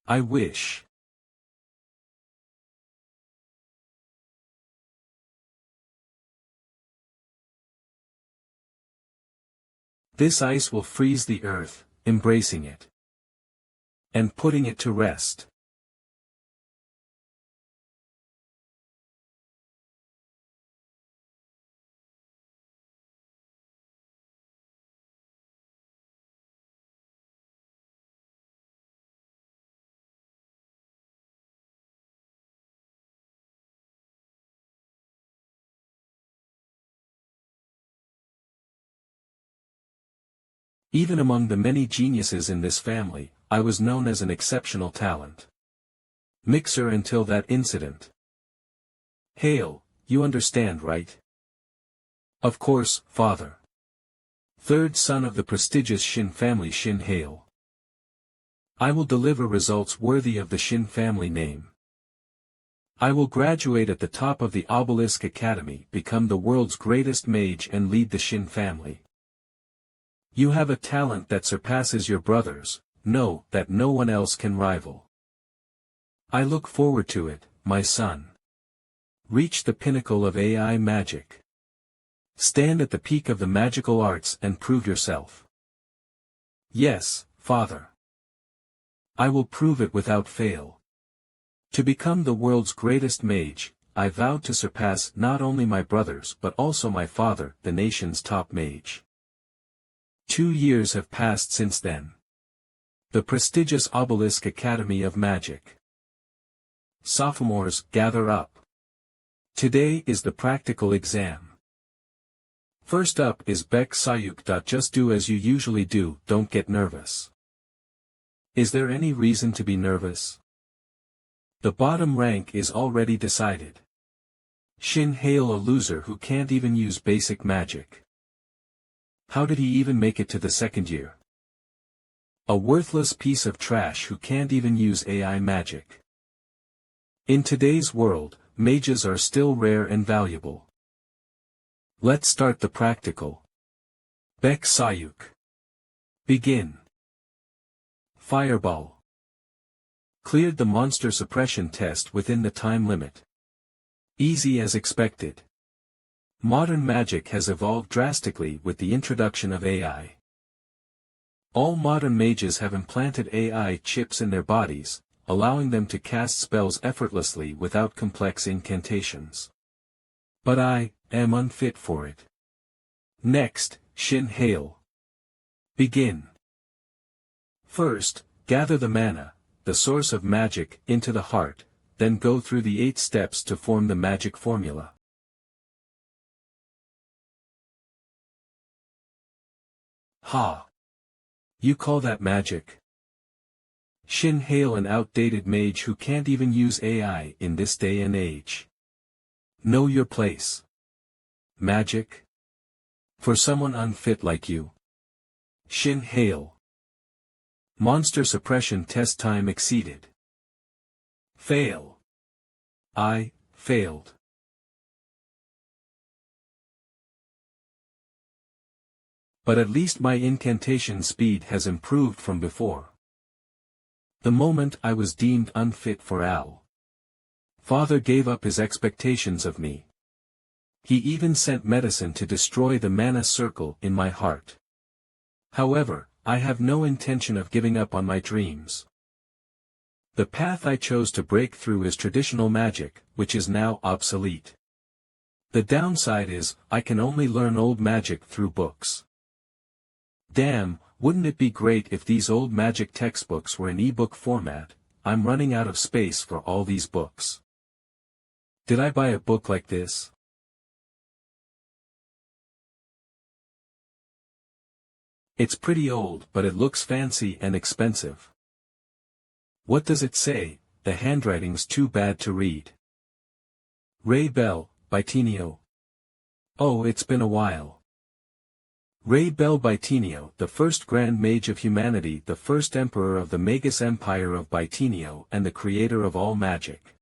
I wish. This ice will freeze the earth, embracing it. And putting it to rest. Even among the many geniuses in this family, I was known as an exceptional talent. Mixer until that incident. Hail, you understand, right? Of course, father. Third son of the prestigious Shin family, Shin Hail. I will deliver results worthy of the Shin family name. I will graduate at the top of the Obelisk Academy, become the world's greatest mage and lead the Shin family. You have a talent that surpasses your brothers, know that no one else can rival. I look forward to it, my son. Reach the pinnacle of AI magic. Stand at the peak of the magical arts and prove yourself. Yes, father. I will prove it without fail. To become the world's greatest mage, I vowed to surpass not only my brothers but also my father, the nation's top mage. 2 years have passed since then. The prestigious Obelisk Academy of Magic. Sophomores, gather up. Today is the practical exam. First up is Beck Sayuk. Just do as you usually do, don't get nervous. Is there any reason to be nervous? The bottom rank is already decided. Shin Hail, a loser who can't even use basic magic. How did he even make it to the second year? A worthless piece of trash who can't even use AI magic. In today's world, mages are still rare and valuable. Let's start the practical. Beck Sayuk. Begin. Fireball. Cleared the monster suppression test within the time limit. Easy as expected. Modern magic has evolved drastically with the introduction of AI. All modern mages have implanted AI chips in their bodies, allowing them to cast spells effortlessly without complex incantations. But I am unfit for it. Next, Shin Hail. Begin. First, gather the mana, the source of magic, into the heart, then go through the 8 steps to form the magic formula. Ha! You call that magic? Shin Hail, an outdated mage who can't even use AI in this day and age. Know your place. Magic? For someone unfit like you. Shin Hail. Monster suppression test time exceeded. Fail. I failed. But at least my incantation speed has improved from before. The moment I was deemed unfit for Al. Father gave up his expectations of me. He even sent medicine to destroy the mana circle in my heart. However, I have no intention of giving up on my dreams. The path I chose to break through is traditional magic, which is now obsolete. The downside is, I can only learn old magic through books. Damn, wouldn't it be great if these old magic textbooks were in ebook format? I'm running out of space for all these books. Did I buy a book like this? It's pretty old, but it looks fancy and expensive. What does it say? The handwriting's too bad to read. Ray Bell, Bitinio. Oh, it's been a while. Ray Bell Bitinio, the first Grand Mage of humanity, the first Emperor of the Magus Empire of Bitinio and the creator of all magic.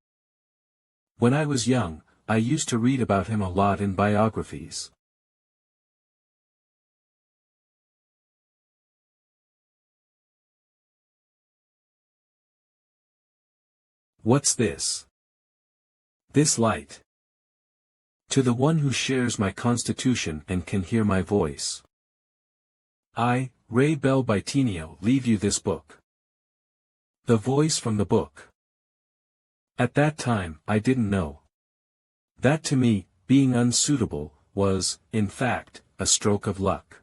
When I was young, I used to read about him a lot in biographies. What's this? This light. To the one who shares my constitution and can hear my voice. I, Ray Belbitinio, leave you this book. The voice from the book. At that time, I didn't know. That to me, being unsuitable, was, in fact, a stroke of luck.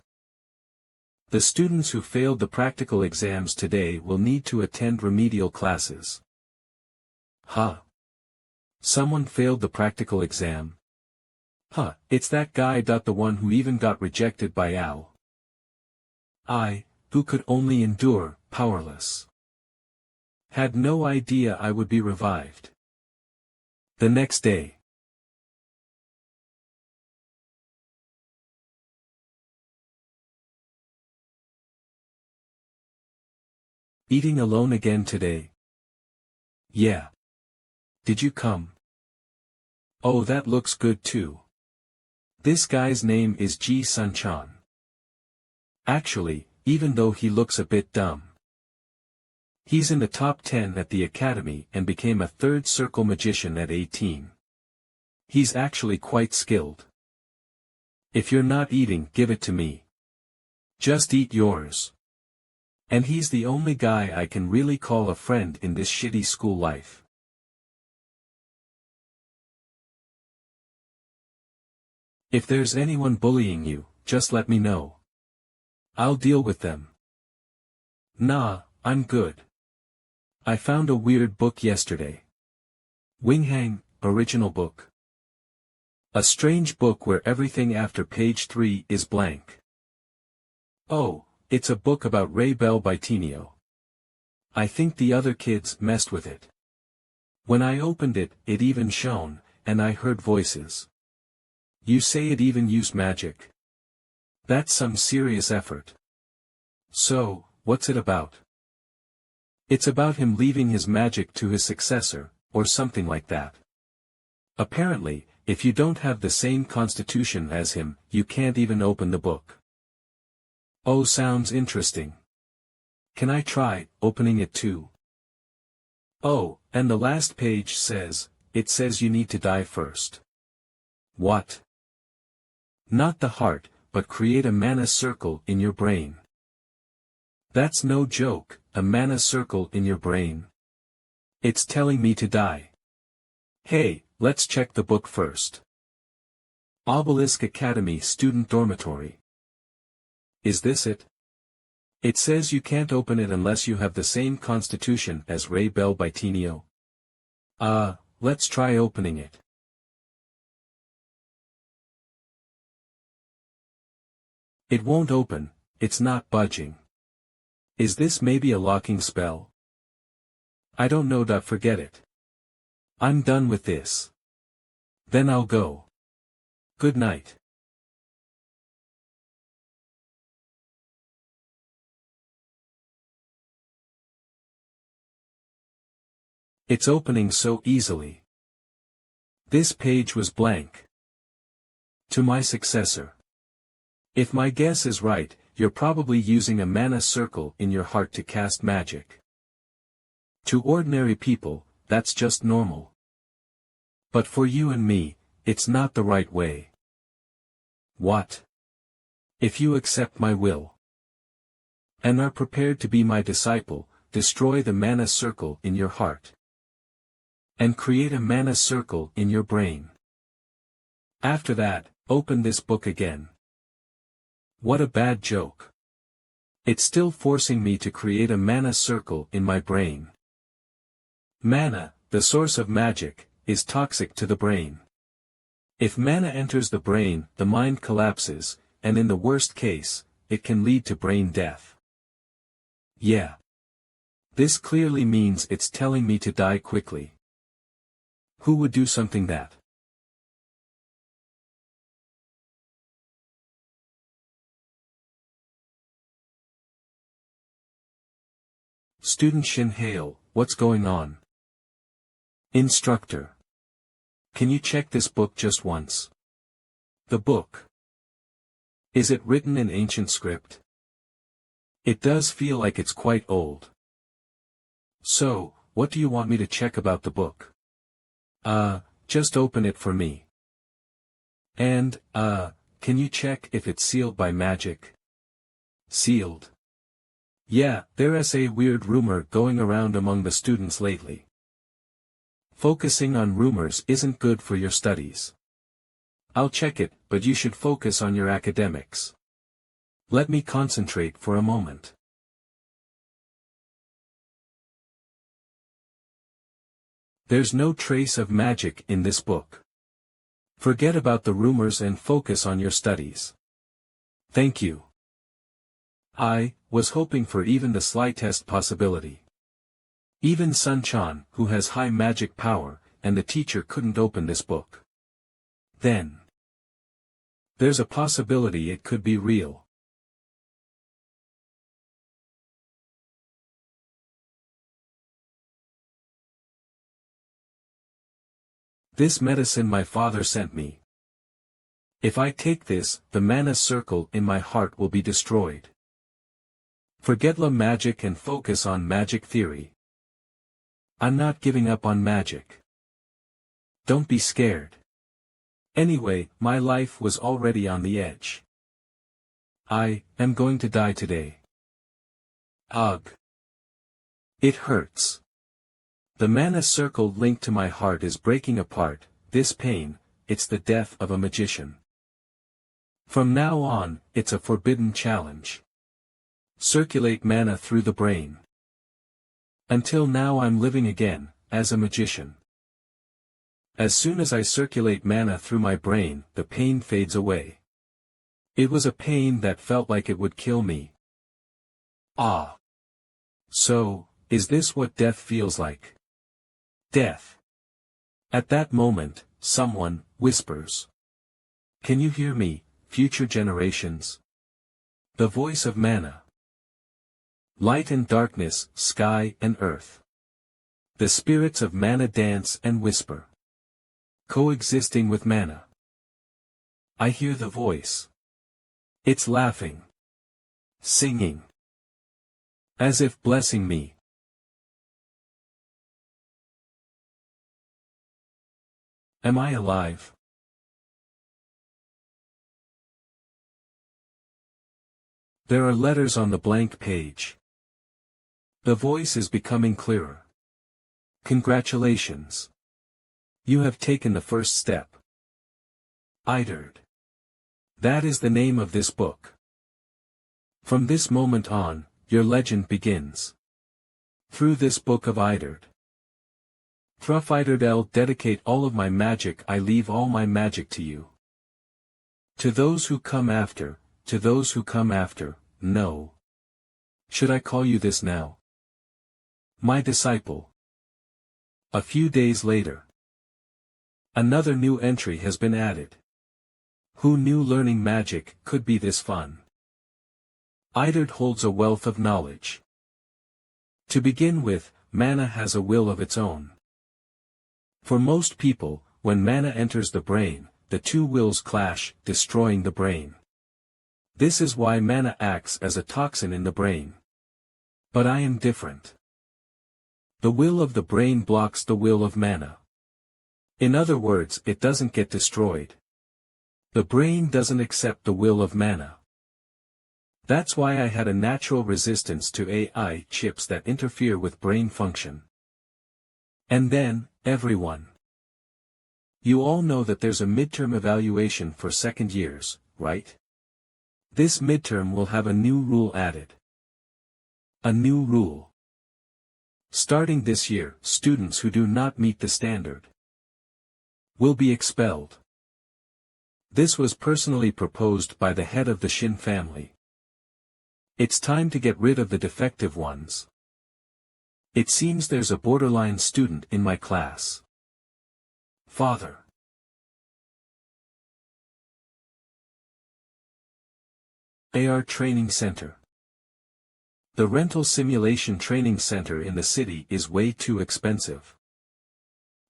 The students who failed the practical exams today will need to attend remedial classes. Huh. Someone failed the practical exam. Huh, it's that guy. The one who even got rejected by Al. I, who could only endure, powerless. Had no idea I would be revived. The next day. Eating alone again today? Yeah. Did you come? Oh, that looks good too. This guy's name is Ji Sun-chan. Actually, even though he looks a bit dumb. He's in the top 10 at the academy and became a third circle magician at 18. He's actually quite skilled. If you're not eating, give it to me. Just eat yours. And he's the only guy I can really call a friend in this shitty school life. If there's anyone bullying you, just let me know. I'll deal with them. Nah, I'm good. I found a weird book yesterday. Winghang, original book. A strange book where everything after page 3 is blank. Oh, it's a book about Ray Belbitinio. I think the other kids messed with it. When I opened it, it even shone, and I heard voices. You say it even used magic? That's some serious effort. So, what's it about? It's about him leaving his magic to his successor, or something like that. Apparently, if you don't have the same constitution as him, you can't even open the book. Oh, sounds interesting. Can I try opening it too? Oh, and the last page says, it says you need to die first. What? Not the heart, but create a mana circle in your brain. That's no joke, a mana circle in your brain. It's telling me to die. Hey, let's check the book first. Obelisk Academy Student Dormitory. Is this it? It says you can't open it unless you have the same constitution as Ray Belbitinio. Let's try opening it. It won't open, it's not budging. Is this maybe a locking spell? I don't know. Forget it. I'm done with this. Then I'll go. Good night. It's opening so easily. This page was blank. To my successor. If my guess is right, you're probably using a mana circle in your heart to cast magic. To ordinary people, that's just normal. But for you and me, it's not the right way. What? If you accept my will and are prepared to be my disciple, destroy the mana circle in your heart. And create a mana circle in your brain. After that, open this book again. What a bad joke. It's still forcing me to create a mana circle in my brain. Mana, the source of magic, is toxic to the brain. If mana enters the brain, the mind collapses, and in the worst case, it can lead to brain death. Yeah. This clearly means it's telling me to die quickly. Who would do something that? Student Shin Hail, what's going on? Instructor. Can you check this book just once? The book. Is it written in ancient script? It does feel like it's quite old. So, what do you want me to check about the book? Just open it for me. And, can you check if it's sealed by magic? Sealed. Yeah, there's a weird rumor going around among the students lately. Focusing on rumors isn't good for your studies. I'll check it, but you should focus on your academics. Let me concentrate for a moment. There's no trace of magic in this book. Forget about the rumors and focus on your studies. Thank you. I was hoping for even the slightest possibility. Even Sun-chan, who has high magic power, and the teacher couldn't open this book. Then there's a possibility it could be real. This medicine my father sent me. If I take this, the mana circle in my heart will be destroyed. Forget la magic and focus on magic theory. I'm not giving up on magic. Don't be scared. Anyway, my life was already on the edge. I am going to die today. Ugh. It hurts. The mana circle linked to my heart is breaking apart. This pain, it's the death of a magician. From now on, it's a forbidden challenge. Circulate mana through the brain. Until now I'm living again, as a magician. As soon as I circulate mana through my brain, the pain fades away. It was a pain that felt like it would kill me. Ah. So, is this what death feels like? Death. At that moment, someone whispers. Can you hear me, future generations? The voice of mana. Light and darkness, sky and earth. The spirits of mana dance and whisper. Coexisting with mana. I hear the voice. It's laughing. Singing. As if blessing me. Am I alive? There are letters on the blank page. The voice is becoming clearer. Congratulations. You have taken the first step. Iderd. That is the name of this book. From this moment on, your legend begins. Through this book of Iderd. Through Iderd I'll dedicate all of my magic. I leave all my magic to you. To those who come after, no. Should I call you this now? My disciple. A few days later. Another new entry has been added. Who knew learning magic could be this fun? Iderd holds a wealth of knowledge. To begin with, mana has a will of its own. For most people, when mana enters the brain, the two wills clash, destroying the brain. This is why mana acts as a toxin in the brain. But I am different. The will of the brain blocks the will of mana. In other words, it doesn't get destroyed. The brain doesn't accept the will of mana. That's why I had a natural resistance to AI chips that interfere with brain function. And then, everyone. You all know that there's a midterm evaluation for second years, right? This midterm will have a new rule added. A new rule. Starting this year, students who do not meet the standard will be expelled. This was personally proposed by the head of the Shin family. It's time to get rid of the defective ones. It seems there's a borderline student in my class. Father. AR Training Center. The rental simulation training center in the city is way too expensive.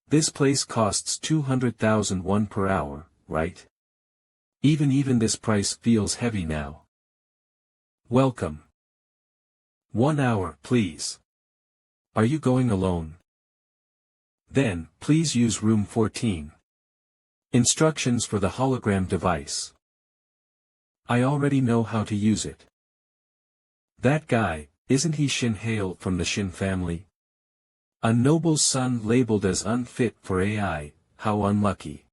This place costs 200,000 won per hour, right? Even this price feels heavy now. Welcome. 1 hour, please. Are you going alone? Then, please use room 14. Instructions for the hologram device. I already know how to use it. That guy, isn't he Shin Hale from the Shin family? A noble's son labeled as unfit for AI, how unlucky.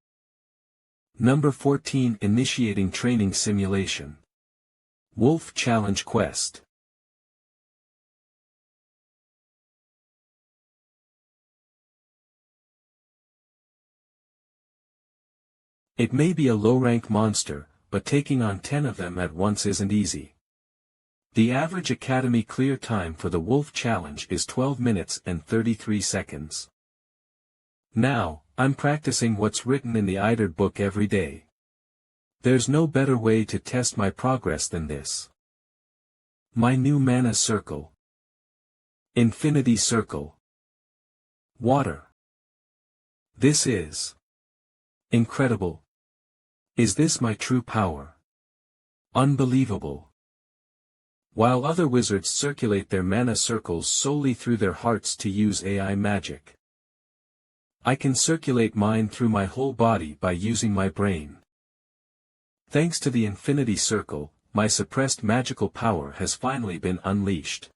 Number 14 Initiating Training Simulation. Wolf Challenge Quest. It may be a low-rank monster, but taking on 10 of them at once isn't easy. The average Academy clear time for the Wolf Challenge is 12 minutes and 33 seconds. Now, I'm practicing what's written in the Eidard book every day. There's no better way to test my progress than this. My new mana circle. Infinity Circle. Water. This is incredible. Is this my true power? Unbelievable. While other wizards circulate their mana circles solely through their hearts to use AI magic, I can circulate mine through my whole body by using my brain. Thanks to the Infinity Circle, my suppressed magical power has finally been unleashed.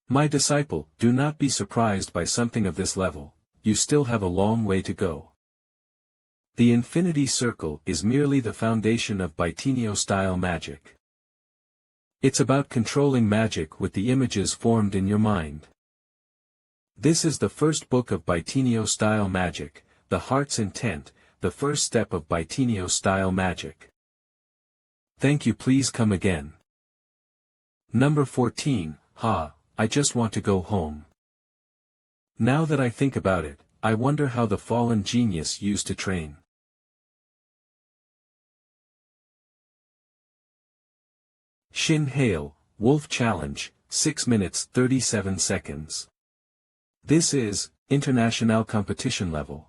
My disciple, do not be surprised by something of this level, you still have a long way to go. The Infinity Circle is merely the foundation of Bytinio-style magic. It's about controlling magic with the images formed in your mind. This is the first book of Bytinio-style magic, the Heart's Intent, the first step of Bytinio-style magic. Thank you, please come again. Number 14, I just want to go home. Now that I think about it, I wonder how the fallen genius used to train. Shin Hale, Wolf Challenge, 6 minutes 37 seconds. This is international competition level.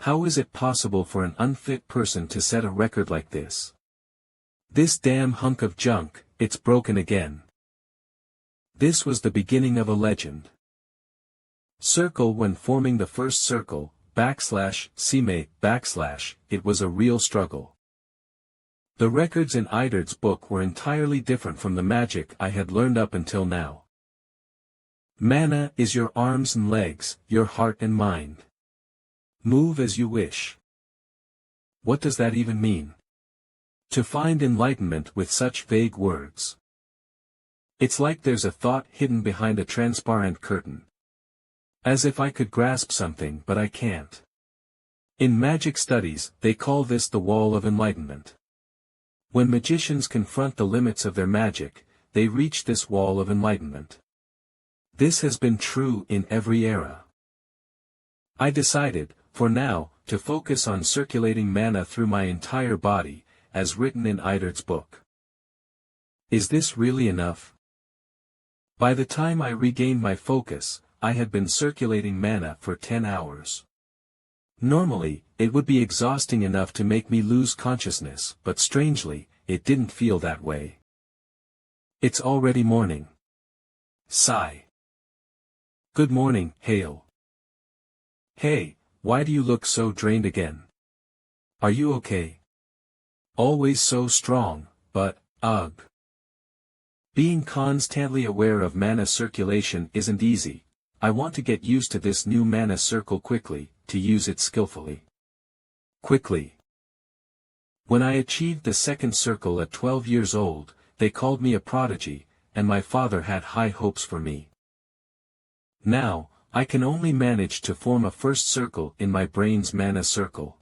How is it possible for an unfit person to set a record like this? This damn hunk of junk, it's broken again. This was the beginning of a legend. Circle when forming the first circle, /cmate, it was a real struggle. The records in Eidard's book were entirely different from the magic I had learned up until now. Mana is your arms and legs, your heart and mind. Move as you wish. What does that even mean? To find enlightenment with such vague words. It's like there's a thought hidden behind a transparent curtain. As if I could grasp something but I can't. In magic studies, they call this the wall of enlightenment. When magicians confront the limits of their magic, they reach this wall of enlightenment. This has been true in every era. I decided, for now, to focus on circulating mana through my entire body, as written in Eidard's book. Is this really enough? By the time I regained my focus, I had been circulating mana for 10 hours. Normally, it would be exhausting enough to make me lose consciousness, but strangely, it didn't feel that way. It's already morning. Sigh. Good morning, Hale. Hey, why do you look so drained again? Are you okay? Always so strong, but, ugh. Being constantly aware of mana circulation isn't easy. I want to get used to this new mana circle quickly, to use it skillfully. Quickly. When I achieved the second circle at 12 years old, they called me a prodigy, and my father had high hopes for me. Now, I can only manage to form a first circle in my brain's mana circle.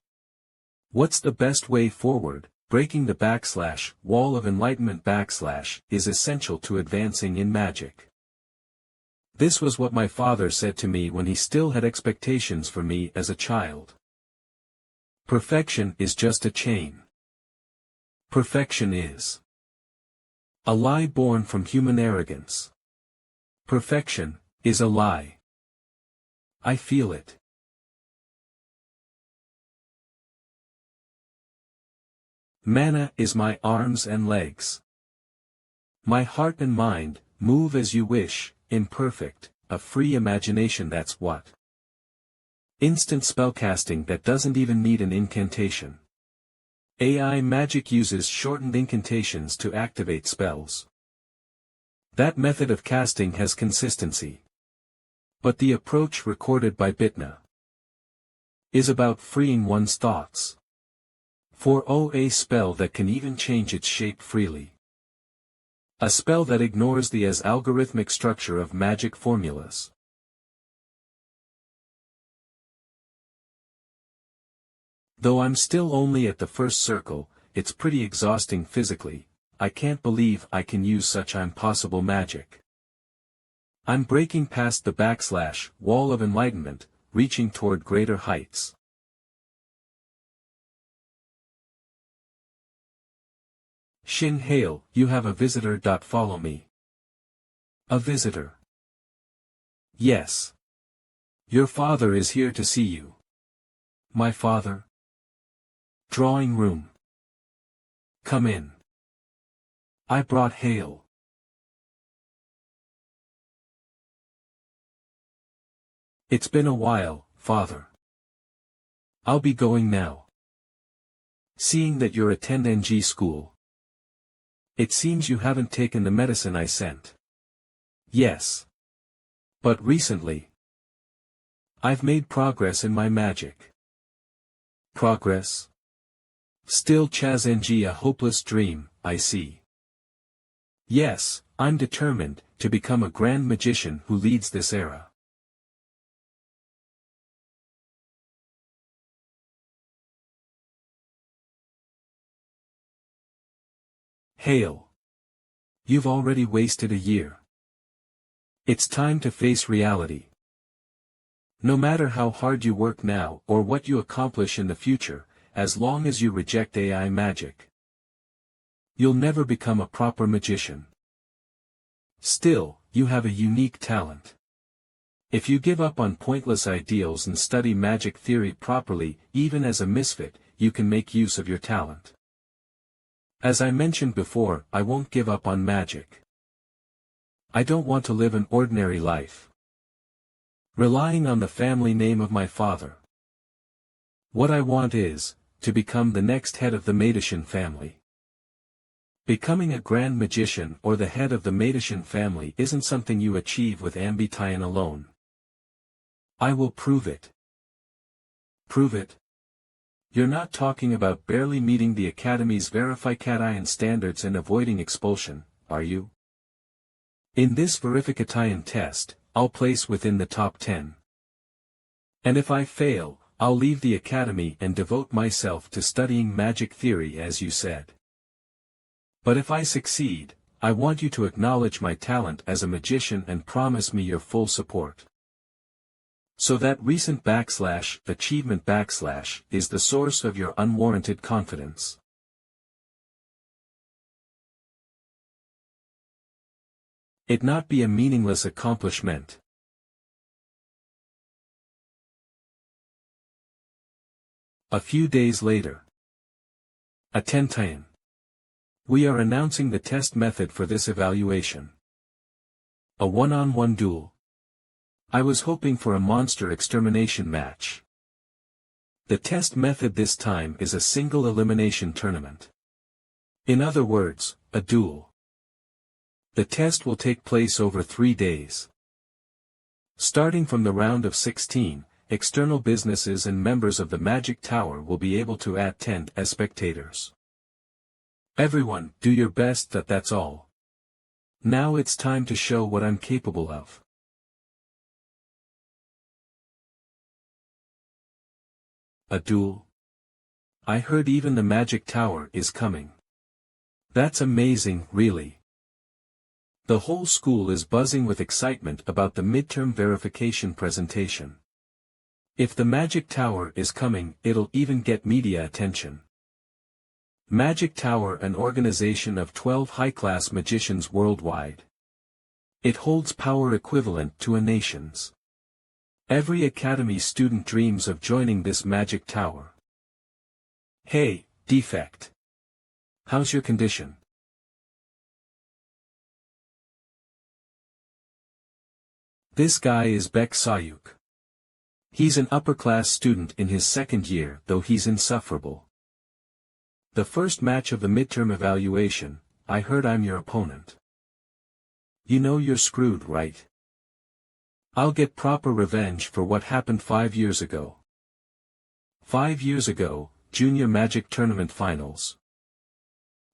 What's the best way forward? Breaking the wall of enlightenment is essential to advancing in magic. This was what my father said to me when he still had expectations for me as a child. Perfection is just a chain. Perfection is a lie born from human arrogance. Perfection is a lie. I feel it. Mana is my arms and legs. My heart and mind, move as you wish, imperfect, a free imagination, that's what. Instant spellcasting that doesn't even need an incantation. AI magic uses shortened incantations to activate spells. That method of casting has consistency. But the approach recorded by Bitna is about freeing one's thoughts. For a spell that can even change its shape freely. A spell that ignores the as algorithmic structure of magic formulas. Though I'm still only at the first circle, it's pretty exhausting physically. I can't believe I can use such impossible magic. I'm breaking past the wall of enlightenment, reaching toward greater heights. Shin hail, you have a visitor. Follow me. A visitor. Yes. Your father is here to see you. My father? Drawing room. Come in. I brought hail. It's been a while, father. I'll be going now. Seeing that you're attend NG school. It seems you haven't taken the medicine I sent. Yes. But recently. I've made progress in my magic. Progress? Still Chaz NG a hopeless dream, I see. Yes, I'm determined to become a grand magician who leads this era. Hail. You've already wasted a year. It's time to face reality. No matter how hard you work now or what you accomplish in the future, as long as you reject AI magic, you'll never become a proper magician. Still, you have a unique talent. If you give up on pointless ideals and study magic theory properly, even as a misfit, you can make use of your talent. As I mentioned before, I won't give up on magic. I don't want to live an ordinary life, relying on the family name of my father. What I want is, to become the next head of the Medici family. Becoming a grand magician or the head of the Medici family isn't something you achieve with ambition alone. I will prove it. Prove it? You're not talking about barely meeting the Academy's verification standards and avoiding expulsion, are you? In this verification test, I'll place within the top 10. And if I fail, I'll leave the Academy and devote myself to studying magic theory as you said. But if I succeed, I want you to acknowledge my talent as a magician and promise me your full support. So that recent achievement is the source of your unwarranted confidence. It not be a meaningless accomplishment. A few days later. Attention. We are announcing the test method for this evaluation. A one-on-one duel. I was hoping for a monster extermination match. The test method this time is a single elimination tournament. In other words, a duel. The test will take place over 3 days. Starting from the round of 16, external businesses and members of the Magic Tower will be able to attend as spectators. Everyone, do your best. That's all. Now it's time to show what I'm capable of. A duel? I heard even the Magic Tower is coming. That's amazing, really. The whole school is buzzing with excitement about the midterm verification presentation. If the Magic Tower is coming, it'll even get media attention. Magic Tower, an organization of 12 high-class magicians worldwide. It holds power equivalent to a nation's. Every Academy student dreams of joining this Magic Tower. Hey, Defect. How's your condition? This guy is Beck Sayuk. He's an upper-class student in his second year, though he's insufferable. The first match of the midterm evaluation, I heard I'm your opponent. You know you're screwed, right? I'll get proper revenge for what happened 5 years ago. 5 years ago, Junior Magic Tournament Finals.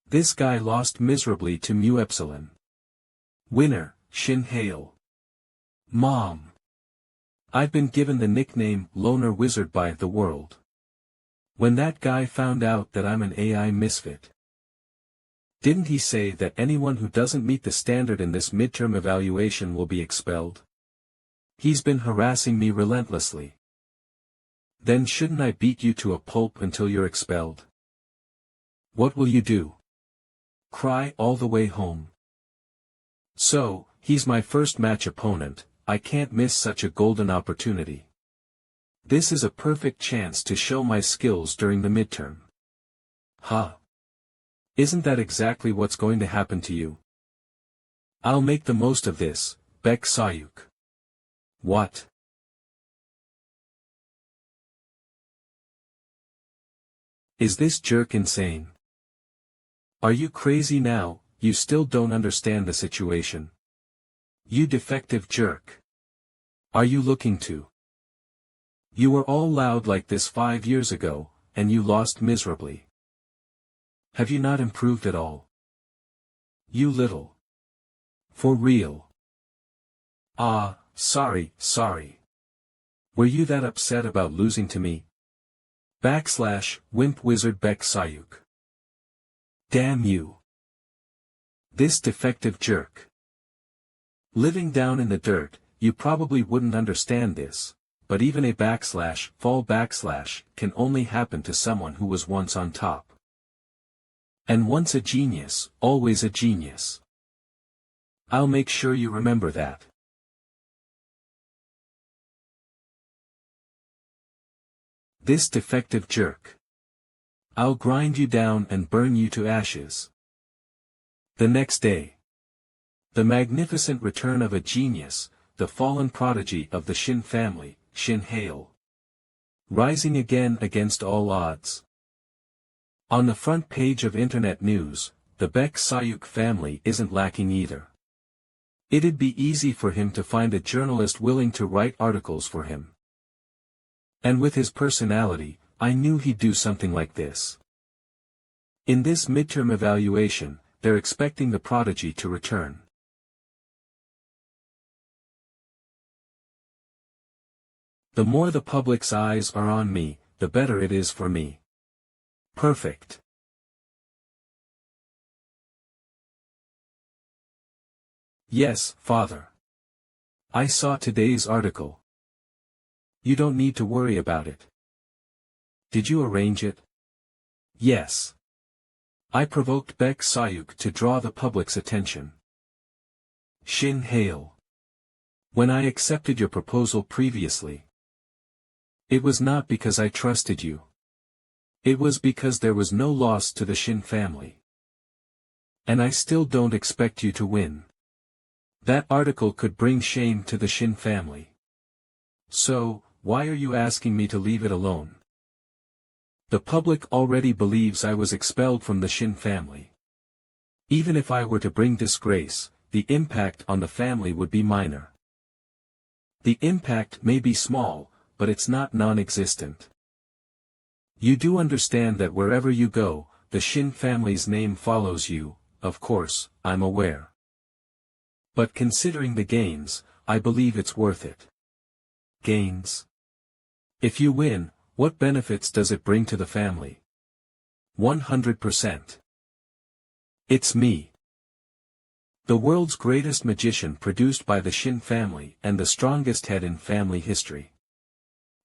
This guy lost miserably to Mu Epsilon. Winner, Shin Hale. Mom. I've been given the nickname Loner Wizard by the world. When that guy found out that I'm an AI misfit. Didn't he say that anyone who doesn't meet the standard in this midterm evaluation will be expelled? He's been harassing me relentlessly. Then shouldn't I beat you to a pulp until you're expelled? What will you do? Cry all the way home? So, he's my first match opponent, I can't miss such a golden opportunity. This is a perfect chance to show my skills during the midterm. Huh? Isn't that exactly what's going to happen to you? I'll make the most of this, Beck Sayuk. What? Is this jerk insane? Are you crazy now? You still don't understand the situation. You defective jerk. Are you looking to? You were all loud like this 5 years ago, and you lost miserably. Have you not improved at all? You little. For real. Ah, sorry. Were you that upset about losing to me? /Wimp Wizard Beck Sayuk. Damn you. This defective jerk. Living down in the dirt, you probably wouldn't understand this, but even a /fall/ can only happen to someone who was once on top. And once a genius, always a genius. I'll make sure you remember that. This defective jerk. I'll grind you down and burn you to ashes. The next day. The magnificent return of a genius, the fallen prodigy of the Shin family, Shin Hale. Rising again against all odds. On the front page of Internet News, the Beck Sayuk family isn't lacking either. It'd be easy for him to find a journalist willing to write articles for him. And with his personality, I knew he'd do something like this. In this midterm evaluation, they're expecting the prodigy to return. The more the public's eyes are on me, the better it is for me. Perfect. Yes, Father. I saw today's article. You don't need to worry about it. Did you arrange it? Yes. I provoked Beck Sayuk to draw the public's attention. Shin Hale. When I accepted your proposal previously, it was not because I trusted you. It was because there was no loss to the Shin family. And I still don't expect you to win. That article could bring shame to the Shin family. So, why are you asking me to leave it alone? The public already believes I was expelled from the Shin family. Even if I were to bring disgrace, the impact on the family would be minor. The impact may be small, but it's not non-existent. You do understand that wherever you go, the Shin family's name follows you. Of course, I'm aware. But considering the gains, I believe it's worth it. Gains? If you win, what benefits does it bring to the family? 100%. It's me. The world's greatest magician produced by the Shin family and the strongest head in family history.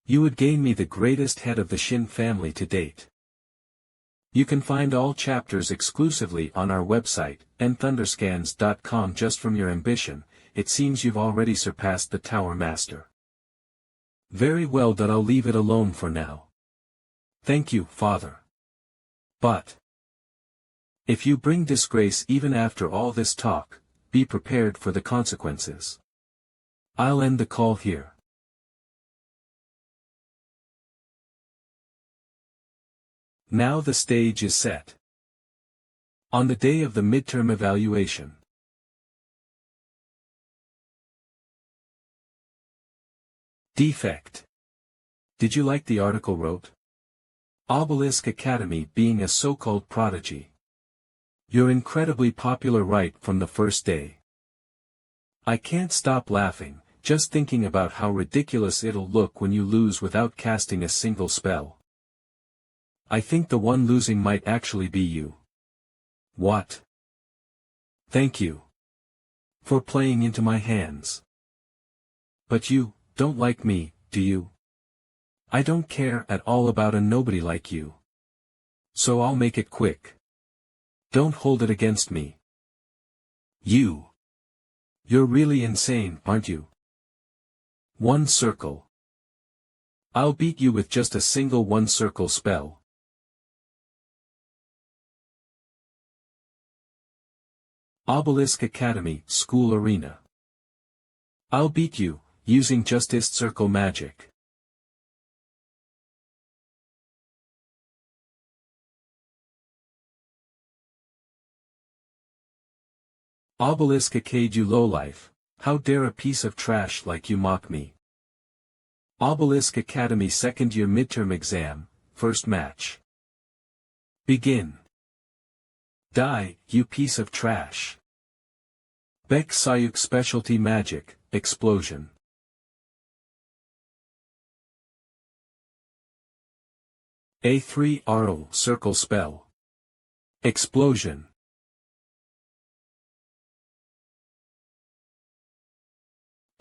You would gain me the greatest head of the Shin family to date. You can find all chapters exclusively on our website, nthunderscans.com. Just from your ambition, it seems you've already surpassed the Tower Master. Very well, that I'll leave it alone for now. Thank you, Father. But if you bring disgrace even after all this talk, be prepared for the consequences. I'll end the call here. Now the stage is set. On the day of the midterm evaluation. Defect. Did you like the article wrote? Obelisk Academy being a so-called prodigy. You're incredibly popular right from the first day. I can't stop laughing, just thinking about how ridiculous it'll look when you lose without casting a single spell. I think the one losing might actually be you. What? Thank you. For playing into my hands. But you don't like me, do you? I don't care at all about a nobody like you. So I'll make it quick. Don't hold it against me. You're really insane, aren't you? One circle. I'll beat you with just a single one circle spell. Obelisk Academy, School Arena. I'll beat you, using just circle magic. Obelisk Acade, you lowlife, how dare a piece of trash like you mock me. Obelisk Academy second year midterm exam, first match. Begin. Die, you piece of trash. Beck Sayuk specialty magic, explosion. A3 RO circle spell. Explosion.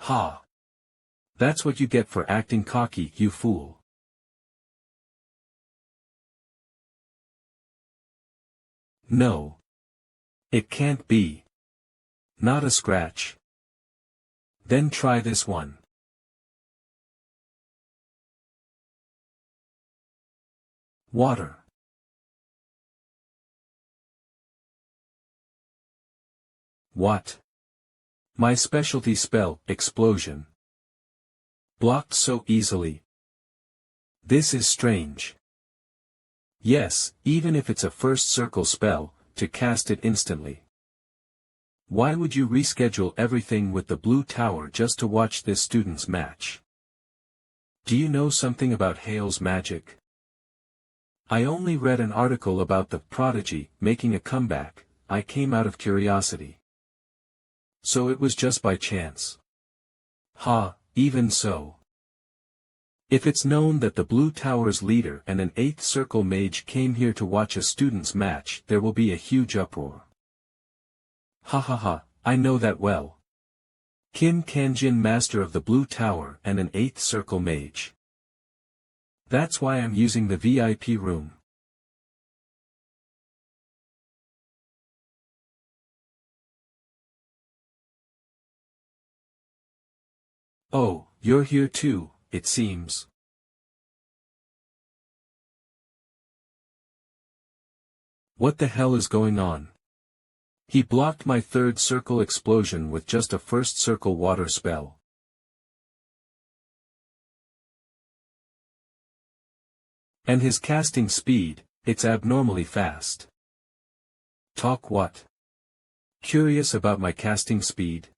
Ha! That's what you get for acting cocky, you fool. No. It can't be. Not a scratch. Then try this one. Water. What? My specialty spell, explosion. Blocked so easily. This is strange. Yes, even if it's a first circle spell, to cast it instantly. Why would you reschedule everything with the blue tower just to watch this student's match? Do you know something about Hale's magic? I only read an article about the prodigy making a comeback. I came out of curiosity. So it was just by chance. Ha, even so. If it's known that the Blue Tower's leader and an 8th Circle mage came here to watch a student's match, there will be a huge uproar. Ha ha ha, I know that well. Kim Kanjin, master of the Blue Tower and an 8th Circle mage. That's why I'm using the VIP room. Oh, you're here too, it seems. What the hell is going on? He blocked my 3rd circle explosion with just a 1st circle water spell. And his casting speed, it's abnormally fast. Talk what? Curious about my casting speed?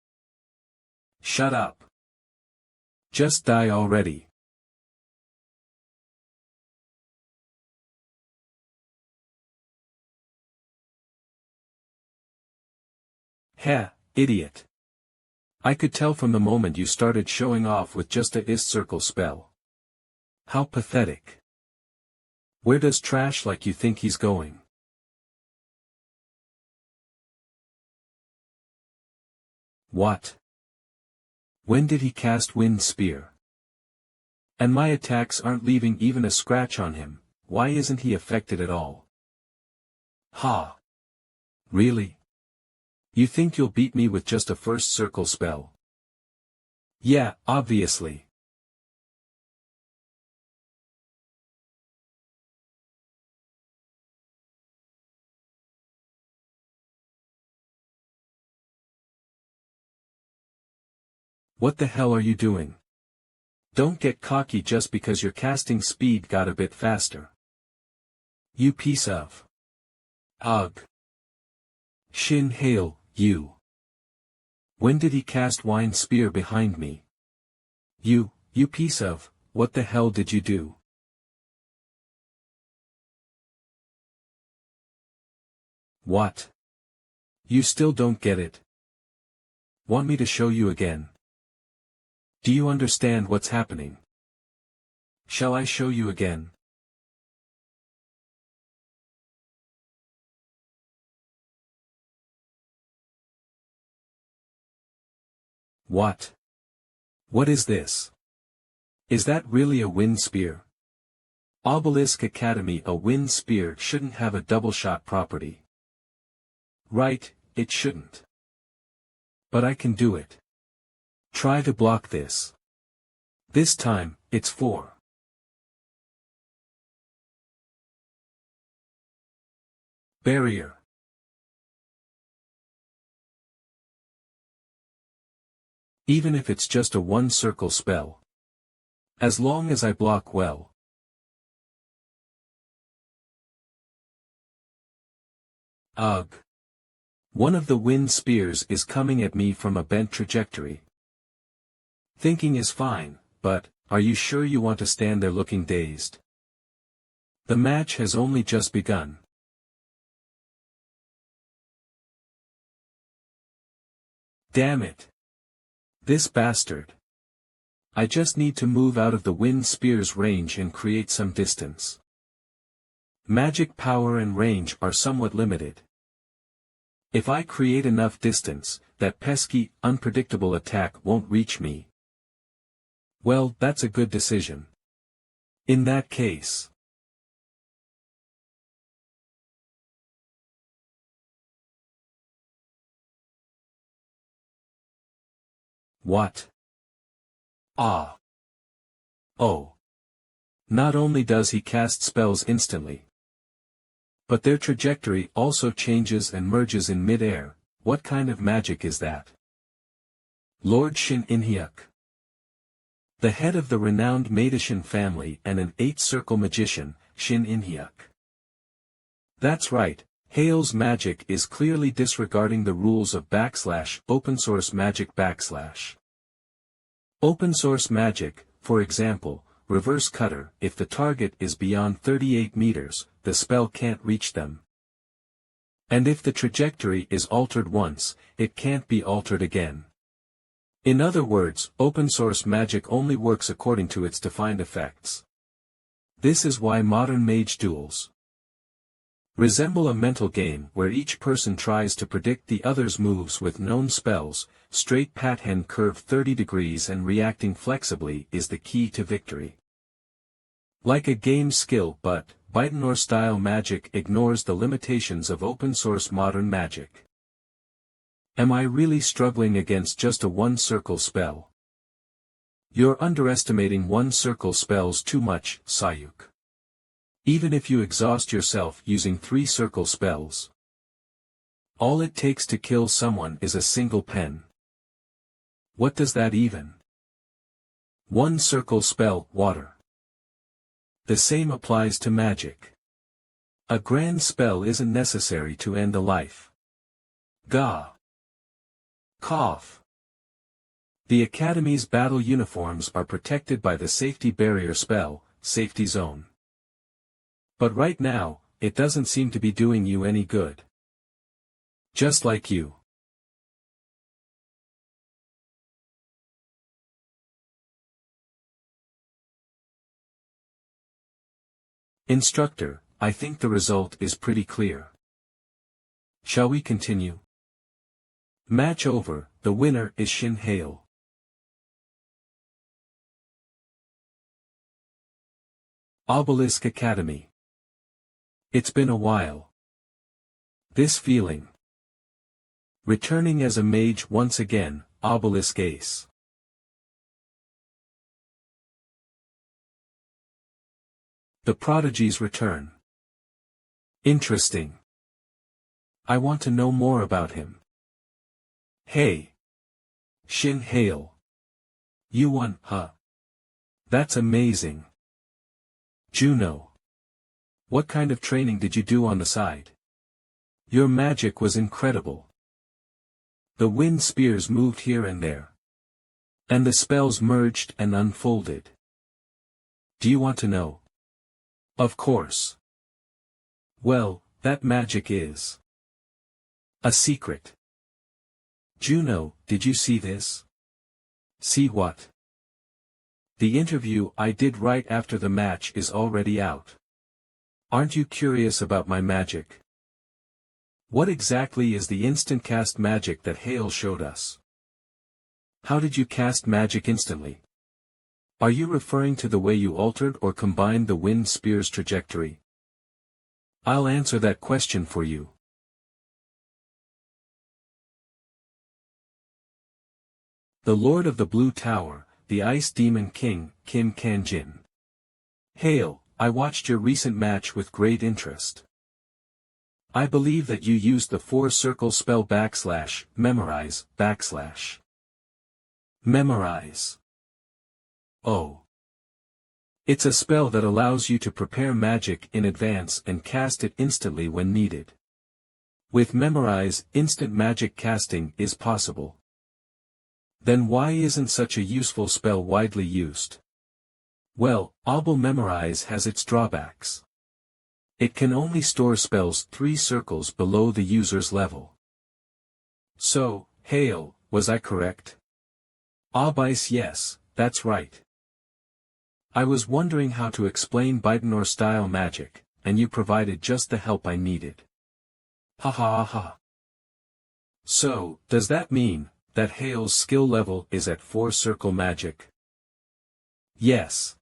Shut up. Just die already. Heh, idiot. I could tell from the moment you started showing off with just a circle spell. How pathetic. Where does trash like you think he's going? What? When did he cast Wind Spear? And my attacks aren't leaving even a scratch on him, why isn't he affected at all? Ha! Really? You think you'll beat me with just a 1st circle spell? Yeah, obviously. What the hell are you doing? Don't get cocky just because your casting speed got a bit faster. You piece of. Ugh. Shin Hail, you. When did he cast Wine Spear behind me? You piece of, what the hell did you do? What? You still don't get it? Want me to show you again? Do you understand what's happening? Shall I show you again? What? What is this? Is that really a wind spear? Obelisk Academy. A wind spear shouldn't have a double shot property. Right, it shouldn't. But I can do it. Try to block this. This time, it's 4. Barrier. Even if it's just a one-circle spell. As long as I block well. Ugh. One of the wind spears is coming at me from a bent trajectory. Thinking is fine, but, are you sure you want to stand there looking dazed? The match has only just begun. Damn it. This bastard. I just need to move out of the wind spear's range and create some distance. Magic power and range are somewhat limited. If I create enough distance, that pesky, unpredictable attack won't reach me. Well, that's a good decision. In that case. What? Ah. Oh. Not only does he cast spells instantly, but their trajectory also changes and merges in mid-air. What kind of magic is that? Lord Shin Inhyuk. The head of the renowned Maidishin family and an 8-circle magician, Shin Inhyuk. That's right, Hale's magic is clearly disregarding the rules of open source magic. Open source magic, for example, reverse cutter. If the target is beyond 38 meters, the spell can't reach them. And if the trajectory is altered once, it can't be altered again. In other words, open source magic only works according to its defined effects. This is why modern mage duels resemble a mental game where each person tries to predict the other's moves with known spells. Straight pattern curve 30 degrees and reacting flexibly is the key to victory. Like a game skill, but Baitanor style magic ignores the limitations of open source modern magic. Am I really struggling against just a one-circle spell? You're underestimating one-circle spells too much, Sayuk. Even if you exhaust yourself using 3-circle spells, all it takes to kill someone is a single pen. What does that even? 1-circle spell, water. The same applies to magic. A grand spell isn't necessary to end a life. Gah. Cough. The Academy's battle uniforms are protected by the safety barrier spell, Safety Zone. But right now, it doesn't seem to be doing you any good. Just like you. Instructor, I think the result is pretty clear. Shall we continue? Match over, the winner is Shin Hale. Obelisk Academy. It's been a while. This feeling. Returning as a mage once again, Obelisk Ace. The Prodigy's return. Interesting. I want to know more about him. Hey. Shin Hale. You won, huh? That's amazing. Juno. What kind of training did you do on the side? Your magic was incredible. The wind spears moved here and there. And the spells merged and unfolded. Do you want to know? Of course. Well, that magic is a secret. Juno, did you see this? See what? The interview I did right after the match is already out. Aren't you curious about my magic? What exactly is the instant cast magic that Hale showed us? How did you cast magic instantly? Are you referring to the way you altered or combined the wind spear's trajectory? I'll answer that question for you. The Lord of the Blue Tower, the Ice Demon King, Kim Kanjin. Hale, I watched your recent match with great interest. I believe that you used the 4-circle spell / memorize, / memorize. Oh. It's a spell that allows you to prepare magic in advance and cast it instantly when needed. With memorize, instant magic casting is possible. Then why isn't such a useful spell widely used? Well, Obel Memorize has its drawbacks. It can only store spells 3 circles below the user's level. So, Hale, was I correct? Obis, yes, that's right. I was wondering how to explain Baidenor-style magic, and you provided just the help I needed. Ha ha ha. So, does that mean that Hale's skill level is at 4-circle magic? Yes.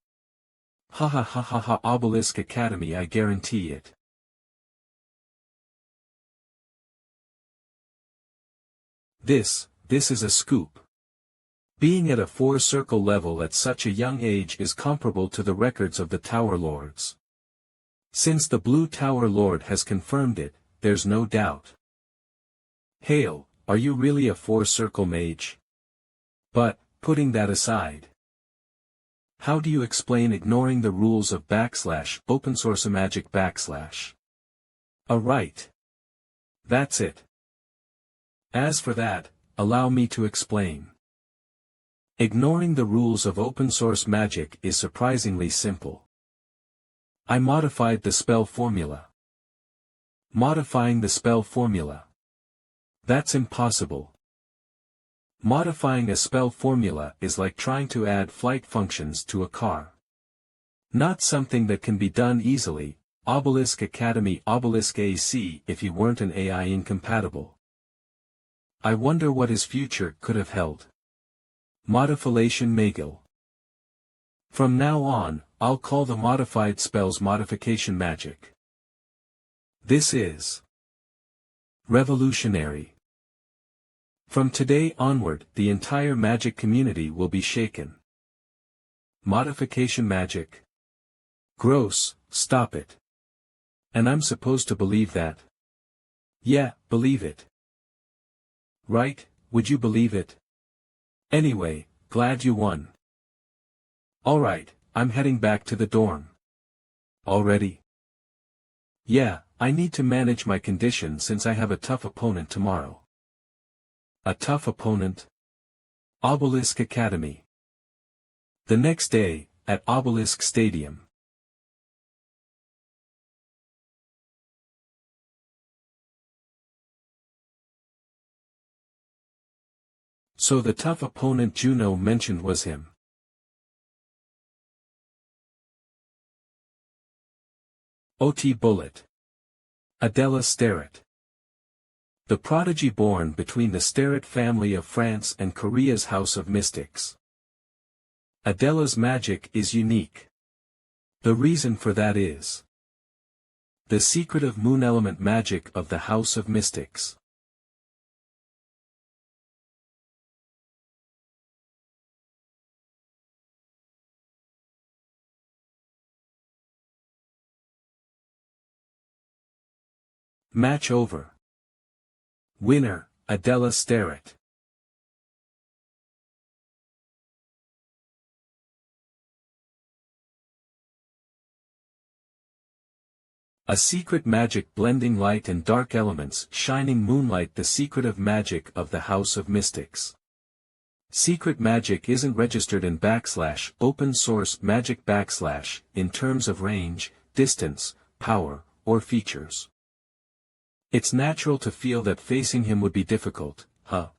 Ha ha ha ha ha. Obelisk Academy, I guarantee it. This is a scoop. Being at a 4-circle level at such a young age is comparable to the records of the Tower Lords. Since the Blue Tower Lord has confirmed it, there's no doubt. Hale, are you really a 4-circle mage? But, putting that aside, how do you explain ignoring the rules of / open source magic / right. That's it. As for that, allow me to explain. Ignoring the rules of open source magic is surprisingly simple. I modified the spell formula. Modifying the spell formula. That's impossible. Modifying a spell formula is like trying to add flight functions to a car. Not something that can be done easily. Obelisk Academy, Obelisk AC, if you weren't an AI incompatible. I wonder what his future could have held. Modification Magic. From now on, I'll call the modified spells modification magic. This is revolutionary. From today onward, the entire magic community will be shaken. Modification magic. Gross, stop it. And I'm supposed to believe that? Yeah, believe it. Right, would you believe it? Anyway, glad you won. Alright, I'm heading back to the dorm. Already? Yeah, I need to manage my condition since I have a tough opponent tomorrow. A tough opponent? Obelisk Academy. The next day, at Obelisk Stadium. So the tough opponent Juno mentioned was him. O.T. Bullet. Adela Sterret. The prodigy born between the Sterret family of France and Korea's House of Mystics. Adela's magic is unique. The reason for that is the secretive moon element magic of the House of Mystics. Match over. Winner, Adela Sterret. A secret magic blending light and dark elements, shining moonlight, the secretive magic of the House of Mystics. Secret magic isn't registered in /open source magic / in terms of range, distance, power, or features. It's natural to feel that facing him would be difficult, huh?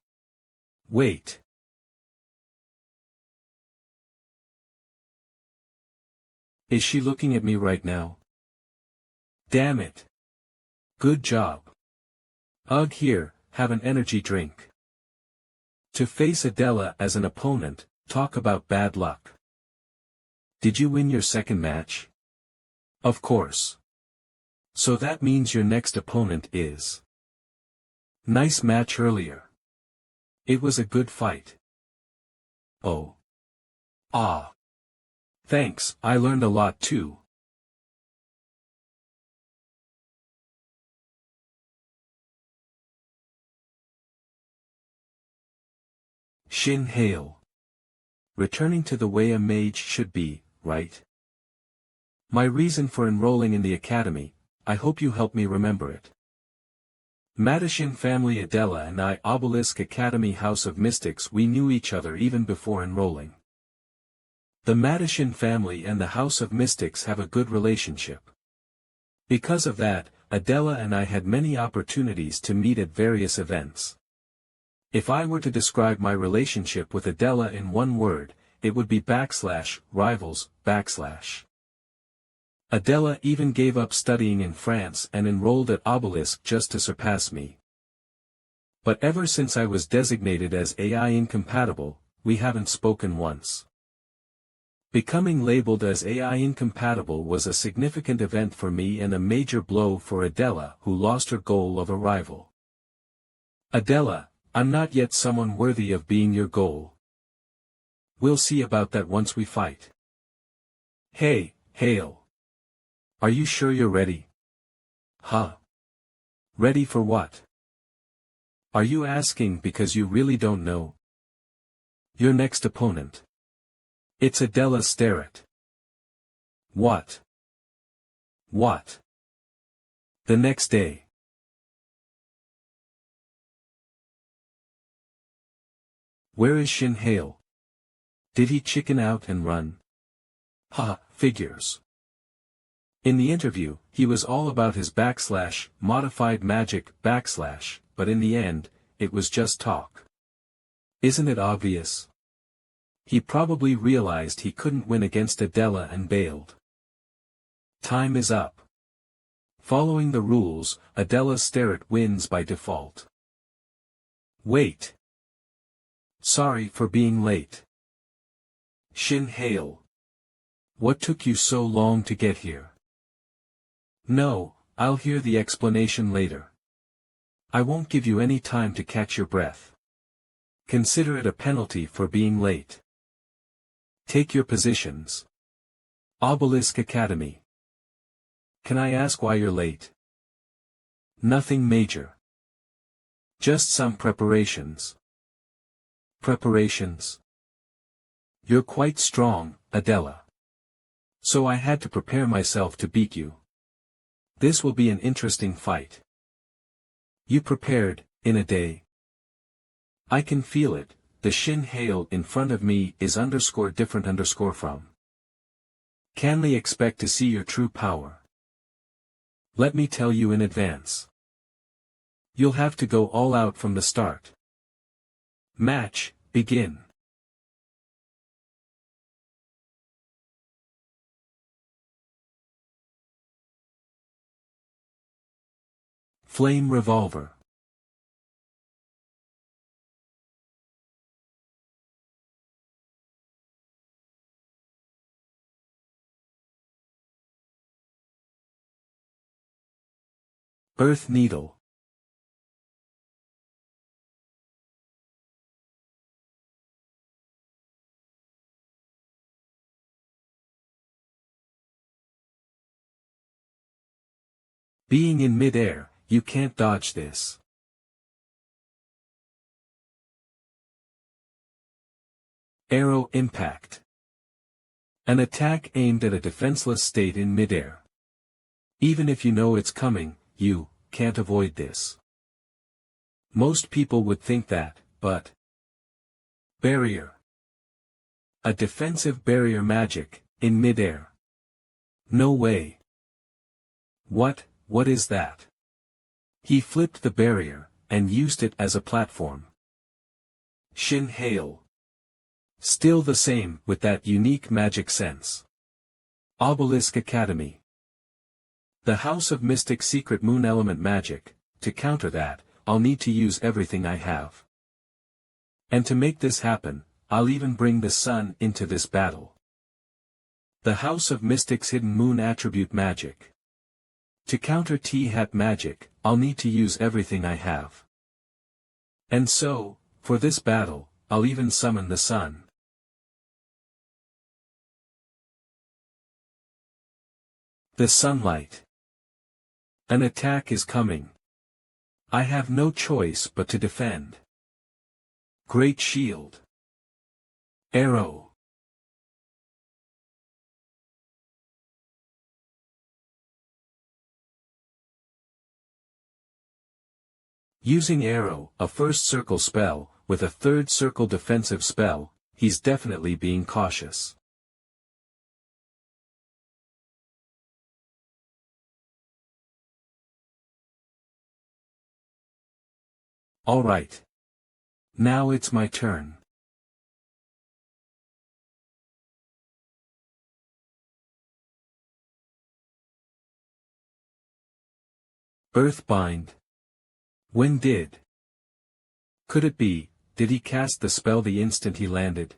Wait. Is she looking at me right now? Damn it. Good job. Ugh, here, have an energy drink. To face Adela as an opponent, talk about bad luck. Did you win your second match? Of course. So that means your next opponent is. Nice match earlier. It was a good fight. Oh. Ah. Thanks, I learned a lot too. Shin Hail. Returning to the way a mage should be, right? My reason for enrolling in the academy, I hope you help me remember it. Madishin family Adela and I, Obelisk Academy House of Mystics, we knew each other even before enrolling. The Madishin family and the House of Mystics have a good relationship. Because of that, Adela and I had many opportunities to meet at various events. If I were to describe my relationship with Adela in one word, it would be /rivals /. Adela even gave up studying in France and enrolled at Obelisk just to surpass me. But ever since I was designated as AI incompatible, we haven't spoken once. Becoming labeled as AI incompatible was a significant event for me and a major blow for Adela, who lost her goal of a rival. Adela, I'm not yet someone worthy of being your goal. We'll see about that once we fight. Hey, Hale. Are you sure you're ready? Huh? Ready for what? Are you asking because you really don't know? Your next opponent. It's Adela Starrett. What? What? The next day. Where is Shin Hale? Did he chicken out and run? Ha, figures. In the interview, he was all about his modified magic but in the end, it was just talk. Isn't it obvious? He probably realized he couldn't win against Adela and bailed. Time is up. Following the rules, Adela Starrett wins by default. Wait. Sorry for being late. Shin Hale. What took you so long to get here? No, I'll hear the explanation later. I won't give you any time to catch your breath. Consider it a penalty for being late. Take your positions. Obelisk Academy. Can I ask why you're late? Nothing major. Just some preparations. Preparations? You're quite strong, Adela. So I had to prepare myself to beat you. This will be an interesting fight. You prepared, in a day. I can feel it, the Shin Hale in front of me is _different from. Can they expect to see your true power? Let me tell you in advance. You'll have to go all out from the start. Match, begin. Flame revolver. Earth needle. Being in mid-air, you can't dodge this. Arrow impact. An attack aimed at a defenseless state in mid-air. Even if you know it's coming, you can't avoid this. Most people would think that, but... Barrier. A defensive barrier magic, in midair. No way. What is that? He flipped the barrier, and used it as a platform. Shin Hail. Still the same, with that unique magic sense. Obelisk Academy. The House of Mystic Secret Moon Element Magic. To counter that, I'll need to use everything I have. And to make this happen, I'll even bring the sun into this battle. The House of Mystic's Hidden Moon Attribute Magic. To counter T-Hat magic, I'll need to use everything I have. And so, for this battle, I'll even summon the sun. The sunlight. An attack is coming. I have no choice but to defend. Great shield. Arrow. Using arrow, a first circle spell, with a third circle defensive spell, he's definitely being cautious. Alright. Now it's my turn. Earthbind. When did? Could it be, did he cast the spell the instant he landed?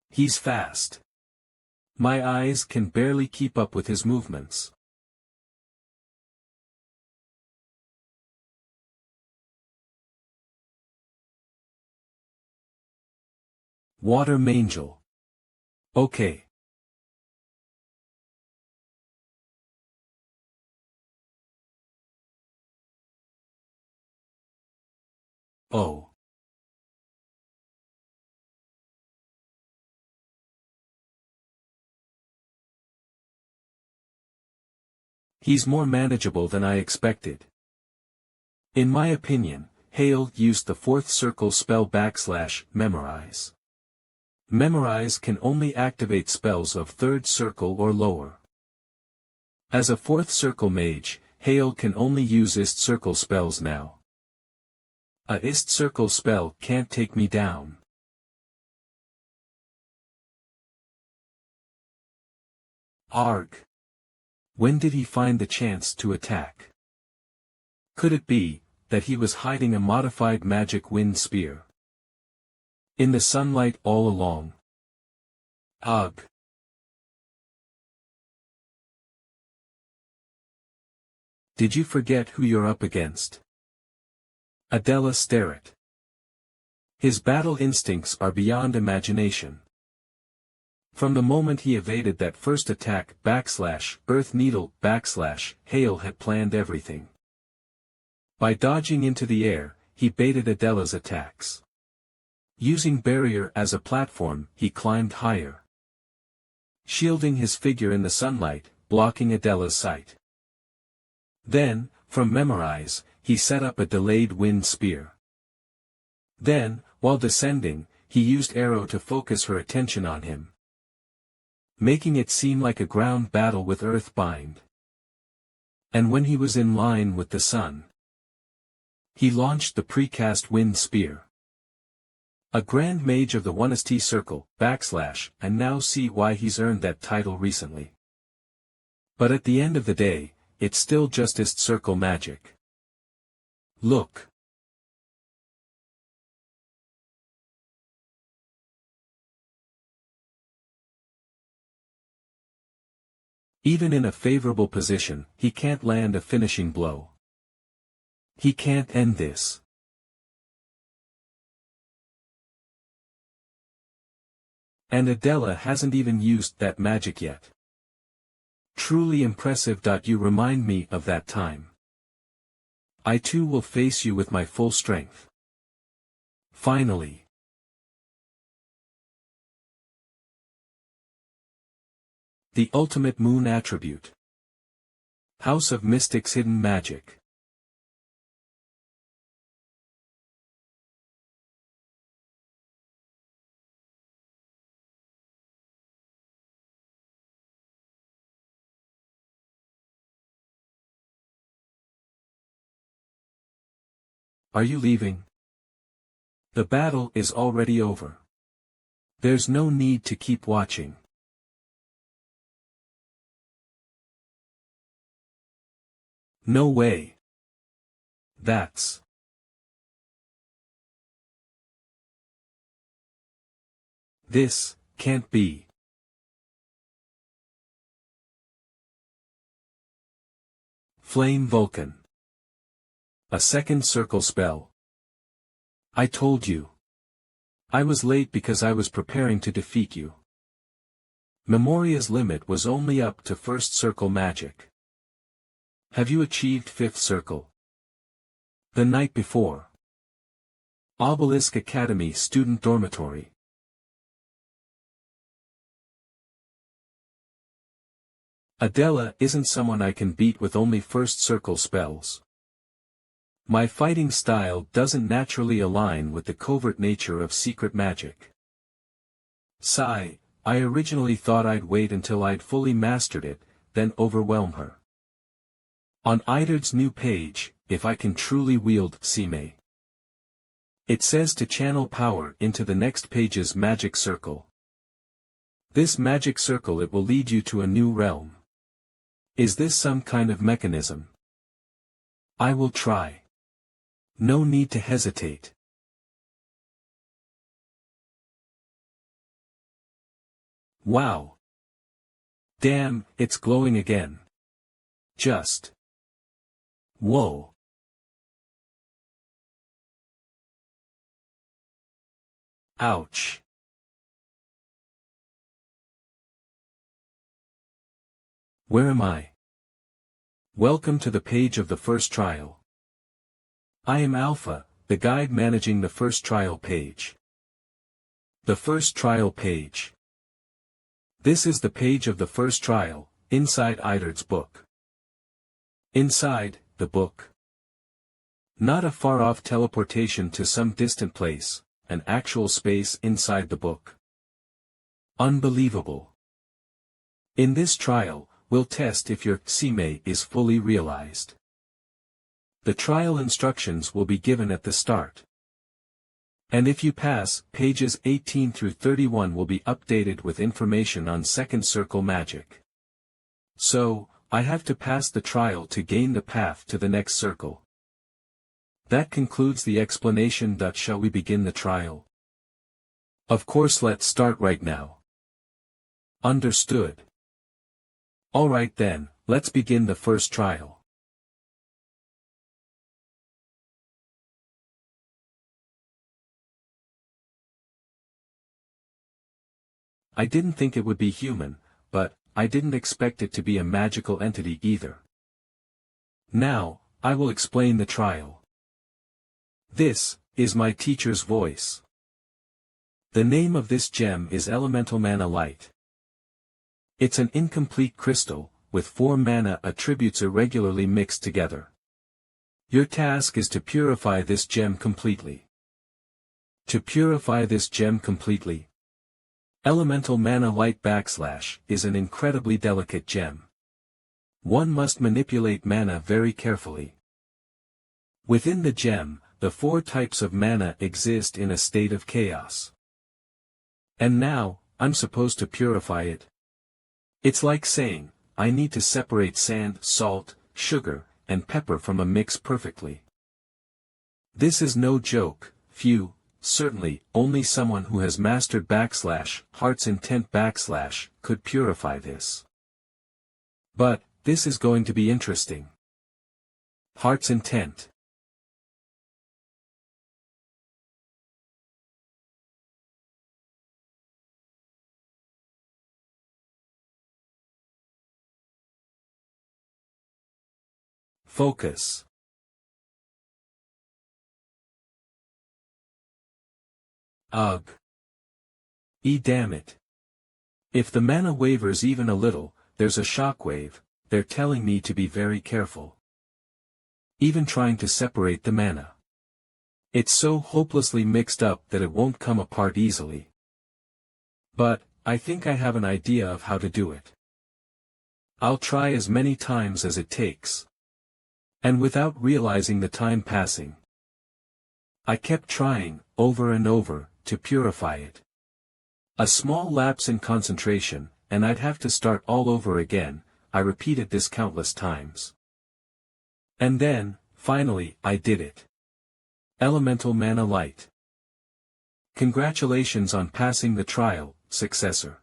He's fast. My eyes can barely keep up with his movements. Water Mangel. Okay. Oh. He's more manageable than I expected. In my opinion, Hale used the fourth circle spell / memorize. Memorize can only activate spells of third circle or lower. As a fourth circle mage, Hale can only use ist circle spells now. A ist circle spell can't take me down. Arg. When did he find the chance to attack? Could it be, that he was hiding a modified magic wind spear? In the sunlight all along. Ugh. Did you forget who you're up against? Adela Starrett. His battle instincts are beyond imagination. From the moment he evaded that first attack / Earth Needle / Hale had planned everything. By dodging into the air, he baited Adela's attacks. Using barrier as a platform, he climbed higher. Shielding his figure in the sunlight, blocking Adela's sight. Then, from memorize, he set up a delayed wind spear. Then, while descending, he used arrow to focus her attention on him, making it seem like a ground battle with Earthbind. And when he was in line with the sun, he launched the precast wind spear. A Grand Mage of the 1st Circle, / I now see why he's earned that title recently. But at the end of the day, it's still just ist circle magic. Look. Even in a favorable position, he can't land a finishing blow. He can't end this. And Adela hasn't even used that magic yet. Truly impressive. You remind me of that time. I too will face you with my full strength. Finally. The ultimate moon attribute. House of Mystics Hidden Magic. Are you leaving? The battle is already over. There's no need to keep watching. No way. This can't be. Flame Vulcan. A second circle spell. I told you. I was late because I was preparing to defeat you. Memoria's limit was only up to first circle magic. Have you achieved fifth circle? The night before. Obelisk Academy Student Dormitory. Adela isn't someone I can beat with only first circle spells. My fighting style doesn't naturally align with the covert nature of secret magic. Sigh, I originally thought I'd wait until I'd fully mastered it, then overwhelm her. On Idard's new page, if I can truly wield Sime. It says to channel power into the next page's magic circle. This magic circle it will lead you to a new realm. Is this some kind of mechanism? I will try. No need to hesitate. Wow. Damn, it's glowing again. Just. Whoa. Ouch. Where am I? Welcome to the page of the first trial. I am Alpha, the guide managing the first trial page. The first trial page. This is the page of the first trial, inside Idard's book. Inside the book. Not a far-off teleportation to some distant place, an actual space inside the book. Unbelievable. In this trial, we'll test if your Sime is fully realized. The trial instructions will be given at the start. And if you pass, pages 18 through 31 will be updated with information on second circle magic. So, I have to pass the trial to gain the path to the next circle. That concludes the explanation. Shall we begin the trial? Of course, let's start right now. Understood. Alright then, let's begin the first trial. I didn't think it would be human, but I didn't expect it to be a magical entity either. Now, I will explain the trial. This is my teacher's voice. The name of this gem is Elemental Mana Light. It's an incomplete crystal, with 4 mana attributes irregularly mixed together. Your task is to purify this gem completely. To purify this gem completely, Elemental Mana Light / is an incredibly delicate gem. One must manipulate mana very carefully. Within the gem, the 4 types of mana exist in a state of chaos. And now, I'm supposed to purify it. It's like saying, I need to separate sand, salt, sugar, and pepper from a mix perfectly. This is no joke. Few, certainly, only someone who has mastered / Heart's Intent / could purify this. But, this is going to be interesting. Heart's Intent. Focus. Ugh. Damn it. If the mana wavers even a little, there's a shockwave, they're telling me to be very careful. Even trying to separate the mana. It's so hopelessly mixed up that it won't come apart easily. But, I think I have an idea of how to do it. I'll try as many times as it takes. And without realizing the time passing, I kept trying, over and over, to purify it. A small lapse in concentration, and I'd have to start all over again. I repeated this countless times. And then, finally, I did it. Elemental Mana Light. Congratulations on passing the trial, successor.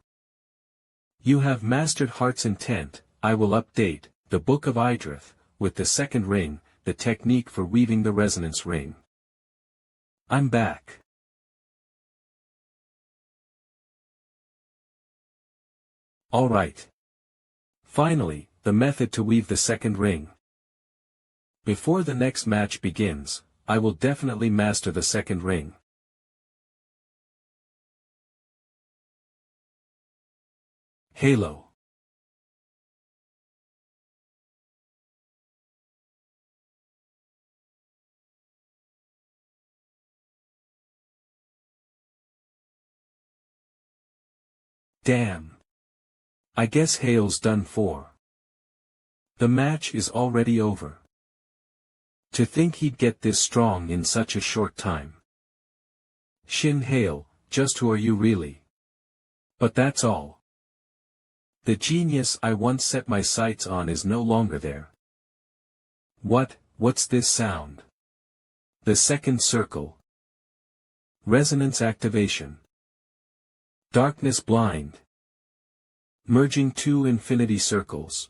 You have mastered Heart's Intent. I will update, the Book of Idrith, with the second ring, the technique for weaving the resonance ring. I'm back. Alright. Finally, the method to weave the second ring. Before the next match begins, I will definitely master the second ring. Halo. Damn. I guess Hale's done for. The match is already over. To think he'd get this strong in such a short time. Shin Hale, just who are you really? But that's all. The genius I once set my sights on is no longer there. What's this sound? The second circle. Resonance activation. Darkness blind. Merging two infinity circles.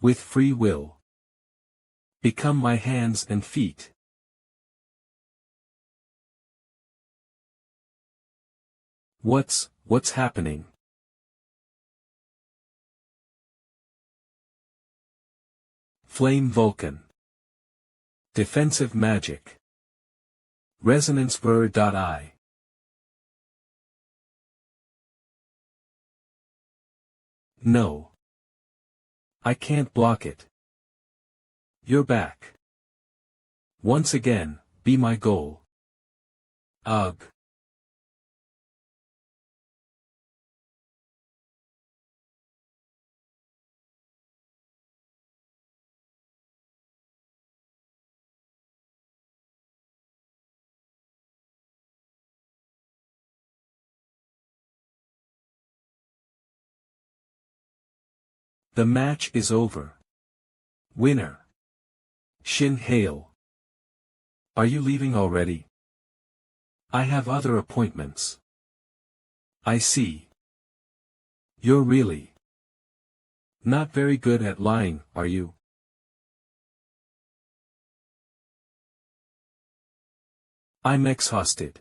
With free will. Become my hands and feet. What's happening? Flame Vulcan. Defensive magic. Resonance Ver.I. No. I can't block it. You're back. Once again, be my goal. Ugh. The match is over. Winner. Shin Hale. Are you leaving already? I have other appointments. I see. You're really not very good at lying, are you? I'm exhausted.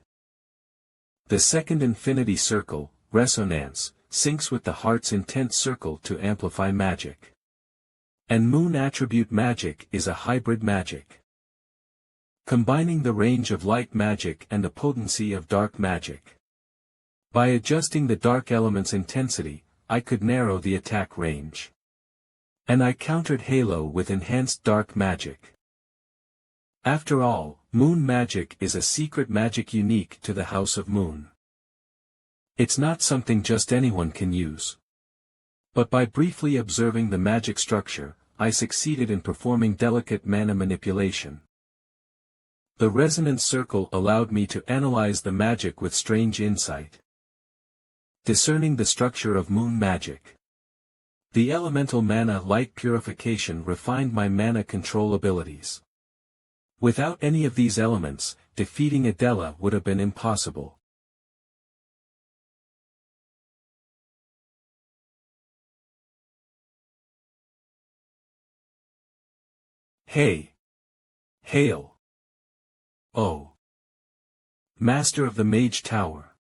The second infinity circle, resonance, syncs with the Heart's Intent circle to amplify magic. And Moon attribute magic is a hybrid magic, combining the range of light magic and the potency of dark magic. By adjusting the dark element's intensity, I could narrow the attack range. And I countered Halo with enhanced dark magic. After all, Moon magic is a secret magic unique to the House of Moon. It's not something just anyone can use. But by briefly observing the magic structure, I succeeded in performing delicate mana manipulation. The resonance circle allowed me to analyze the magic with strange insight. Discerning the structure of Moon magic. The elemental mana light purification refined my mana control abilities. Without any of these elements, defeating Adela would have been impossible. Hey. Hale. Oh. Master of the Mage Tower.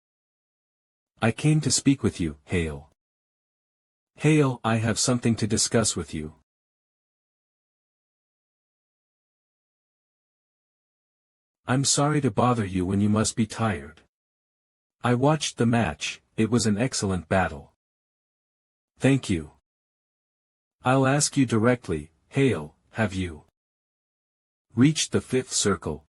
I came to speak with you, Hale. Hale, I have something to discuss with you. I'm sorry to bother you when you must be tired. I watched the match, it was an excellent battle. Thank you. I'll ask you directly, Hale, have you reached the 5th circle?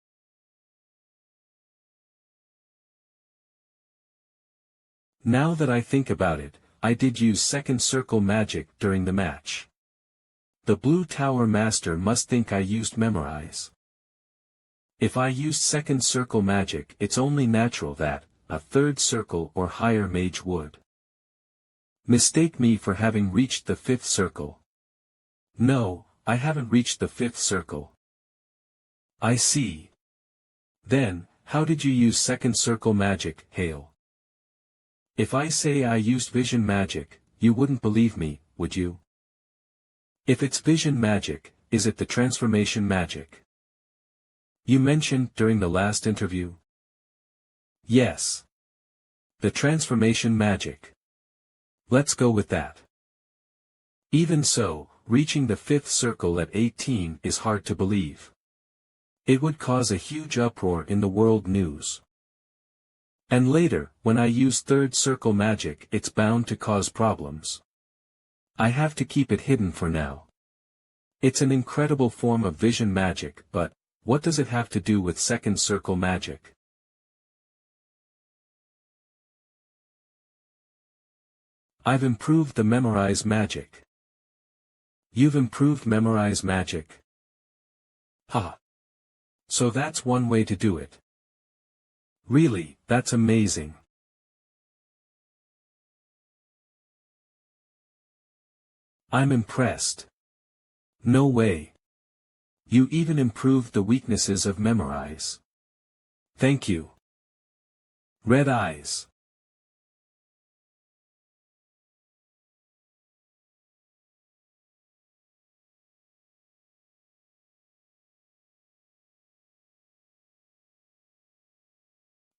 Now that I think about it, I did use 2nd circle magic during the match. The Blue Tower Master must think I used Memorize. If I used 2nd circle magic, it's only natural that a 3rd circle or higher mage would mistake me for having reached the 5th circle. No, I haven't reached the 5th circle. I see. Then, how did you use 2nd circle magic, Hale? If I say I used vision magic, you wouldn't believe me, would you? If it's vision magic, is it the transformation magic you mentioned during the last interview? Yes. The transformation magic. Let's go with that. Even so, reaching the 5th circle at 18 is hard to believe. It would cause a huge uproar in the world news. And later, when I use 3rd circle magic, it's bound to cause problems. I have to keep it hidden for now. It's an incredible form of vision magic, but what does it have to do with 2nd circle magic? I've improved the Memorize magic. You've improved Memorize magic? Ha! So that's one way to do it. Really, that's amazing. I'm impressed. No way. You even improved the weaknesses of Memorize. Thank you. Red eyes.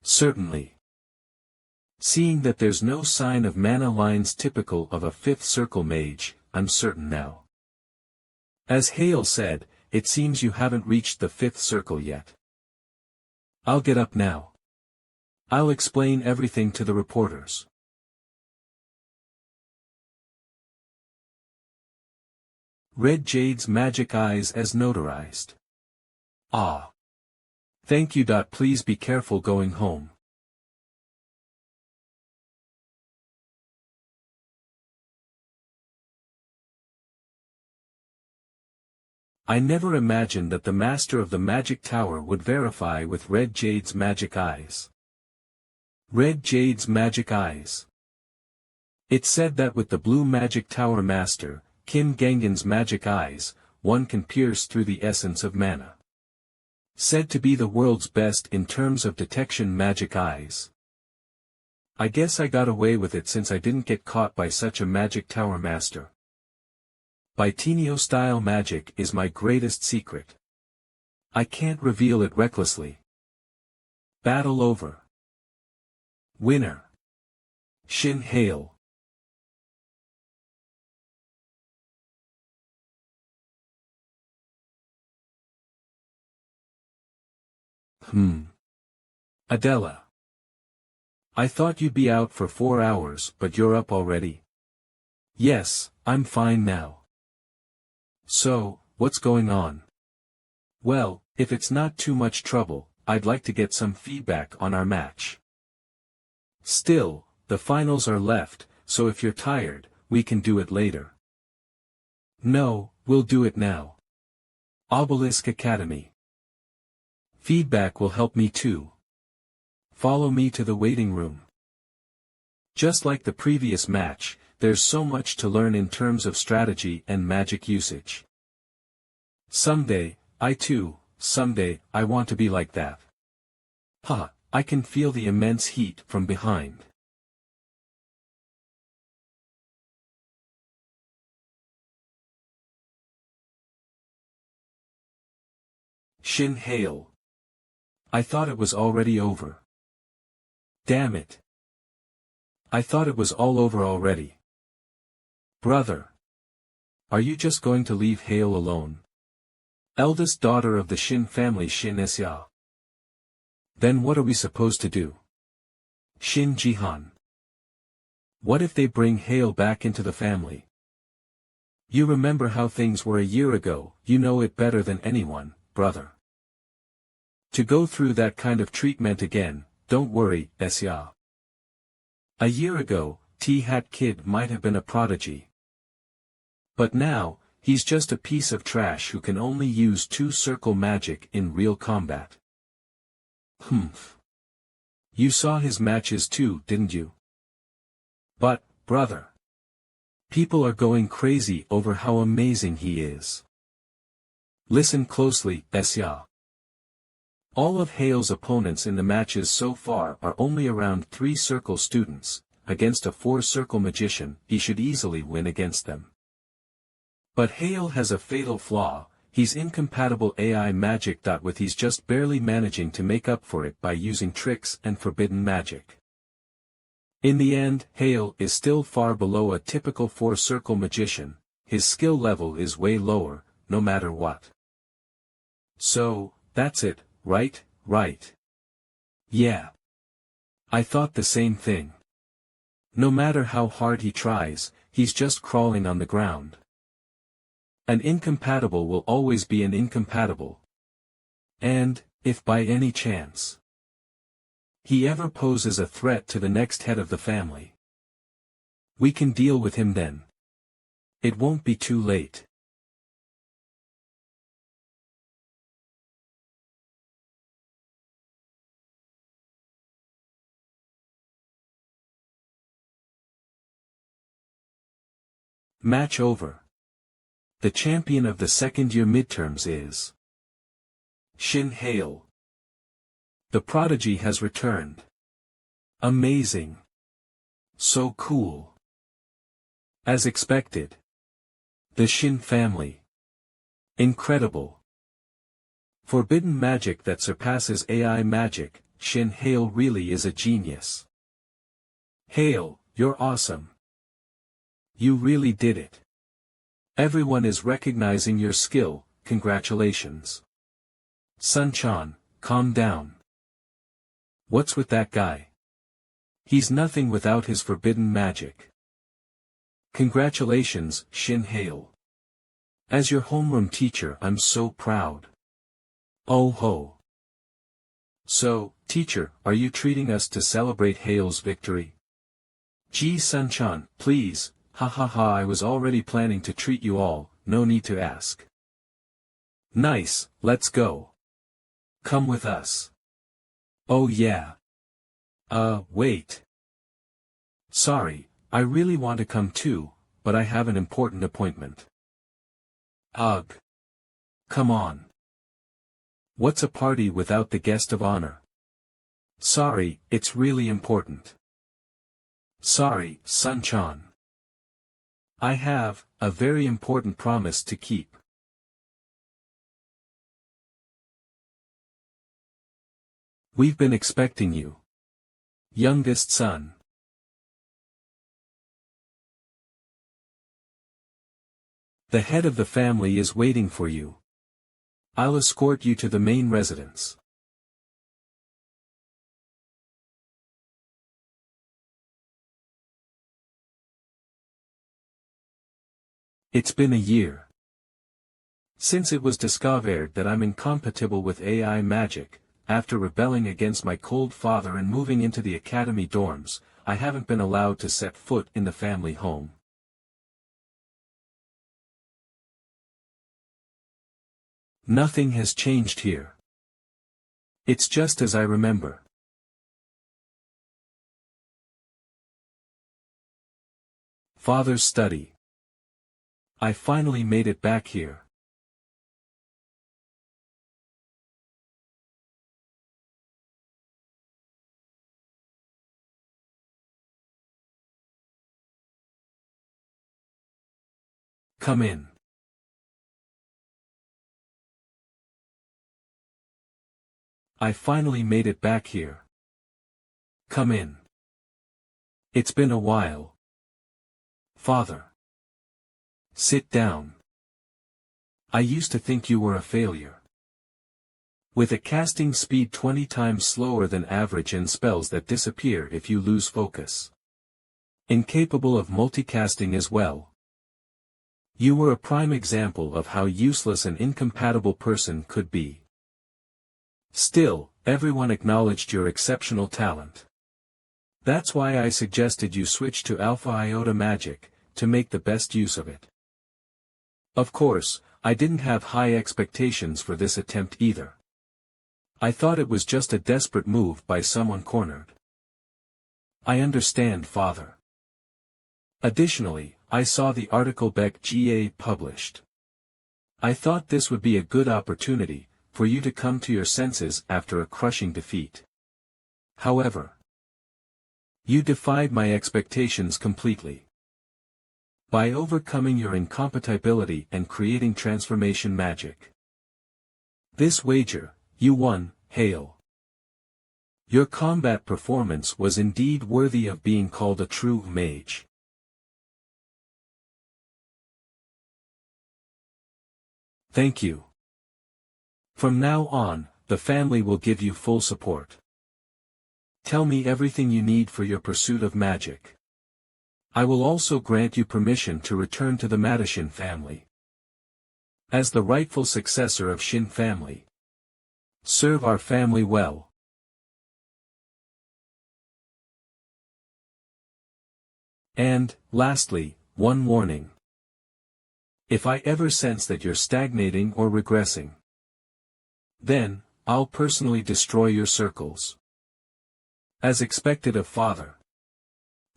Certainly. Seeing that there's no sign of mana lines typical of a 5th circle mage, I'm certain now. As Hale said, it seems you haven't reached the 5th circle yet. I'll get up now. I'll explain everything to the reporters. Red Jade's magic eyes as notarized. Ah. Thank you. Please be careful going home. I never imagined that the master of the magic tower would verify with Red Jade's magic eyes. Red Jade's magic eyes. It said that with the blue magic tower master, Kim Gangan's magic eyes, one can pierce through the essence of mana. Said to be the world's best in terms of detection magic eyes. I guess I got away with it since I didn't get caught by such a magic tower master. Bitinio-style magic is my greatest secret. I can't reveal it recklessly. Battle over. Winner. Shin Hale. Adela. I thought you'd be out for 4 hours, but you're up already. Yes, I'm fine now. So, what's going on? Well, if it's not too much trouble, I'd like to get some feedback on our match. Still, the finals are left, so if you're tired, we can do it later. No, we'll do it now. Obelisk Academy. Feedback will help me too. Follow me to the waiting room. Just like the previous match, there's so much to learn in terms of strategy and magic usage. Someday, I want to be like that. Ha, I can feel the immense heat from behind. Shin Hale. I thought it was already over. Damn it. I thought it was all over already. Brother. Are you just going to leave Hale alone? Eldest daughter of the Shin family Shin Esya. Then what are we supposed to do? Shin Jihan. What if they bring Hale back into the family? You remember how things were a year ago, you know it better than anyone, brother. To go through that kind of treatment again, don't worry, Esya. A year ago, T-Hat Kid might have been a prodigy. But now, he's just a piece of trash who can only use two-circle magic in real combat. Humph. You saw his matches too, didn't you? But, brother. People are going crazy over how amazing he is. Listen closely, Esya. All of Hale's opponents in the matches so far are only around 3-circle students. Against a 4-circle magician, he should easily win against them. But Hale has a fatal flaw, he's incompatible AI magic. With he's just barely managing to make up for it by using tricks and forbidden magic. In the end, Hale is still far below a typical 4-circle magician, his skill level is way lower, no matter what. So, that's it, right? Right. Yeah. I thought the same thing. No matter how hard he tries, he's just crawling on the ground. An incompatible will always be an incompatible. And, if by any chance he ever poses a threat to the next head of the family, we can deal with him then. It won't be too late. Match over. The champion of the second-year midterms is Shin Hale. The prodigy has returned. Amazing. So cool. As expected. The Shin family. Incredible. Forbidden magic that surpasses AI magic, Shin Hale really is a genius. Hale, you're awesome. You really did it. Everyone is recognizing your skill, congratulations. Sun-chan, calm down. What's with that guy? He's nothing without his forbidden magic. Congratulations, Shin Hale. As your homeroom teacher, I'm so proud. Oh ho. So, teacher, are you treating us to celebrate Hale's victory? Gee, Sun-chan, please, ha ha ha, I was already planning to treat you all, no need to ask. Nice, let's go. Come with us. Oh yeah. Wait. Sorry, I really want to come too, but I have an important appointment. Ugh. Come on. What's a party without the guest of honor? Sorry, it's really important. Sorry, Sun-chan. I have a very important promise to keep. We've been expecting you. Youngest son. The head of the family is waiting for you. I'll escort you to the main residence. It's been a year since it was discovered that I'm incompatible with AI magic. After rebelling against my cold father and moving into the academy dorms, I haven't been allowed to set foot in the family home. Nothing has changed here. It's just as I remember. Father's study. I finally made it back here. Come in. I finally made it back here. Come in. It's been a while. Father. Sit down. I used to think you were a failure. With a casting speed 20 times slower than average and spells that disappear if you lose focus. Incapable of multicasting as well. You were a prime example of how useless an incompatible person could be. Still, everyone acknowledged your exceptional talent. That's why I suggested you switch to Alpha Iota Magic, to make the best use of it. Of course, I didn't have high expectations for this attempt either. I thought it was just a desperate move by someone cornered. I understand, Father. Additionally, I saw the article Beck GA published. I thought this would be a good opportunity for you to come to your senses after a crushing defeat. However, you defied my expectations completely. By overcoming your incompatibility and creating transformation magic. This wager, you won, Hail. Your combat performance was indeed worthy of being called a true mage. Thank you. From now on, the family will give you full support. Tell me everything you need for your pursuit of magic. I will also grant you permission to return to the Madishin family. As the rightful successor of Shin family. Serve our family well. And, lastly, one warning. If I ever sense that you're stagnating or regressing, then, I'll personally destroy your circles. As expected of Father.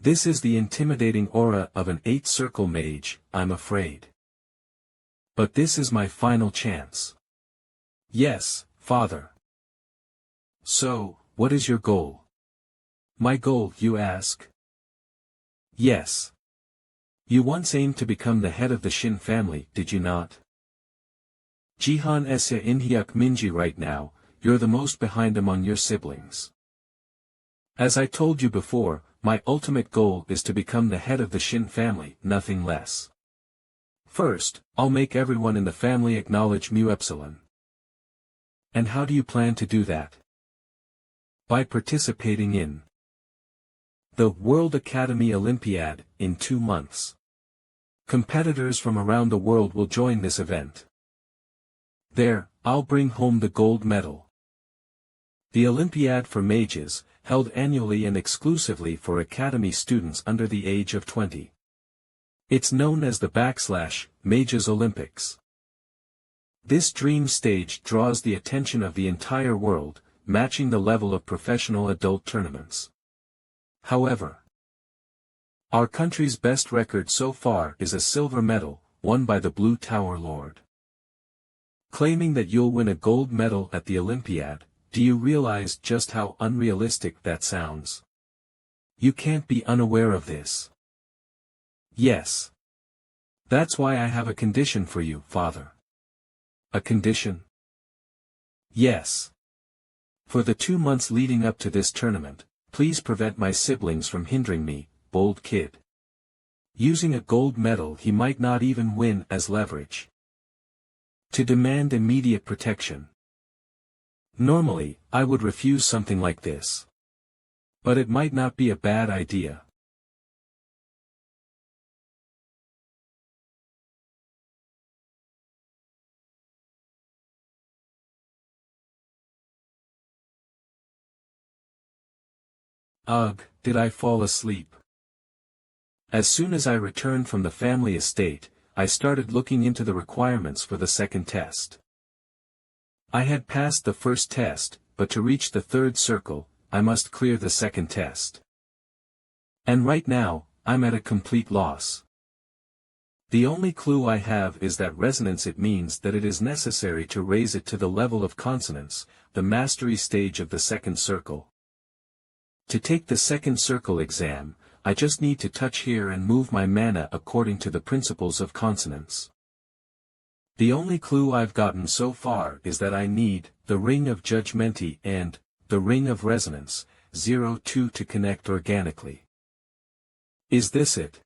This is the intimidating aura of an 8-circle mage, I'm afraid. But this is my final chance. Yes, Father. So, what is your goal? My goal, you ask? Yes. You once aimed to become the head of the Shin family, did you not? Jihan Esya Inhyuk Minji right now, you're the most behind among your siblings. As I told you before, my ultimate goal is to become the head of the Shin family, nothing less. First, I'll make everyone in the family acknowledge Mu Epsilon. And how do you plan to do that? By participating in the World Academy Olympiad, in 2 months. Competitors from around the world will join this event. There, I'll bring home the gold medal. The Olympiad for Mages, held annually and exclusively for Academy students under the age of 20. It's known as the Mages Olympics. This dream stage draws the attention of the entire world, matching the level of professional adult tournaments. However, our country's best record so far is a silver medal, won by the Blue Tower Lord. Claiming that you'll win a gold medal at the Olympiad, do you realize just how unrealistic that sounds? You can't be unaware of this. Yes. That's why I have a condition for you, Father. A condition? Yes. For the 2 months leading up to this tournament, please prevent my siblings from hindering me, bold kid. Using a gold medal he might not even win as leverage. To demand immediate protection. Normally, I would refuse something like this. But it might not be a bad idea. Ugh, did I fall asleep? As soon as I returned from the family estate, I started looking into the requirements for the second test. I had passed the first test, but to reach the 3rd circle, I must clear the second test. And right now, I'm at a complete loss. The only clue I have is that resonance. It means that it is necessary to raise it to the level of consonance, the mastery stage of the 2nd circle. To take the 2nd circle exam, I just need to touch here and move my mana according to the principles of consonance. The only clue I've gotten so far is that I need the Ring of Judgmenti and the Ring of Resonance, 02 to connect organically. Is this it?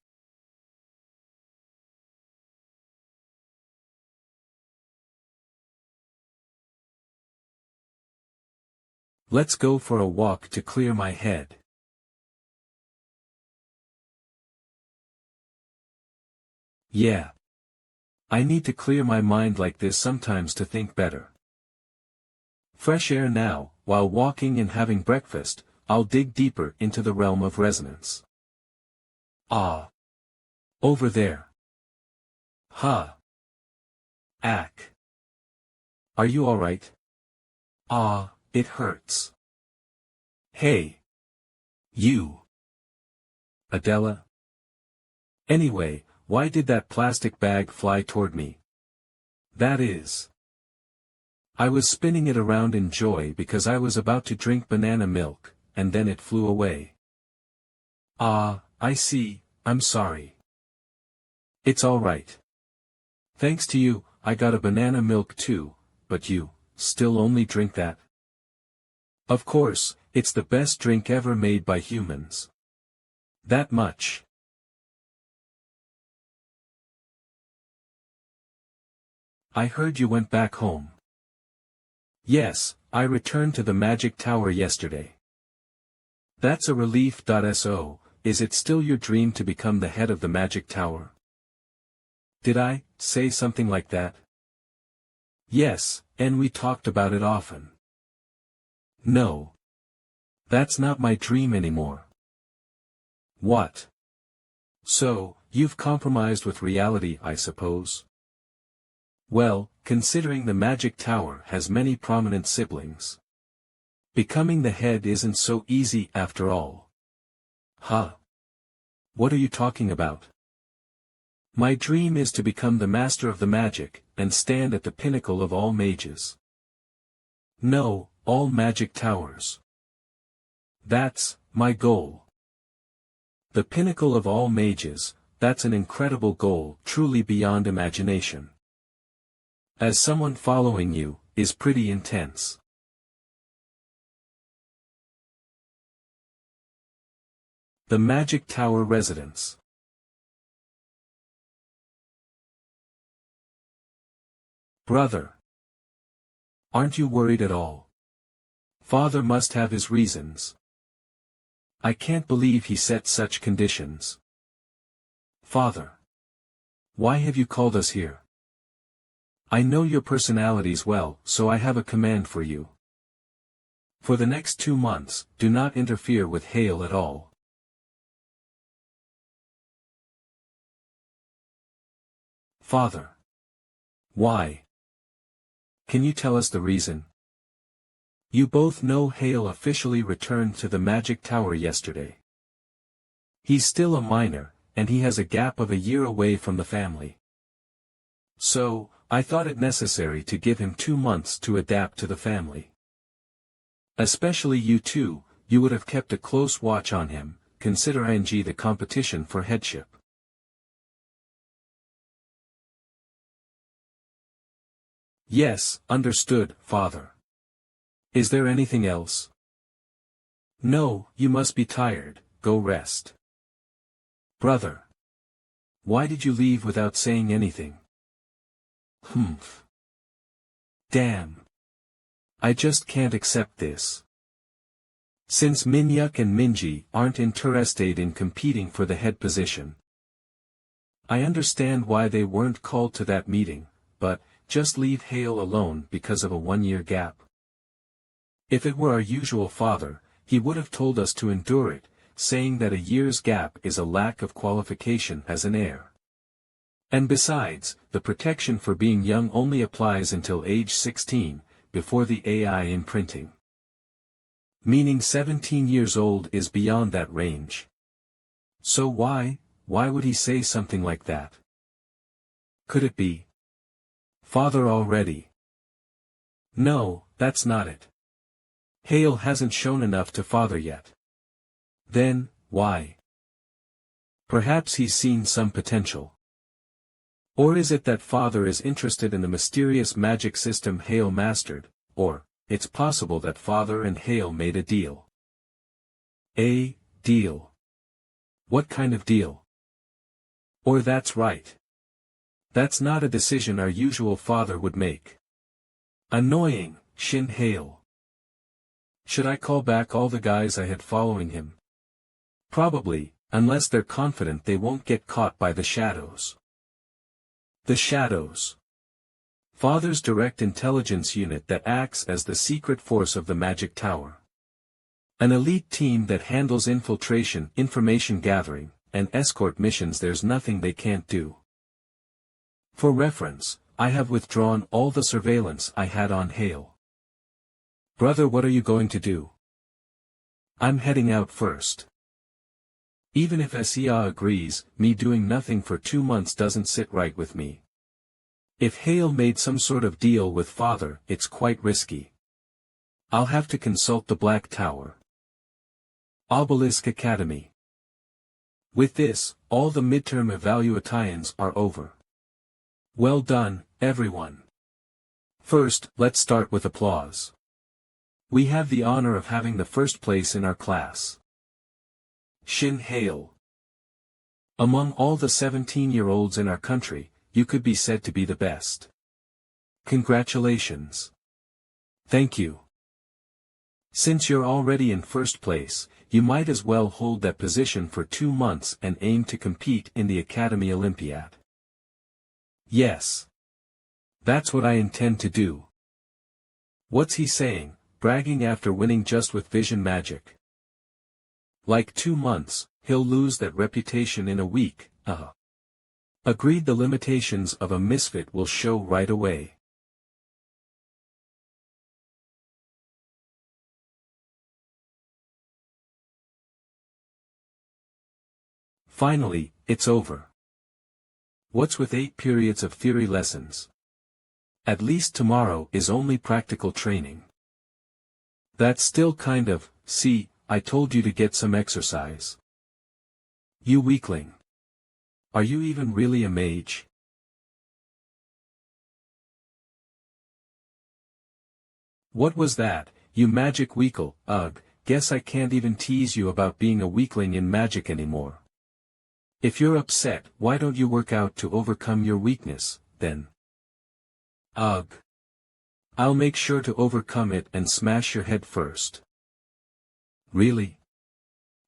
Let's go for a walk to clear my head. Yeah. I need to clear my mind like this sometimes to think better. Fresh air now, while walking and having breakfast, I'll dig deeper into the realm of resonance. Ah. Over there. Huh. Ack. Are you alright? Ah, it hurts. Hey. You. Adela? Anyway, why did that plastic bag fly toward me? That is. I was spinning it around in joy because I was about to drink banana milk, and then it flew away. Ah, I see, I'm sorry. It's alright. Thanks to you, I got a banana milk too, but you, still only drink that? Of course, it's the best drink ever made by humans. That much. I heard you went back home. Yes, I returned to the Magic Tower yesterday. That's a relief. So, is it still your dream to become the head of the Magic Tower? Did I say something like that? Yes, and we talked about it often. No. That's not my dream anymore. What? So, you've compromised with reality, I suppose? Well, considering the Magic Tower has many prominent siblings. Becoming the head isn't so easy after all. Huh? What are you talking about? My dream is to become the master of the magic, and stand at the pinnacle of all mages. No, all magic towers. That's my goal. The pinnacle of all mages, that's an incredible goal, truly beyond imagination. As someone following you, is pretty intense. The Magic Tower Residence. Brother. Aren't you worried at all? Father must have his reasons. I can't believe he set such conditions. Father. Why have you called us here? I know your personalities well, so I have a command for you. For the next 2 months, do not interfere with Hale at all. Father. Why? Can you tell us the reason? You both know Hale officially returned to the Magic Tower yesterday. He's still a minor, and he has a gap of a year away from the family. So, I thought it necessary to give him 2 months to adapt to the family. Especially you two, you would have kept a close watch on him, considering the competition for headship. Yes, understood, Father. Is there anything else? No, you must be tired, go rest. Brother. Why did you leave without saying anything? Humph. Damn. I just can't accept this. Since Minyuk and Minji aren't interested in competing for the head position. I understand why they weren't called to that meeting, but, just leave Hale alone because of a 1-year gap. If it were our usual father, he would have told us to endure it, saying that a year's gap is a lack of qualification as an heir. And besides, the protection for being young only applies until age 16, before the AI imprinting. Meaning 17 years old is beyond that range. So why would he say something like that? Could it be Father already? No, that's not it. Hale hasn't shown enough to Father yet. Then, why? Perhaps he's seen some potential. Or is it that Father is interested in the mysterious magic system Hale mastered, or, it's possible that Father and Hale made a deal. A deal. What kind of deal? Or that's right. That's not a decision our usual father would make. Annoying, Shin Hale. Should I call back all the guys I had following him? Probably, unless they're confident they won't get caught by the shadows. The Shadows. Father's direct intelligence unit that acts as the secret force of the Magic Tower. An elite team that handles infiltration, information gathering, and escort missions. There's nothing they can't do. For reference, I have withdrawn all the surveillance I had on Hale. Brother, what are you going to do? I'm heading out first. Even if SEA agrees, me doing nothing for 2 months doesn't sit right with me. If Hale made some sort of deal with father, it's quite risky. I'll have to consult the Black Tower. Obelisk Academy. With this, all the midterm evaluations are over. Well done, everyone. First, let's start with applause. We have the honor of having the first place in our class. Shin Hale. Among all the 17-year-olds in our country, you could be said to be the best. Congratulations. Thank you. Since you're already in first place, you might as well hold that position for 2 months and aim to compete in the Academy Olympiad. Yes. That's what I intend to do. What's he saying, bragging after winning just with vision magic? Like 2 months, he'll lose that reputation in a week, Agreed. The limitations of a misfit will show right away. Finally, it's over. What's with 8 periods of theory lessons? At least tomorrow is only practical training. That's still kind of, see, I told you to get some exercise. You weakling. Are you even really a mage? What was that, you magic weakle? Ugh, guess I can't even tease you about being a weakling in magic anymore. If you're upset, why don't you work out to overcome your weakness, then? Ugh. I'll make sure to overcome it and smash your head first. Really?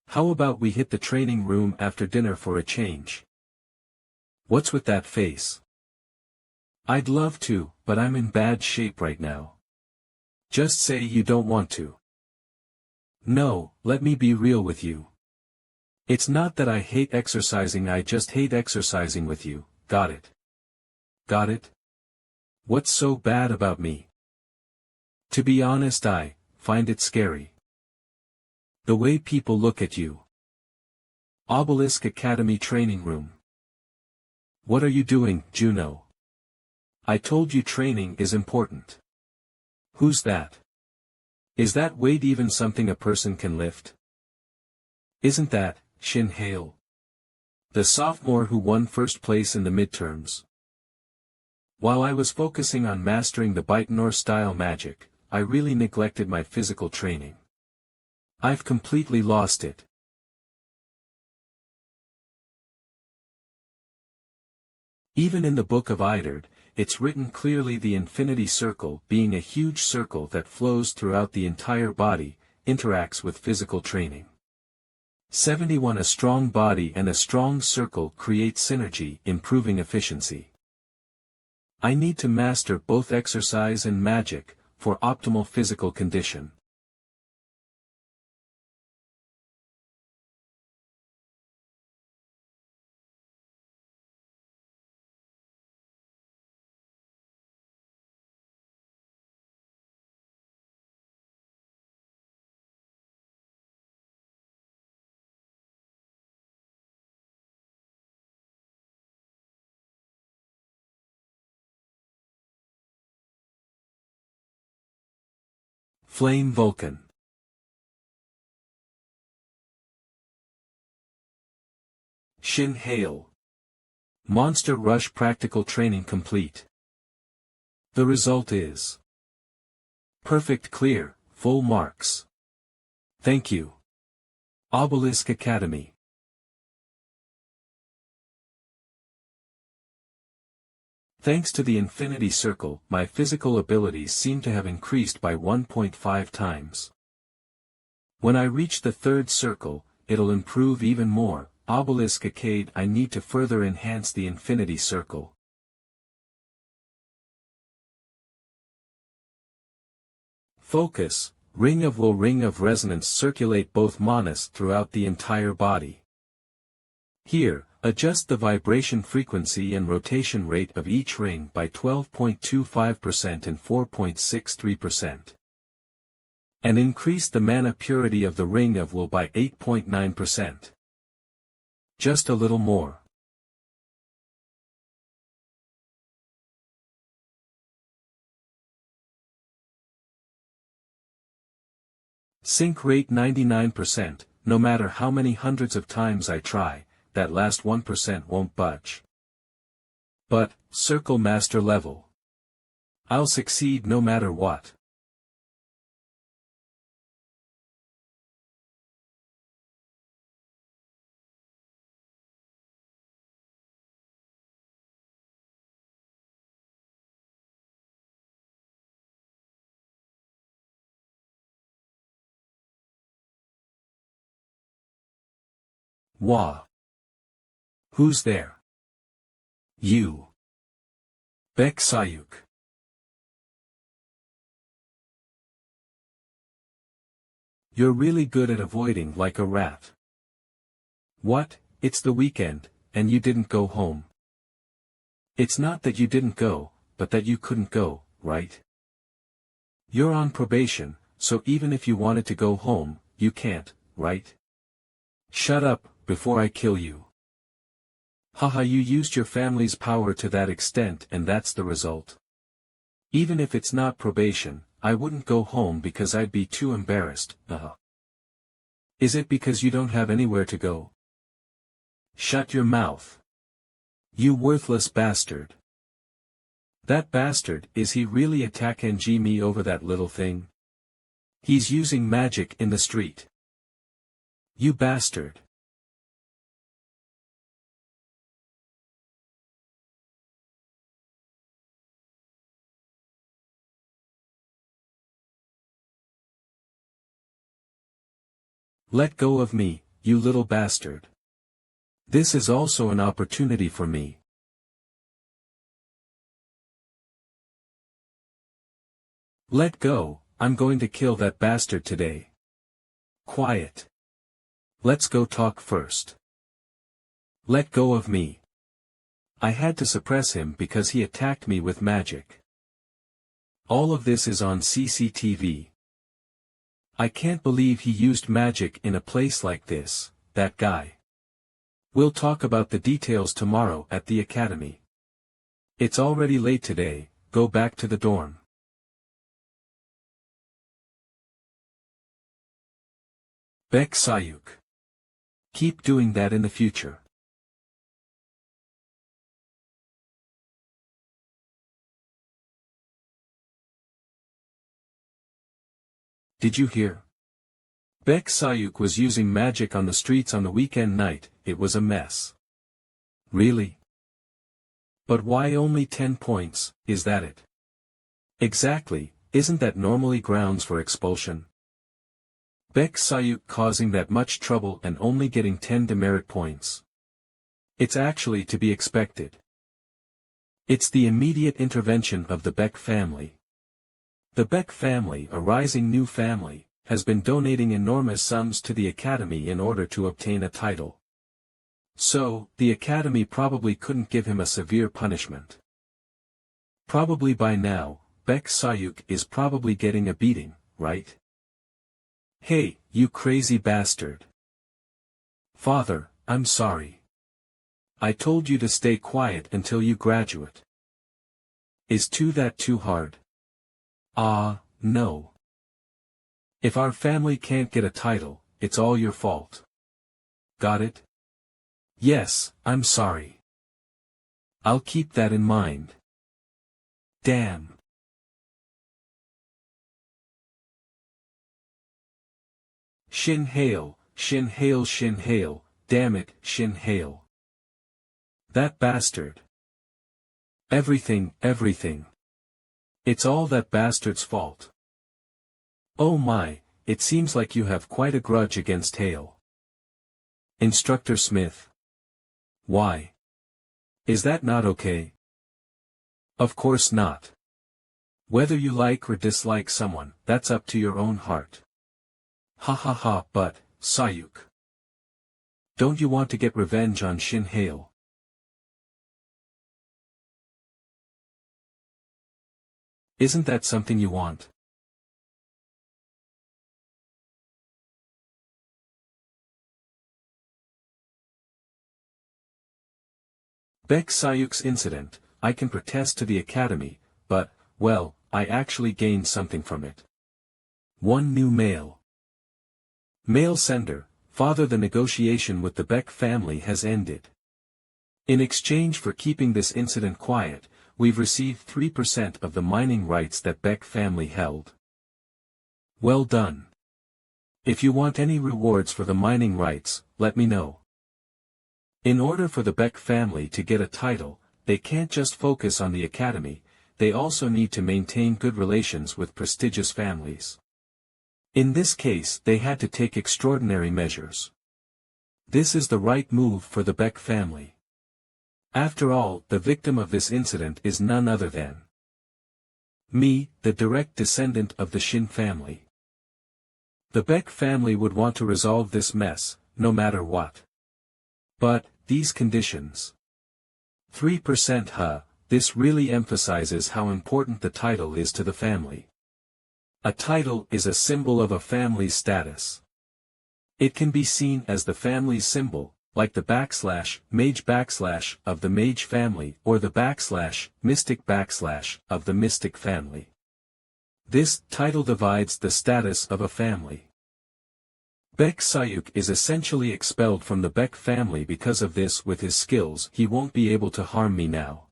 How about we hit the training room after dinner for a change? What's with that face? I'd love to, but I'm in bad shape right now. Just say you don't want to. No, let me be real with you. It's not that I hate exercising, I just hate exercising with you, got it? Got it? What's so bad about me? To be honest, I find it scary. The way people look at you. Obelisk Academy training room. What are you doing, Juno? I told you training is important. Who's that? Is that weight even something a person can lift? Isn't that Shin Hale? The sophomore who won first place in the midterms. While I was focusing on mastering the Baitanor style magic, I really neglected my physical training. I've completely lost it. Even in the Book of Idard, it's written clearly, the infinity circle, being a huge circle that flows throughout the entire body, interacts with physical training. 71 A strong body and a strong circle create synergy, improving efficiency. I need to master both exercise and magic, for optimal physical condition. Flame Vulcan. Shin Hale. Monster Rush practical training complete. The result is perfect, clear, full marks. Thank you. Obelisk Academy. Thanks to the infinity circle, my physical abilities seem to have increased by 1.5 times. When I reach the third circle, it'll improve even more. Obelisk Arcade. I need to further enhance the infinity circle. Focus, ring of will, ring of resonance, circulate both manas throughout the entire body. Here, adjust the vibration frequency and rotation rate of each ring by 12.25% and 4.63%. And increase the mana purity of the ring of will by 8.9%. Just a little more. Sync rate 99%, no matter how many hundreds of times I try, that last 1% won't budge. But, circle master level. I'll succeed no matter what. Wah. Who's there? You. Beck Sayuk. You're really good at avoiding like a rat. What, it's the weekend, and you didn't go home. It's not that you didn't go, but that you couldn't go, right? You're on probation, so even if you wanted to go home, you can't, right? Shut up, before I kill you. Haha, you used your family's power to that extent and that's the result. Even if it's not probation, I wouldn't go home because I'd be too embarrassed, Is it because you don't have anywhere to go? Shut your mouth. You worthless bastard. That bastard, is he really attacking me over that little thing? He's using magic in the street. You bastard. Let go of me, you little bastard. This is also an opportunity for me. Let go, I'm going to kill that bastard today. Quiet. Let's go talk first. Let go of me. I had to suppress him because he attacked me with magic. All of this is on CCTV. I can't believe he used magic in a place like this, that guy. We'll talk about the details tomorrow at the academy. It's already late today, go back to the dorm. Beck Sayuk. Keep doing that in the future. Did you hear? Beck Sayuk was using magic on the streets on the weekend night, it was a mess. Really? But why only 10 points, is that it? Exactly, isn't that normally grounds for expulsion? Beck Sayuk causing that much trouble and only getting 10 demerit points. It's actually to be expected. It's the immediate intervention of the Beck family. The Beck family, a rising new family, has been donating enormous sums to the academy in order to obtain a title. So, the academy probably couldn't give him a severe punishment. Probably by now, Beck Sayuk is probably getting a beating, right? Hey, you crazy bastard. Father, I'm sorry. I told you to stay quiet until you graduate. Is that too hard? No. If our family can't get a title, it's all your fault. Got it? Yes, I'm sorry. I'll keep that in mind. Damn. Shin hail, shin hail, shin hail, damn it, shin hail. That bastard. Everything. It's all that bastard's fault. Oh my, it seems like you have quite a grudge against Hale. Instructor Smith. Why? Is that not okay? Of course not. Whether you like or dislike someone, that's up to your own heart. Ha ha ha, but, Sayuk. Don't you want to get revenge on Shin Hale? Isn't that something you want? Beck Sayuk's incident, I can protest to the Academy, but, well, I actually gained something from it. One new mail. Mail sender, Father, the negotiation with the Beck family has ended. In exchange for keeping this incident quiet, we've received 3% of the mining rights that Beck family held. Well done. If you want any rewards for the mining rights, let me know. In order for the Beck family to get a title, they can't just focus on the Academy, they also need to maintain good relations with prestigious families. In this case, they had to take extraordinary measures. This is the right move for the Beck family. After all, the victim of this incident is none other than me, the direct descendant of the Shin family. The Beck family would want to resolve this mess, no matter what. But, these conditions. 3% huh, this really emphasizes how important the title is to the family. A title is a symbol of a family's status. It can be seen as the family's symbol, like the /mage/ of the mage family or the /mystic/ of the mystic family. This title divides the status of a family. Beck Sayuk is essentially expelled from the Beck family because of this. With his skills, he won't be able to harm me now.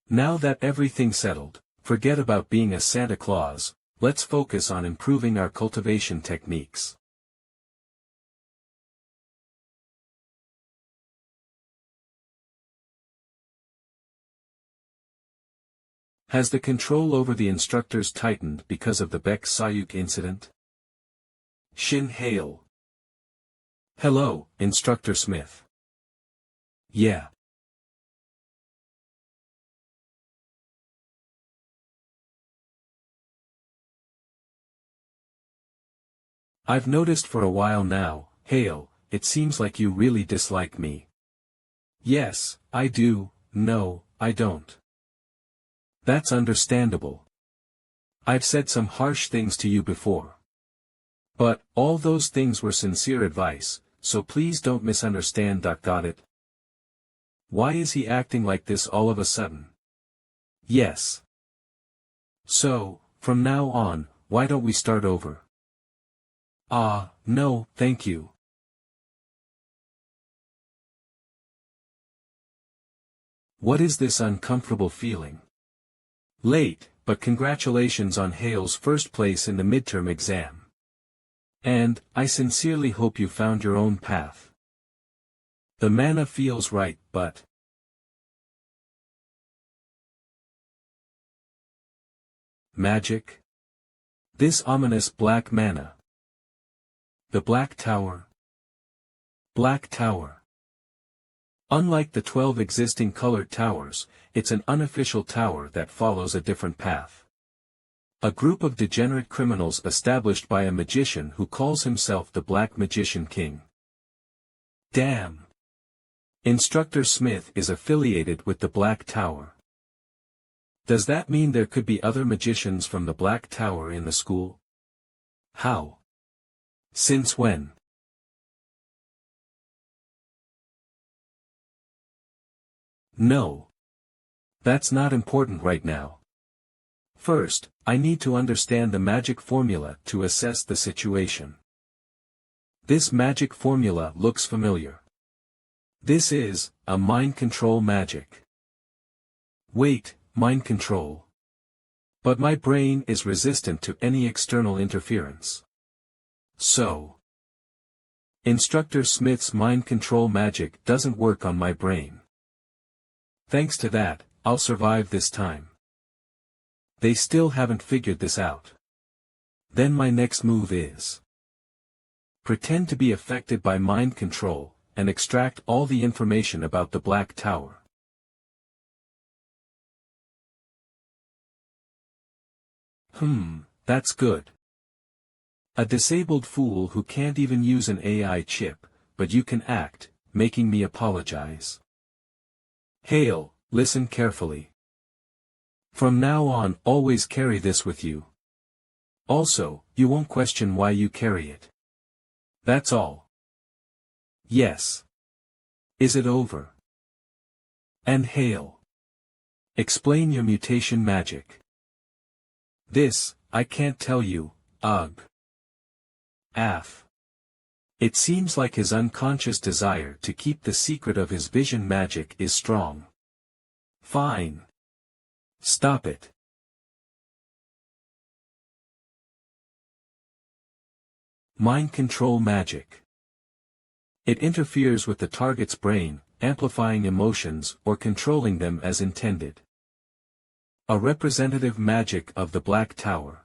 Now that everything's settled, forget about being a Santa Claus, let's focus on improving our cultivation techniques. Has the control over the instructors tightened because of the Beck Sayuk incident? Shin Hale. Hello, Instructor Smith. Yeah. I've noticed for a while now, Hale, it seems like you really dislike me. Yes, I do. No, I don't. That's understandable. I've said some harsh things to you before. But, all those things were sincere advice, so please don't misunderstand. Got it? Why is he acting like this all of a sudden? Yes. So, from now on, why don't we start over? No, thank you. What is this uncomfortable feeling? Late, but congratulations on Hale's first place in the midterm exam. And, I sincerely hope you found your own path. The mana feels right, but... Magic? This ominous black mana. The Black Tower. Black Tower. Unlike the 12 existing colored towers, it's an unofficial tower that follows a different path. A group of degenerate criminals established by a magician who calls himself the Black Magician King. Damn! Instructor Smith is affiliated with the Black Tower. Does that mean there could be other magicians from the Black Tower in the school? How? Since when? No. That's not important right now. First, I need to understand the magic formula to assess the situation. This magic formula looks familiar. This is, a mind control magic. Wait, mind control. But my brain is resistant to any external interference. So, Instructor Smith's mind control magic doesn't work on my brain. Thanks to that, I'll survive this time. They still haven't figured this out. Then my next move is pretend to be affected by mind control, and extract all the information about the Black Tower. That's good. A disabled fool who can't even use an AI chip, but you can act, making me apologize. Hale, listen carefully. From now on, always carry this with you. Also, you won't question why you carry it. That's all. Yes. Is it over? And Hale. Explain your mutation magic. This, I can't tell you, ugh. It seems like his unconscious desire to keep the secret of his vision magic is strong. Fine. Stop it. Mind control magic. It interferes with the target's brain, amplifying emotions or controlling them as intended. A representative magic of the Black Tower.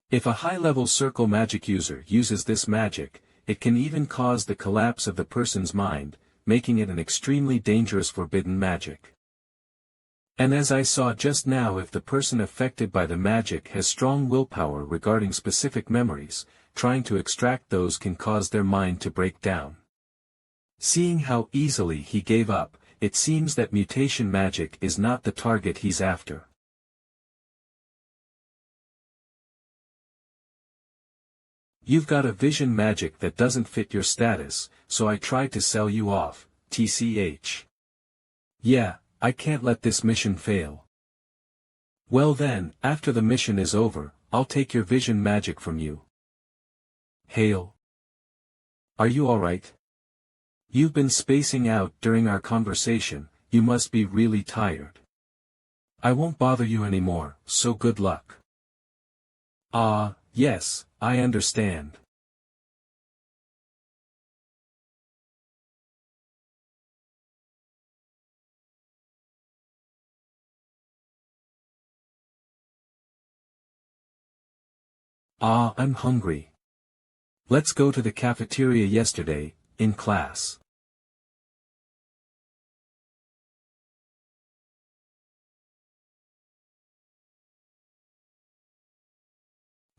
If a high-level circle magic user uses this magic, it can even cause the collapse of the person's mind, making it an extremely dangerous forbidden magic. And as I saw just now, if the person affected by the magic has strong willpower regarding specific memories, trying to extract those can cause their mind to break down. Seeing how easily he gave up, it seems that mutation magic is not the target he's after. You've got a vision magic that doesn't fit your status, so I tried to sell you off, tch. Yeah, I can't let this mission fail. Well then, after the mission is over, I'll take your vision magic from you. Hale. Are you alright? You've been spacing out during our conversation, you must be really tired. I won't bother you anymore, so good luck. Yes, I understand. I'm hungry. Let's go to the cafeteria yesterday, in class.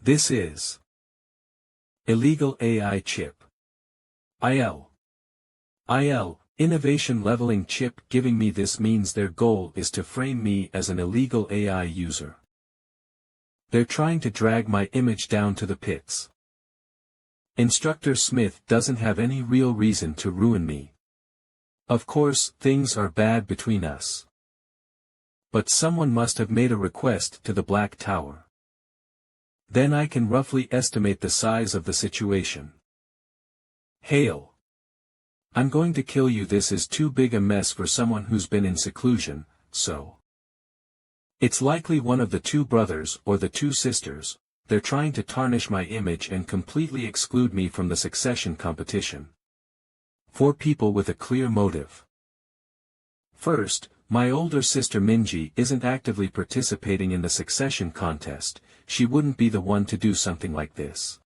This is illegal AI chip. Innovation leveling chip. Giving me this means their goal is to frame me as an illegal AI user. They're trying to drag my image down to the pits. Instructor Smith doesn't have any real reason to ruin me. Of course, things are bad between us. But someone must have made a request to the Black Tower. Then I can roughly estimate the size of the situation. Hale. I'm going to kill you. This is too big a mess for someone who's been in seclusion, so. It's likely one of the two brothers or the two sisters. They're trying to tarnish my image and completely exclude me from the succession competition. 4 people with a clear motive. First, my older sister Minji isn't actively participating in the succession contest. She wouldn't be the one to do something like this.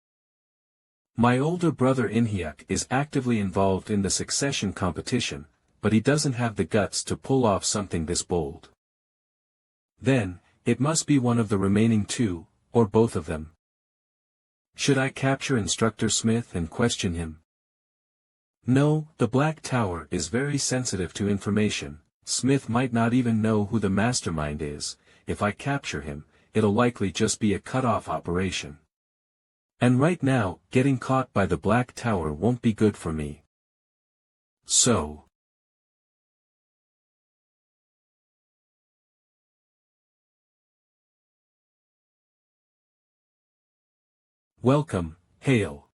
My older brother Inhyuk is actively involved in the succession competition, but he doesn't have the guts to pull off something this bold. Then, it must be one of the remaining 2, or both of them. Should I capture Instructor Smith and question him? No, the Black Tower is very sensitive to information. Smith might not even know who the mastermind is. If I capture him, it'll likely just be a cut-off operation. And right now, getting caught by the Black Tower won't be good for me. So. Welcome, Hale.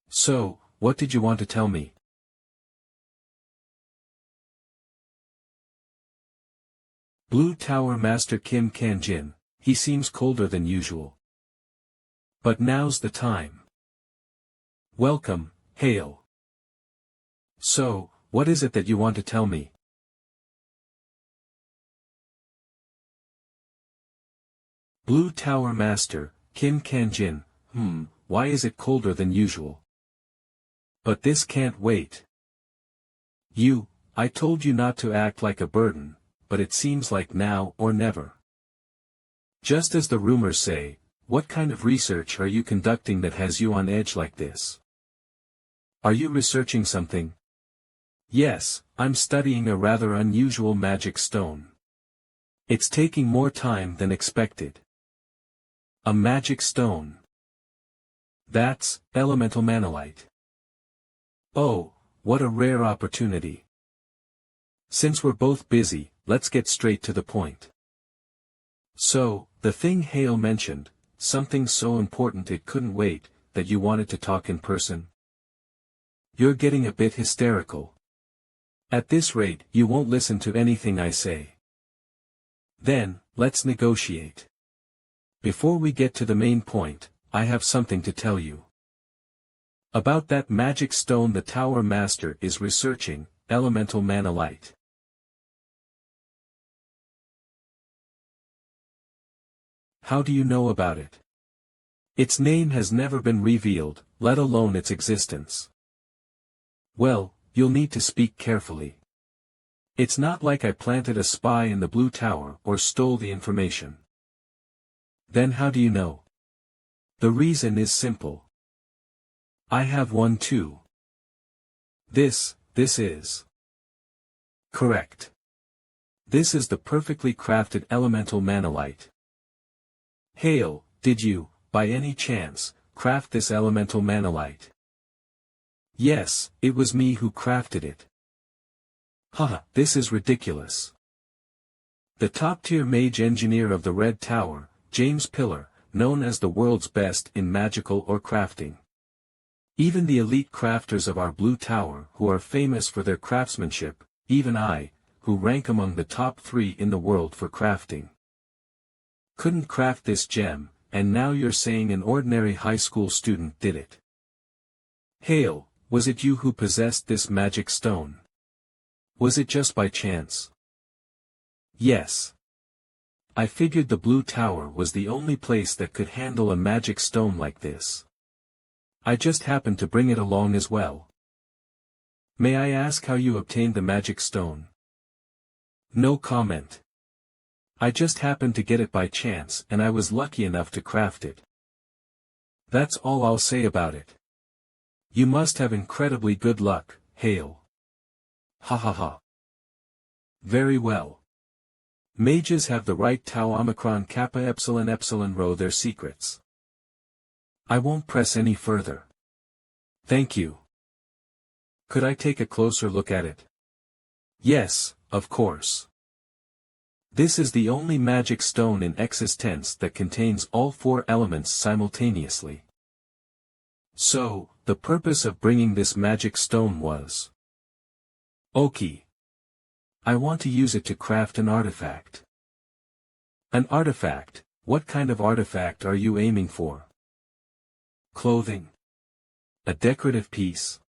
So, what did you want to tell me? Blue Tower Master Kim Kanjin, he seems colder than usual. But now's the time. Welcome, Hale. So, what is it that you want to tell me? Blue Tower Master, Kim Kanjin, why is it colder than usual? But this can't wait. I told you not to act like a burden, but it seems like now or never. Just as the rumors say, what kind of research are you conducting that has you on edge like this? Are you researching something? Yes, I'm studying a rather unusual magic stone. It's taking more time than expected. A magic stone. That's elemental manolite. Oh, what a rare opportunity. Since we're both busy, let's get straight to the point. So, the thing Hale mentioned, something so important it couldn't wait, that you wanted to talk in person? You're getting a bit hysterical. At this rate, you won't listen to anything I say. Then, let's negotiate. Before we get to the main point, I have something to tell you. About that magic stone the Tower Master is researching, elemental manolite. How do you know about it? Its name has never been revealed, let alone its existence. Well, you'll need to speak carefully. It's not like I planted a spy in the Blue Tower or stole the information. Then how do you know? The reason is simple. I have one too. This is. Correct. This is the perfectly crafted elemental manolite. Hale, did you, by any chance, craft this elemental manolite? Yes, it was me who crafted it. Haha, this is ridiculous. The top-tier mage engineer of the Red Tower, James Pillar, known as the world's best in magical or crafting. Even the elite crafters of our Blue Tower who are famous for their craftsmanship, even I, who rank among the top 3 in the world for crafting, couldn't craft this gem, and now you're saying an ordinary high school student did it. Hale, was it you who possessed this magic stone? Was it just by chance? Yes. I figured the Blue Tower was the only place that could handle a magic stone like this. I just happened to bring it along as well. May I ask how you obtained the magic stone? No comment. I just happened to get it by chance and I was lucky enough to craft it. That's all I'll say about it. You must have incredibly good luck, Hale. Ha ha ha. Very well. Mages have the right Tau Omicron Kappa Epsilon Epsilon Rho their secrets. I won't press any further. Thank you. Could I take a closer look at it? Yes, of course. This is the only magic stone in existence that contains all 4 elements simultaneously. So, the purpose of bringing this magic stone was... Okay. I want to use it to craft an artifact. An artifact? What kind of artifact are you aiming for? Clothing? A decorative piece?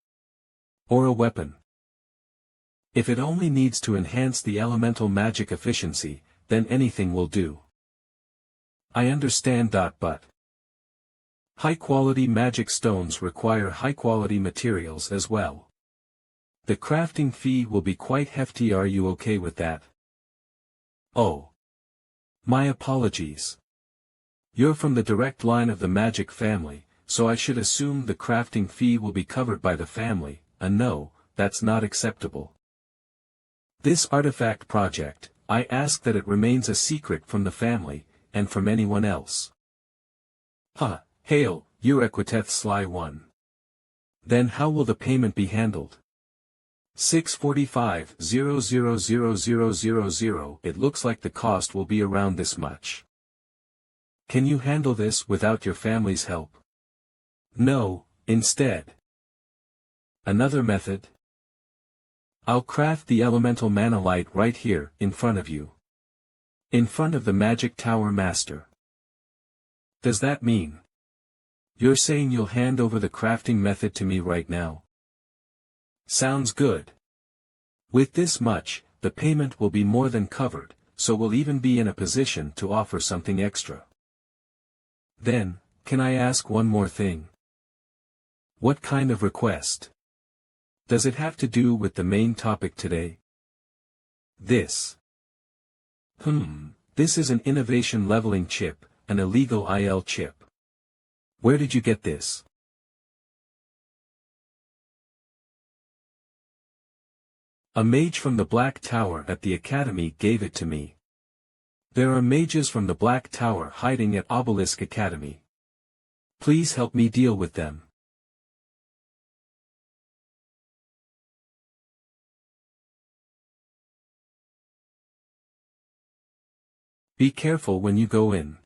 Or a weapon? If it only needs to enhance the elemental magic efficiency, then anything will do. I understand that, but high-quality magic stones require high-quality materials as well. The crafting fee will be quite hefty. Are you okay with that? Oh. My apologies. You're from the direct line of the magic family, so I should assume the crafting fee will be covered by the family, and no, that's not acceptable. This artifact project, I ask that it remains a secret from the family, and from anyone else. Hale, you're Equiteth Sly One. Then how will the payment be handled? 645,000,000. It looks like the cost will be around this much. Can you handle this without your family's help? No, instead. Another method? I'll craft the elemental manolite right here, in front of you. In front of the Magic Tower Master. Does that mean? You're saying you'll hand over the crafting method to me right now? Sounds good. With this much, the payment will be more than covered, so we'll even be in a position to offer something extra. Then, can I ask one more thing? What kind of request? Does it have to do with the main topic today? This. This is an innovation leveling chip, an illegal IL chip. Where did you get this? A mage from the Black Tower at the Academy gave it to me. There are mages from the Black Tower hiding at Obelisk Academy. Please help me deal with them. Be careful when you go in.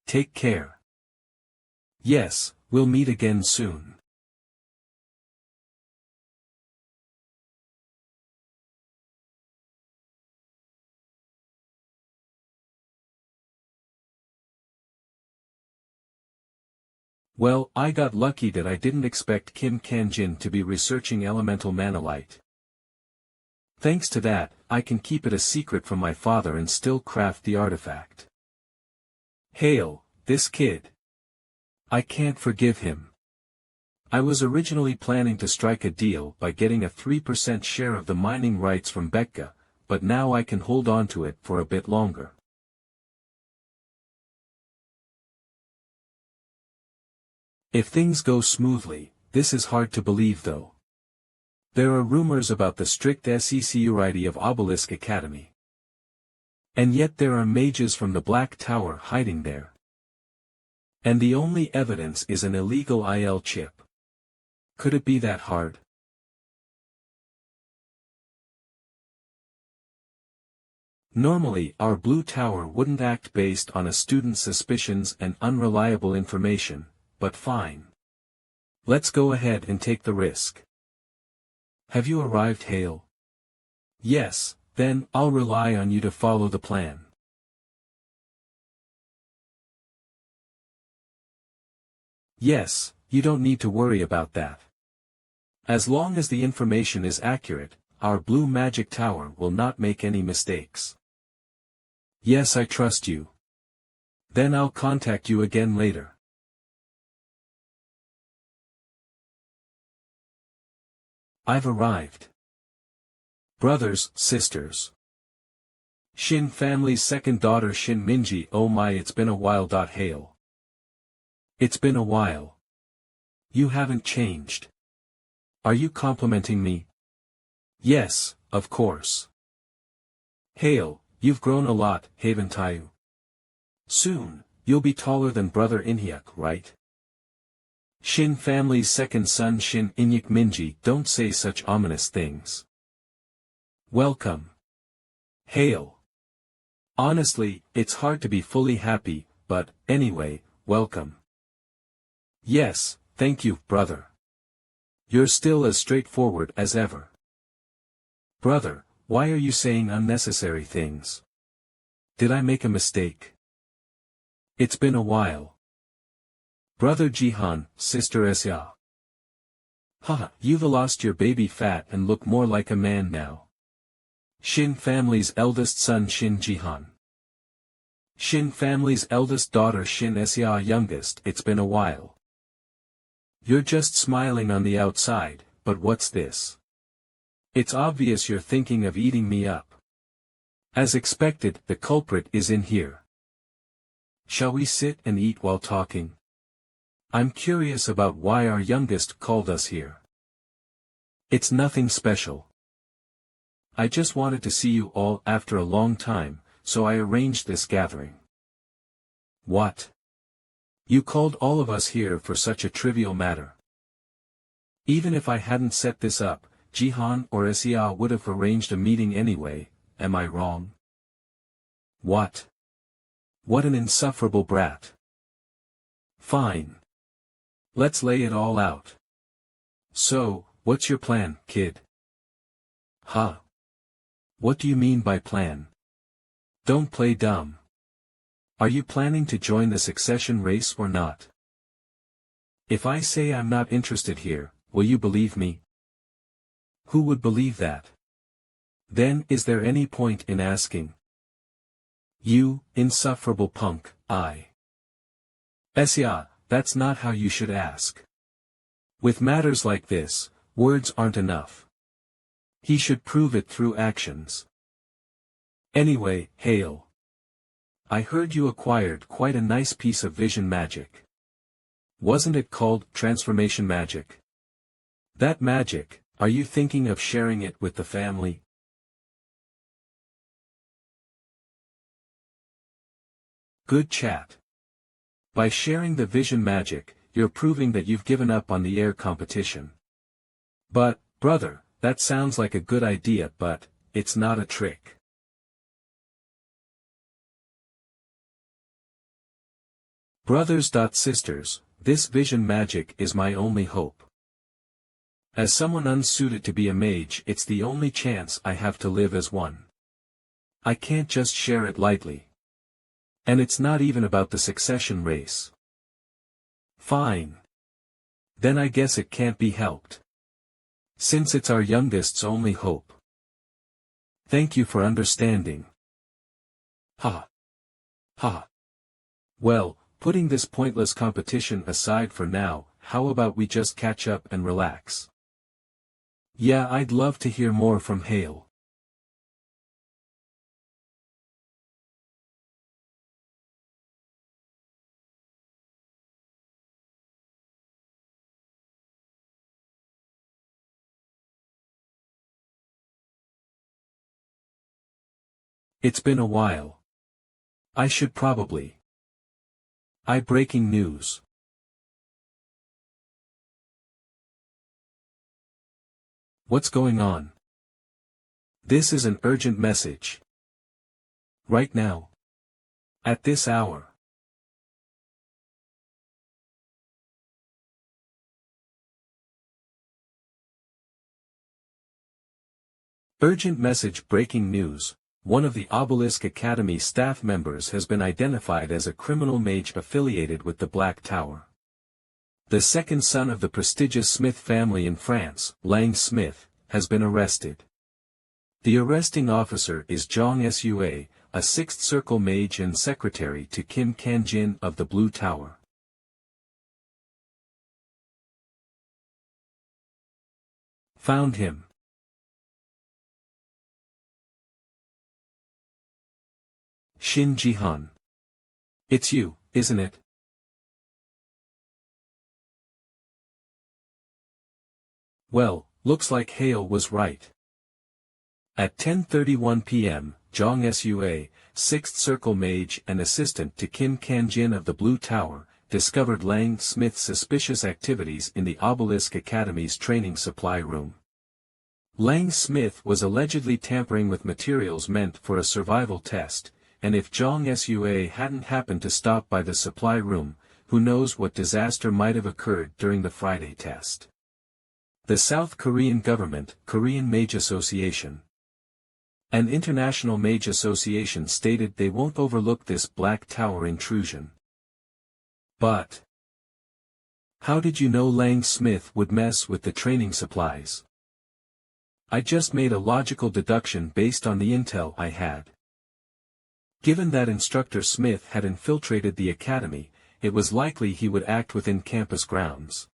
Take care. Yes, we'll meet again soon. Well, I got lucky that I didn't expect Kim Kanjin to be researching elemental manolite. Thanks to that, I can keep it a secret from my father and still craft the artifact. Hail, this kid. I can't forgive him. I was originally planning to strike a deal by getting a 3% share of the mining rights from Beck, but now I can hold on to it for a bit longer. If things go smoothly, this is hard to believe though. There are rumors about the strict security of Obelisk Academy. And yet there are mages from the Black Tower hiding there. And the only evidence is an illegal IL chip. Could it be that hard? Normally our Blue Tower wouldn't act based on a student's suspicions and unreliable information. But fine. Let's go ahead and take the risk. Have you arrived, Hale? Yes, then I'll rely on you to follow the plan. Yes, you don't need to worry about that. As long as the information is accurate, our Blue Magic Tower will not make any mistakes. Yes, I trust you. Then I'll contact you again later. I've arrived. Brothers, sisters. Shin family's second daughter Shin Minji. Oh my, it's been a while. Hail. It's been a while. You haven't changed. Are you complimenting me? Yes, of course. Hail, you've grown a lot, haven't you? Soon, you'll be taller than brother Inhyuk, right? Shin family's second son Shin Inhyuk. Minji, don't say such ominous things. Welcome. Hail. Honestly, it's hard to be fully happy, but, anyway, welcome. Yes, thank you, brother. You're still as straightforward as ever. Brother, why are you saying unnecessary things? Did I make a mistake? It's been a while. Brother Jihan, sister Esya. Haha, you've lost your baby fat and look more like a man now. Shin family's eldest son Shin Jihan. Shin family's eldest daughter Shin Esya youngest. It's been a while. You're just smiling on the outside, but what's this? It's obvious you're thinking of eating me up. As expected, the culprit is in here. Shall we sit and eat while talking? I'm curious about why our youngest called us here. It's nothing special. I just wanted to see you all after a long time, so I arranged this gathering. What? You called all of us here for such a trivial matter. Even if I hadn't set this up, Jihan or Esya would have arranged a meeting anyway, am I wrong? What? What an insufferable brat. Fine. Let's lay it all out. So, what's your plan, kid? Huh? What do you mean by plan? Don't play dumb. Are you planning to join the succession race or not? If I say I'm not interested here, will you believe me? Who would believe that? Then is there any point in asking? You, insufferable punk, Esya, that's not how you should ask. With matters like this, words aren't enough. He should prove it through actions. Anyway, Hail. I heard you acquired quite a nice piece of vision magic. Wasn't it called transformation magic? That magic, are you thinking of sharing it with the family? Good chat. By sharing the vision magic, you're proving that you've given up on the air competition. But, brother, that sounds like a good idea, but it's not a trick. Brothers. This vision magic is my only hope. As someone unsuited to be a mage, it's the only chance I have to live as one. I can't just share it lightly. And it's not even about the succession race. Fine. Then I guess it can't be helped. Since it's our youngest's only hope. Thank you for understanding. Ha. Ha. Well, putting this pointless competition aside for now, how about we just catch up and relax? Yeah, I'd love to hear more from Hale. It's been a while. I should probably. Breaking news. What's going on? This is an urgent message. Right now. At this hour. Urgent message. Breaking news. One of the Obelisk Academy staff members has been identified as a criminal mage affiliated with the Black Tower. The second son of the prestigious Smith family in France, Lang Smith, has been arrested. The arresting officer is Zhang Sua, a Sixth Circle mage and secretary to Kim Kanjin of the Blue Tower. Found him. Shin Jihan. It's you, isn't it? Well, looks like Hale was right. At 10:31 p.m., Zhang Sua, Sixth Circle mage and assistant to Kim Kanjin of the Blue Tower, discovered Lang Smith's suspicious activities in the Obelisk Academy's training supply room. Lang Smith was allegedly tampering with materials meant for a survival test, and if Zhang Sua hadn't happened to stop by the supply room, who knows what disaster might have occurred during the Friday test. The South Korean government, Korean Mage Association, an international mage association, stated they won't overlook this Black Tower intrusion. But how did you know Lang Smith would mess with the training supplies? I just made a logical deduction based on the intel I had. Given that Instructor Smith had infiltrated the academy, it was likely he would act within campus grounds.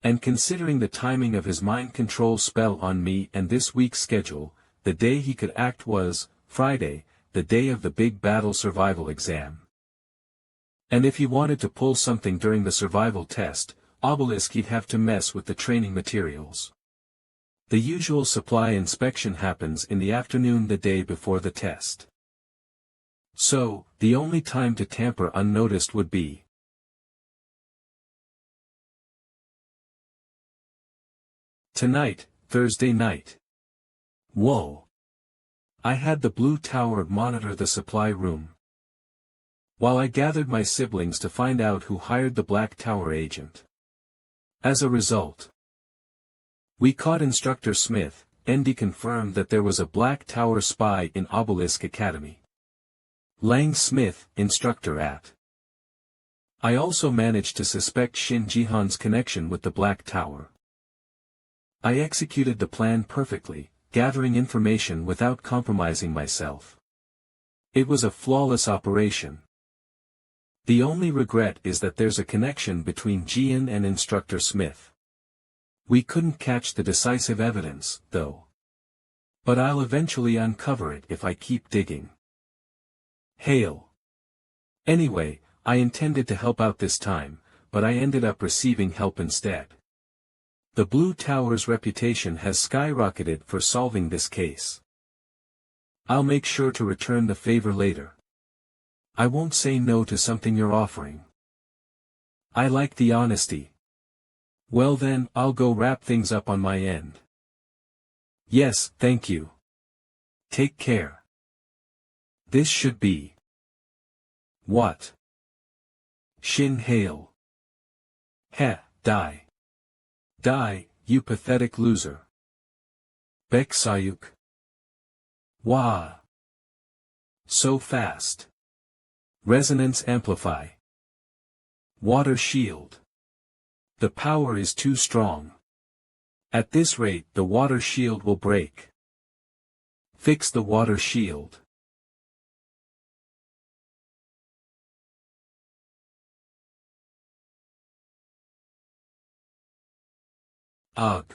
And considering the timing of his mind control spell on me and this week's schedule, the day he could act was Friday, the day of the big battle survival exam. And if he wanted to pull something during the survival test, Obelisk, he'd have to mess with the training materials. The usual supply inspection happens in the afternoon the day before the test. So, the only time to tamper unnoticed would be tonight, Thursday night. Whoa. I had the Blue Tower monitor the supply room, while I gathered my siblings to find out who hired the Black Tower agent. As a result, we caught Instructor Smith, and he confirmed that there was a Black Tower spy in Obelisk Academy. Lang Smith, instructor at. I also managed to suspect Shin Jihan's connection with the Black Tower. I executed the plan perfectly, gathering information without compromising myself. It was a flawless operation. The only regret is that there's a connection between Jian and Instructor Smith. We couldn't catch the decisive evidence, though. But I'll eventually uncover it if I keep digging. Hail. Anyway, I intended to help out this time, but I ended up receiving help instead. The Blue Tower's reputation has skyrocketed for solving this case. I'll make sure to return the favor later. I won't say no to something you're offering. I like the honesty. Well then, I'll go wrap things up on my end. Yes, thank you. Take care. This should be. What? Shin hail. Heh, die. Die, you pathetic loser. Beck Sayuk. Wah. So fast. Resonance amplify. Water shield. The power is too strong. At this rate the water shield will break. Fix the water shield. Ugh.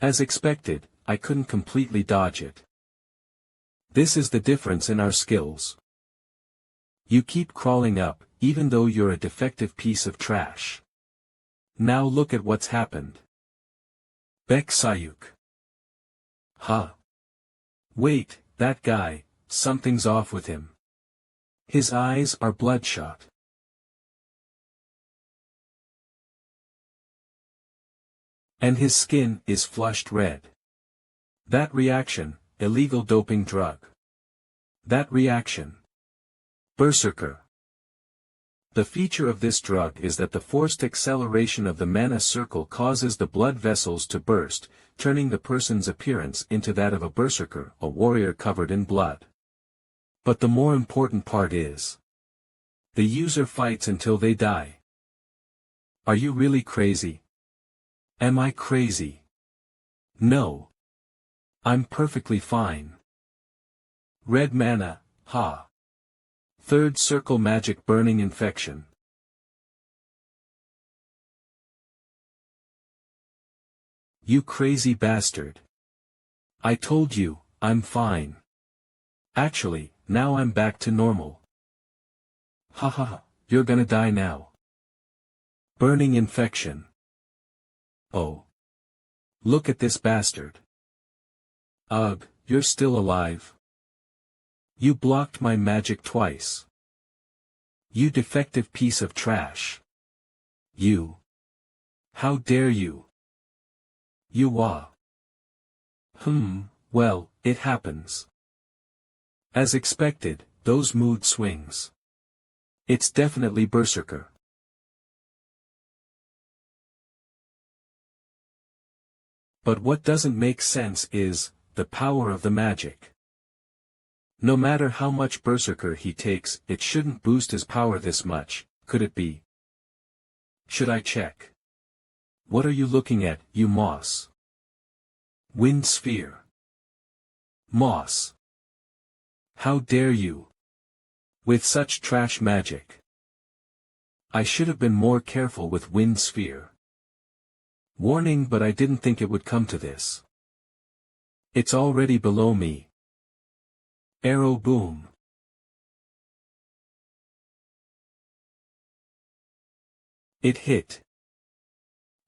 As expected, I couldn't completely dodge it. This is the difference in our skills. You keep crawling up, even though you're a defective piece of trash. Now look at what's happened. Beck Sayuk. Huh. Wait, that guy, something's off with him. His eyes are bloodshot. And his skin is flushed red. That reaction, illegal doping drug. That reaction. Berserker. The feature of this drug is that the forced acceleration of the mana circle causes the blood vessels to burst, turning the person's appearance into that of a berserker, a warrior covered in blood. But the more important part is, the user fights until they die. Are you really crazy? Am I crazy? No. I'm perfectly fine. Red mana, ha. Third circle magic burning infection. You crazy bastard. I told you, I'm fine. Actually, now I'm back to normal. Ha ha ha, you're gonna die now. Burning infection. Oh. Look at this bastard. Ugh, you're still alive. You blocked my magic twice. You defective piece of trash. You. How dare you? You are. Well, it happens. As expected, those mood swings. It's definitely Berserker. But what doesn't make sense is, the power of the magic. No matter how much Berserker he takes, it shouldn't boost his power this much, could it be? Should I check? What are you looking at, you moss? Wind sphere. Moss. How dare you? With such trash magic. I should have been more careful with wind sphere. Warning, but I didn't think it would come to this. It's already below me. Arrow boom. It hit.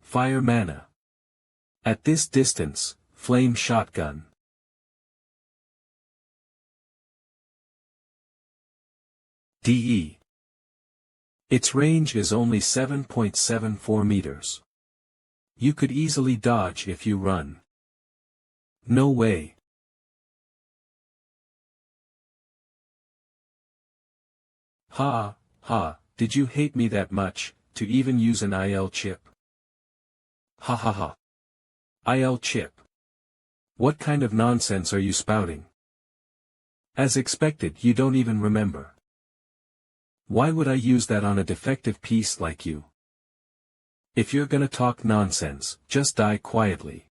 Fire mana. At this distance, flame shotgun. DE. Its range is only 7.74 meters. You could easily dodge if you run. No way. Ha, ha, did you hate me that much, to even use an IL chip? Ha ha ha. IL chip. What kind of nonsense are you spouting? As expected, you don't even remember. Why would I use that on a defective piece like you? If you're gonna talk nonsense, just die quietly.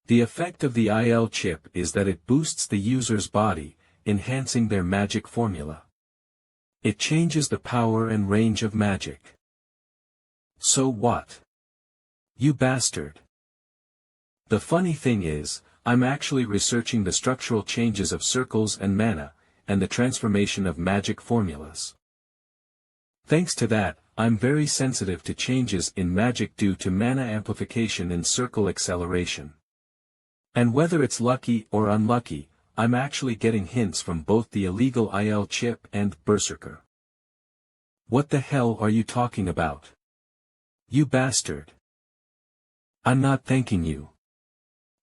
The effect of the IL chip is that it boosts the user's body, enhancing their magic formula. It changes the power and range of magic. So what? You bastard. The funny thing is, I'm actually researching the structural changes of circles and mana, and the transformation of magic formulas. Thanks to that, I'm very sensitive to changes in magic due to mana amplification and circle acceleration. And whether it's lucky or unlucky, I'm actually getting hints from both the illegal IL chip and Berserker. What the hell are you talking about? You bastard. I'm not thanking you.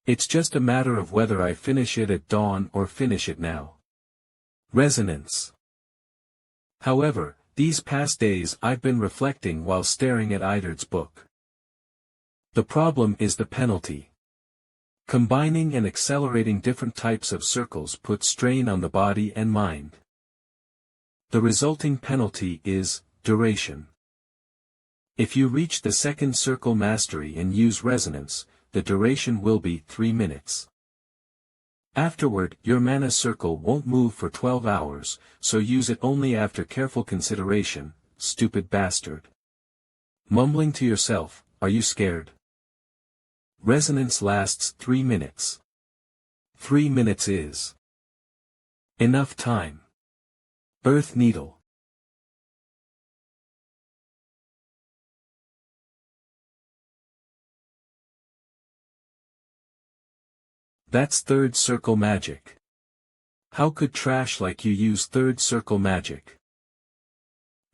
It's just a matter of whether I finish it at dawn or finish it now. Resonance. However, these past days I've been reflecting while staring at Idard's book. The problem is the penalty. Combining and accelerating different types of circles puts strain on the body and mind. The resulting penalty is duration. If you reach the second circle mastery and use resonance, the duration will be 3 minutes. Afterward, your mana circle won't move for 12 hours, so use it only after careful consideration, stupid bastard. Mumbling to yourself, are you scared? Resonance lasts 3 minutes. 3 minutes is enough time. Earth Needle. That's third circle magic. How could trash like you use third circle magic?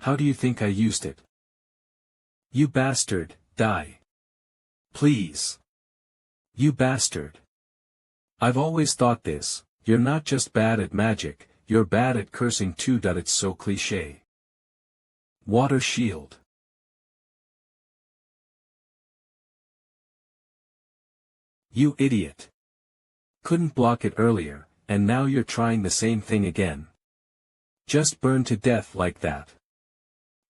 How do you think I used it? You bastard, die. Please. You bastard. I've always thought this, you're not just bad at magic, you're bad at cursing too. It's so cliché. Water shield. You idiot. Couldn't block it earlier, and now you're trying the same thing again. Just burn to death like that.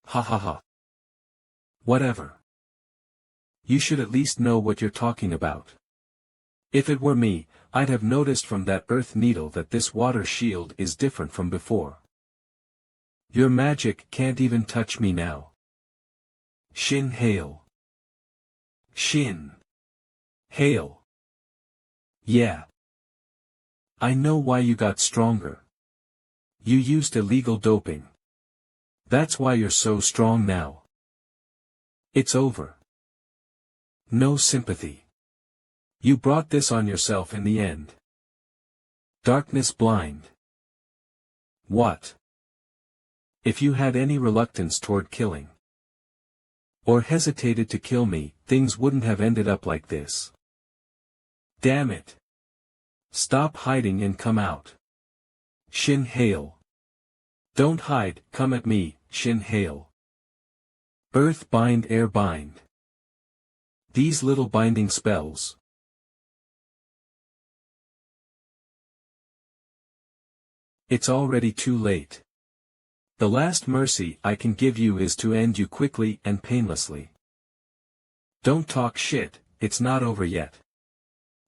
Ha ha ha. Whatever. You should at least know what you're talking about. If it were me, I'd have noticed from that earth needle that this water shield is different from before. Your magic can't even touch me now. Shin hail. Shin. Hail. Yeah. I know why you got stronger. You used illegal doping. That's why you're so strong now. It's over. No sympathy. You brought this on yourself in the end. Darkness blind. What? If you had any reluctance toward killing, or hesitated to kill me, things wouldn't have ended up like this. Damn it. Stop hiding and come out. Shin hail. Don't hide, come at me, Shin hail. Earth bind, air bind. These little binding spells. It's already too late. The last mercy I can give you is to end you quickly and painlessly. Don't talk shit, it's not over yet.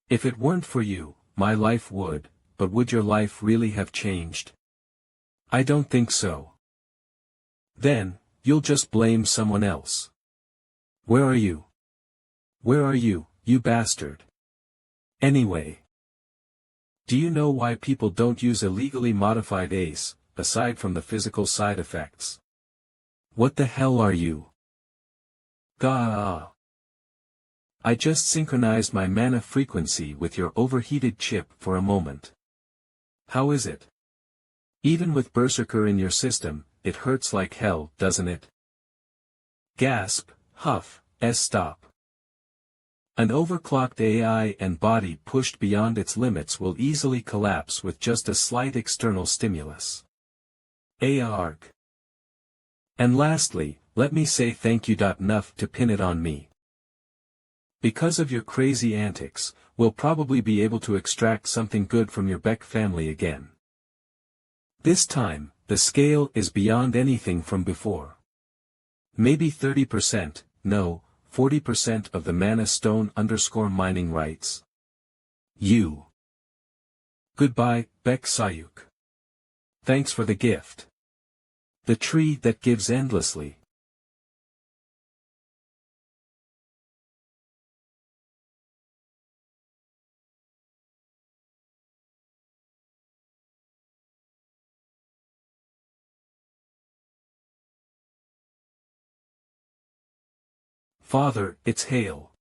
If it weren't for you, my life would, but would your life really have changed? I don't think so. Then, you'll just blame someone else. Where are you? Where are you, you bastard? Anyway. Do you know why people don't use illegally modified ace, aside from the physical side effects? What the hell are you? Gah! I just synchronized my mana frequency with your overheated chip for a moment. How is it? Even with Berserker in your system, it hurts like hell, doesn't it? Gasp, huff, stop. An overclocked AI and body pushed beyond its limits will easily collapse with just a slight external stimulus. Arg. And lastly, let me say thank you. Enough to pin it on me. Because of your crazy antics, we'll probably be able to extract something good from your Beck family again. This time, the scale is beyond anything from before. Maybe 30%, no, 40% of the mana stone _mining rights. You. Goodbye, Beck Sayuk. Thanks for the gift. The tree that gives endlessly. Father, it's Hale.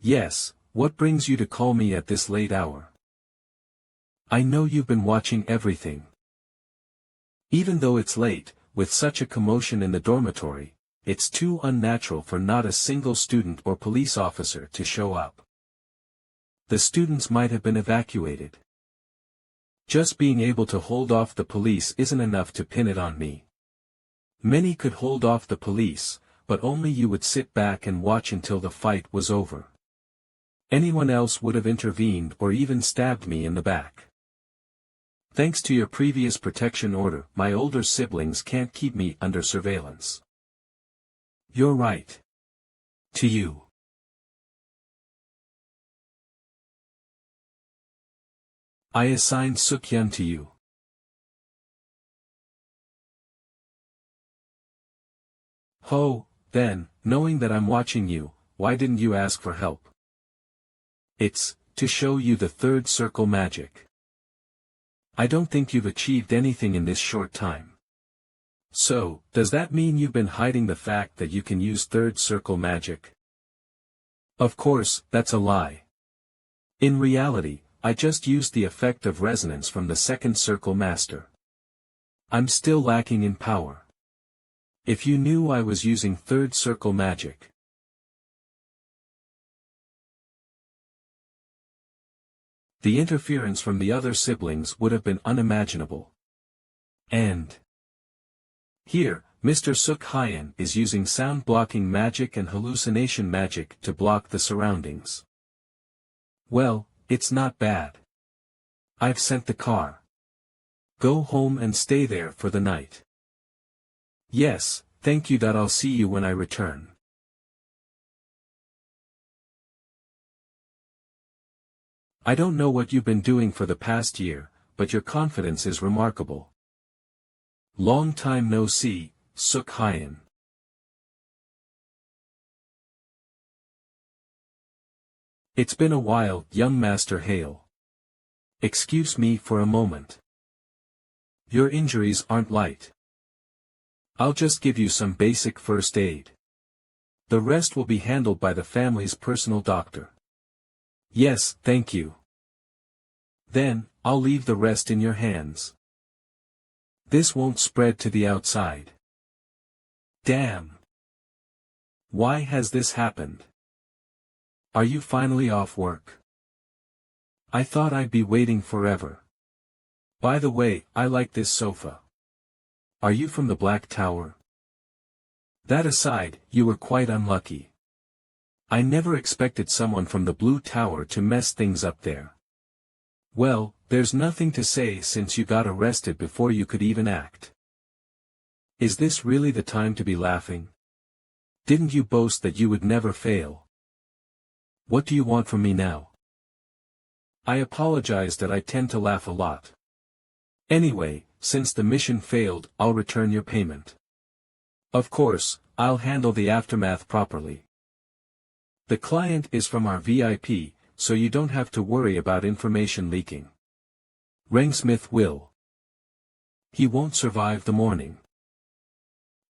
Yes, what brings you to call me at this late hour? I know you've been watching everything. Even though it's late, with such a commotion in the dormitory, it's too unnatural for not a single student or police officer to show up. The students might have been evacuated. Just being able to hold off the police isn't enough to pin it on me. Many could hold off the police, but only you would sit back and watch until the fight was over. Anyone else would have intervened or even stabbed me in the back. Thanks to your previous protection order, my older siblings can't keep me under surveillance. You're right. To you. I assigned Suk-hyun to you. Ho, then, knowing that I'm watching you, why didn't you ask for help? It's to show you the third circle magic. I don't think you've achieved anything in this short time. So, does that mean you've been hiding the fact that you can use third circle magic? Of course, that's a lie. In reality, I just used the effect of resonance from the second circle master. I'm still lacking in power. If you knew I was using third circle magic, the interference from the other siblings would have been unimaginable. And here, Mr. Suk-hyun is using sound-blocking magic and hallucination magic to block the surroundings. Well, it's not bad. I've sent the car. Go home and stay there for the night. Yes, thank you. I'll see you when I return. I don't know what you've been doing for the past year, but your confidence is remarkable. Long time no see, Suk-hyun. It's been a while, young Master Hale. Excuse me for a moment. Your injuries aren't light. I'll just give you some basic first aid. The rest will be handled by the family's personal doctor. Yes, thank you. Then, I'll leave the rest in your hands. This won't spread to the outside. Damn. Why has this happened? Are you finally off work? I thought I'd be waiting forever. By the way, I like this sofa. Are you from the Black Tower? That aside, you were quite unlucky. I never expected someone from the Blue Tower to mess things up there. Well, there's nothing to say since you got arrested before you could even act. Is this really the time to be laughing? Didn't you boast that you would never fail? What do you want from me now? I apologize that I tend to laugh a lot. Anyway, since the mission failed, I'll return your payment. Of course, I'll handle the aftermath properly. The client is from our VIP, so you don't have to worry about information leaking. Rangsmith will. He won't survive the morning.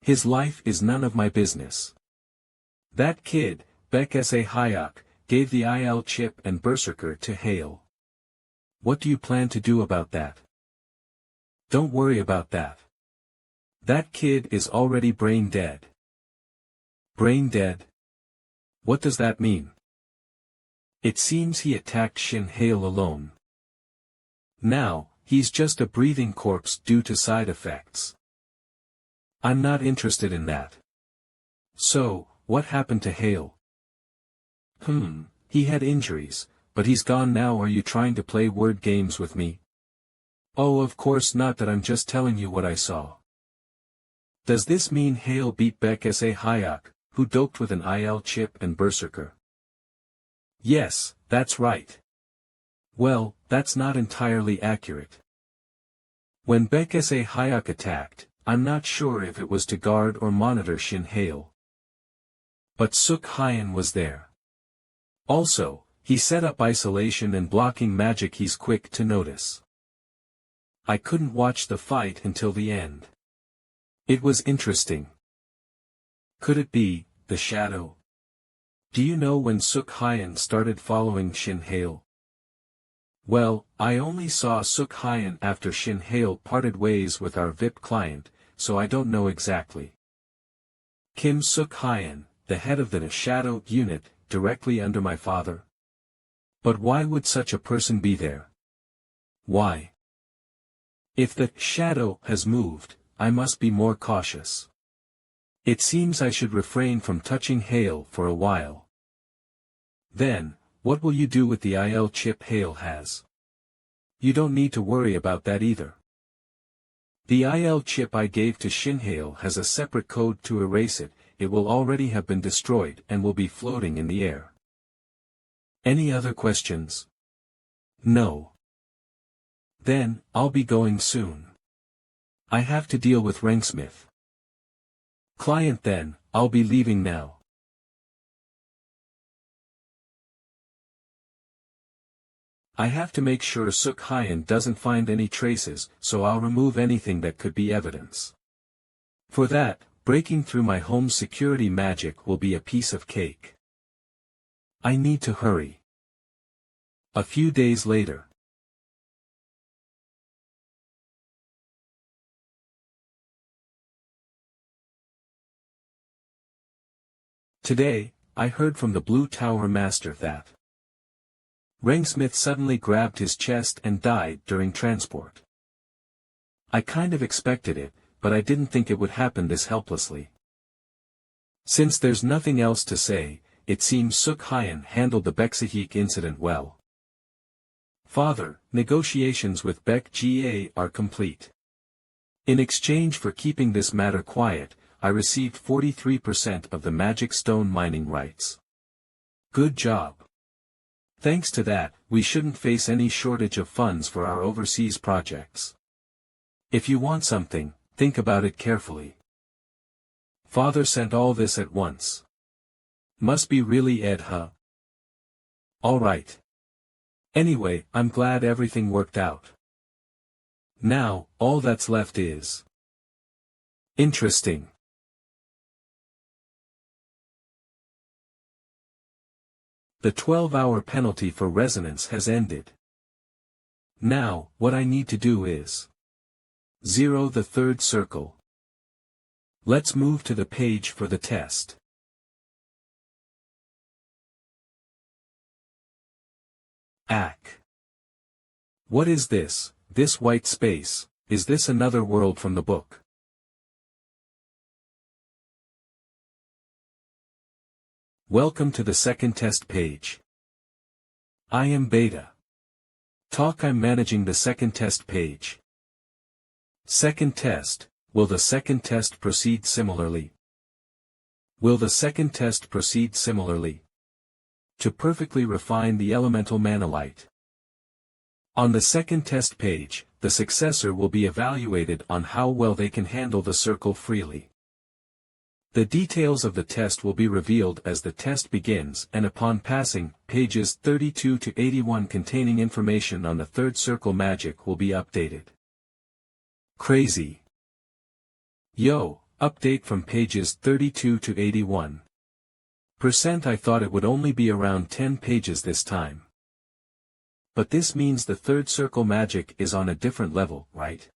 His life is none of my business. That kid, Beck Hayek, gave the IL chip and Berserker to Hale. What do you plan to do about that? Don't worry about that. That kid is already brain dead. Brain dead? What does that mean? It seems he attacked Shin Hale alone. Now, he's just a breathing corpse due to side effects. I'm not interested in that. So, what happened to Hale? He had injuries, but he's gone now. Are you trying to play word games with me? Oh, of course not. That I'm just telling you what I saw. Does this mean Hale beat Beck Hayek, who doped with an IL chip and Berserker? Yes, that's right. Well, that's not entirely accurate. When Beck Hayek attacked, I'm not sure if it was to guard or monitor Shin Hale. But Suk-hyun was there. Also, he set up isolation and blocking magic. He's quick to notice. I couldn't watch the fight until the end. It was interesting. Could it be the shadow? Do you know when Suk Hyen started following Shin Hale? Well, I only saw Suk Hyen after Shin Hale parted ways with our VIP client, so I don't know exactly. Kim Suk Hyen, the head of the shadow unit, directly under my father? But why would such a person be there? Why? If the shadow has moved, I must be more cautious. It seems I should refrain from touching Hale for a while. Then, what will you do with the IL chip Hale has? You don't need to worry about that either. The IL chip I gave to Shin Hale has a separate code to erase it. It will already have been destroyed and will be floating in the air. Any other questions? No. Then, I'll be going soon. I have to deal with Rangsmith. Client then, I'll be leaving now. I have to make sure Suk Hyen doesn't find any traces, so I'll remove anything that could be evidence. For that, breaking through my home's security magic will be a piece of cake. I need to hurry. A few days later. Today, I heard from the Blue Tower Master that Rangsmith suddenly grabbed his chest and died during transport. I kind of expected it, but I didn't think it would happen this helplessly. Since there's nothing else to say, it seems Suk Hyen handled the Beck incident well. Father, negotiations with Beck GA are complete. In exchange for keeping this matter quiet, I received 43% of the magic stone mining rights. Good job. Thanks to that, we shouldn't face any shortage of funds for our overseas projects. If you want something, think about it carefully. Father sent all this at once. Must be really Ed, huh? Alright. Anyway, I'm glad everything worked out. Now, all that's left is interesting. The 12-hour penalty for resonance has ended. Now, what I need to do is zero the third circle. Let's move to the page for the test. Ack. What is this white space? Is this another world from the book? Welcome to the second test page. I am Beta. I'm managing the second test page. Second test, will the second test proceed similarly? Will the second test proceed similarly? To perfectly refine the elemental manolite. On the second test page, the successor will be evaluated on how well they can handle the circle freely. The details of the test will be revealed as the test begins, and upon passing, pages 32 to 81 containing information on the third circle magic will be updated. Crazy. Yo, update from pages 32 to 81. I thought it would only be around 10 pages this time. But this means the third circle magic is on a different level, right?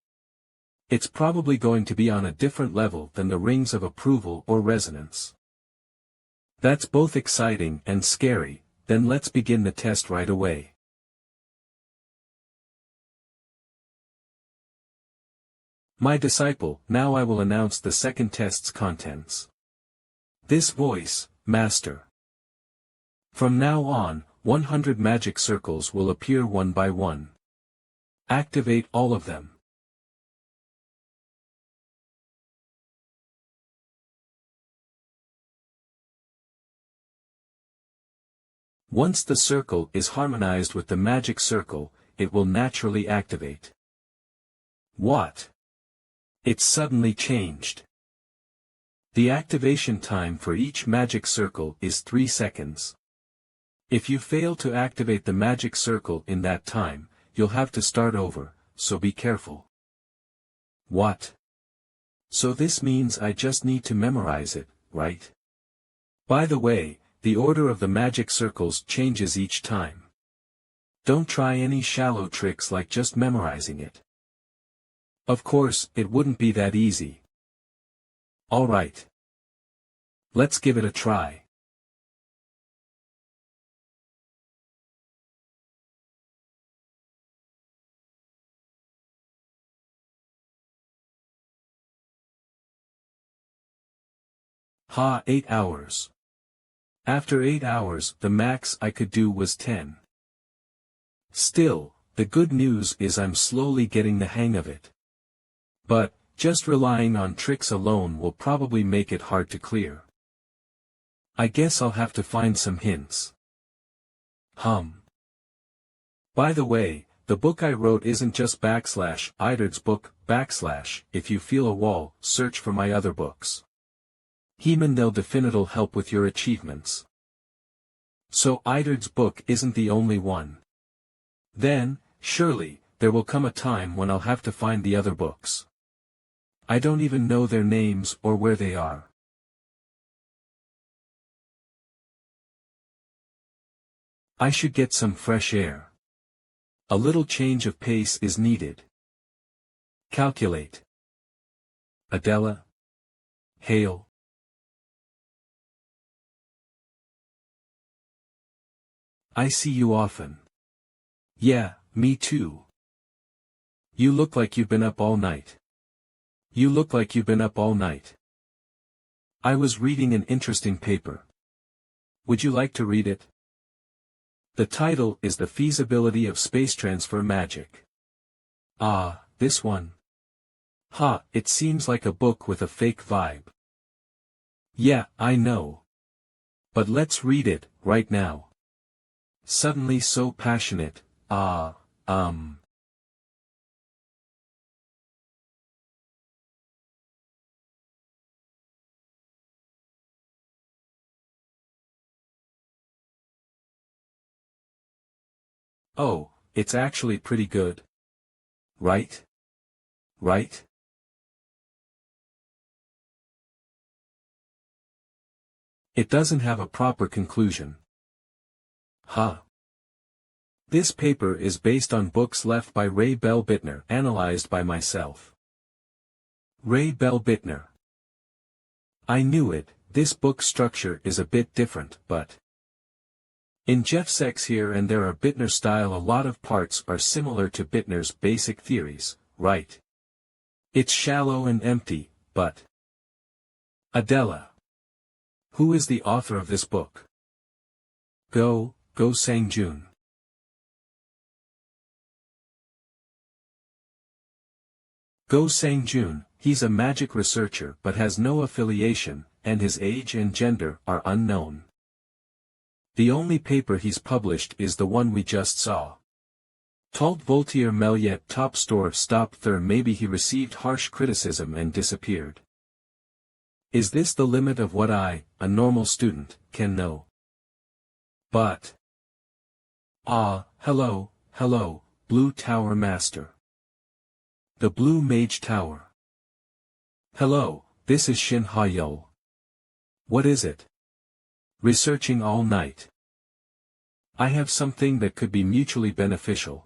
It's probably going to be on a different level than the rings of approval or resonance. That's both exciting and scary. Then let's begin the test right away. My disciple, now I will announce the second test's contents. This voice, Master. From now on, 100 magic circles will appear one by one. Activate all of them. Once the circle is harmonized with the magic circle, it will naturally activate. What? It's suddenly changed. The activation time for each magic circle is 3 seconds. If you fail to activate the magic circle in that time, you'll have to start over, so be careful. What? So this means I just need to memorize it, right? By the way, the order of the magic circles changes each time. Don't try any shallow tricks like just memorizing it. Of course, it wouldn't be that easy. Alright. Let's give it a try. Ha, 8 hours. After 8 hours, the max I could do was 10. Still, the good news is I'm slowly getting the hang of it. But, just relying on tricks alone will probably make it hard to clear. I guess I'll have to find some hints. By the way, the book I wrote isn't just /Idard's book, if you feel a wall, search for my other books. They'll definitely help with your achievements. So Idard's book isn't the only one. Then, surely, there will come a time when I'll have to find the other books. I don't even know their names or where they are. I should get some fresh air. A little change of pace is needed. Calculate. Adela. Hale. I see you often. Yeah, me too. You look like you've been up all night. You look like you've been up all night. I was reading an interesting paper. Would you like to read it? The title is The Feasibility of Space Transfer Magic. Ah, this one. Ha, it seems like a book with a fake vibe. Yeah, I know. But let's read it, right now. Suddenly so passionate, Oh, it's actually pretty good. Right? Right? It doesn't have a proper conclusion. Huh. This paper is based on books left by Ray Bell Bittner, analyzed by myself. Ray Bell Bittner. I knew it, this book structure is a bit different, but in Jeff's X here and there are Bittner style, a lot of parts are similar to Bittner's basic theories, right? It's shallow and empty, but Adela. Who is the author of this book? Go Sang-jun. Go Sang-jun, he's a magic researcher but has no affiliation, and his age and gender are unknown. The only paper he's published is the one we just saw. Talt Voltier Meliet top store stop there. Maybe he received harsh criticism and disappeared. Is this the limit of what I, a normal student, can know? But hello, Blue Tower Master. The Blue Mage Tower. Hello, this is Shin Ha-yeol. What is it? Researching all night. I have something that could be mutually beneficial.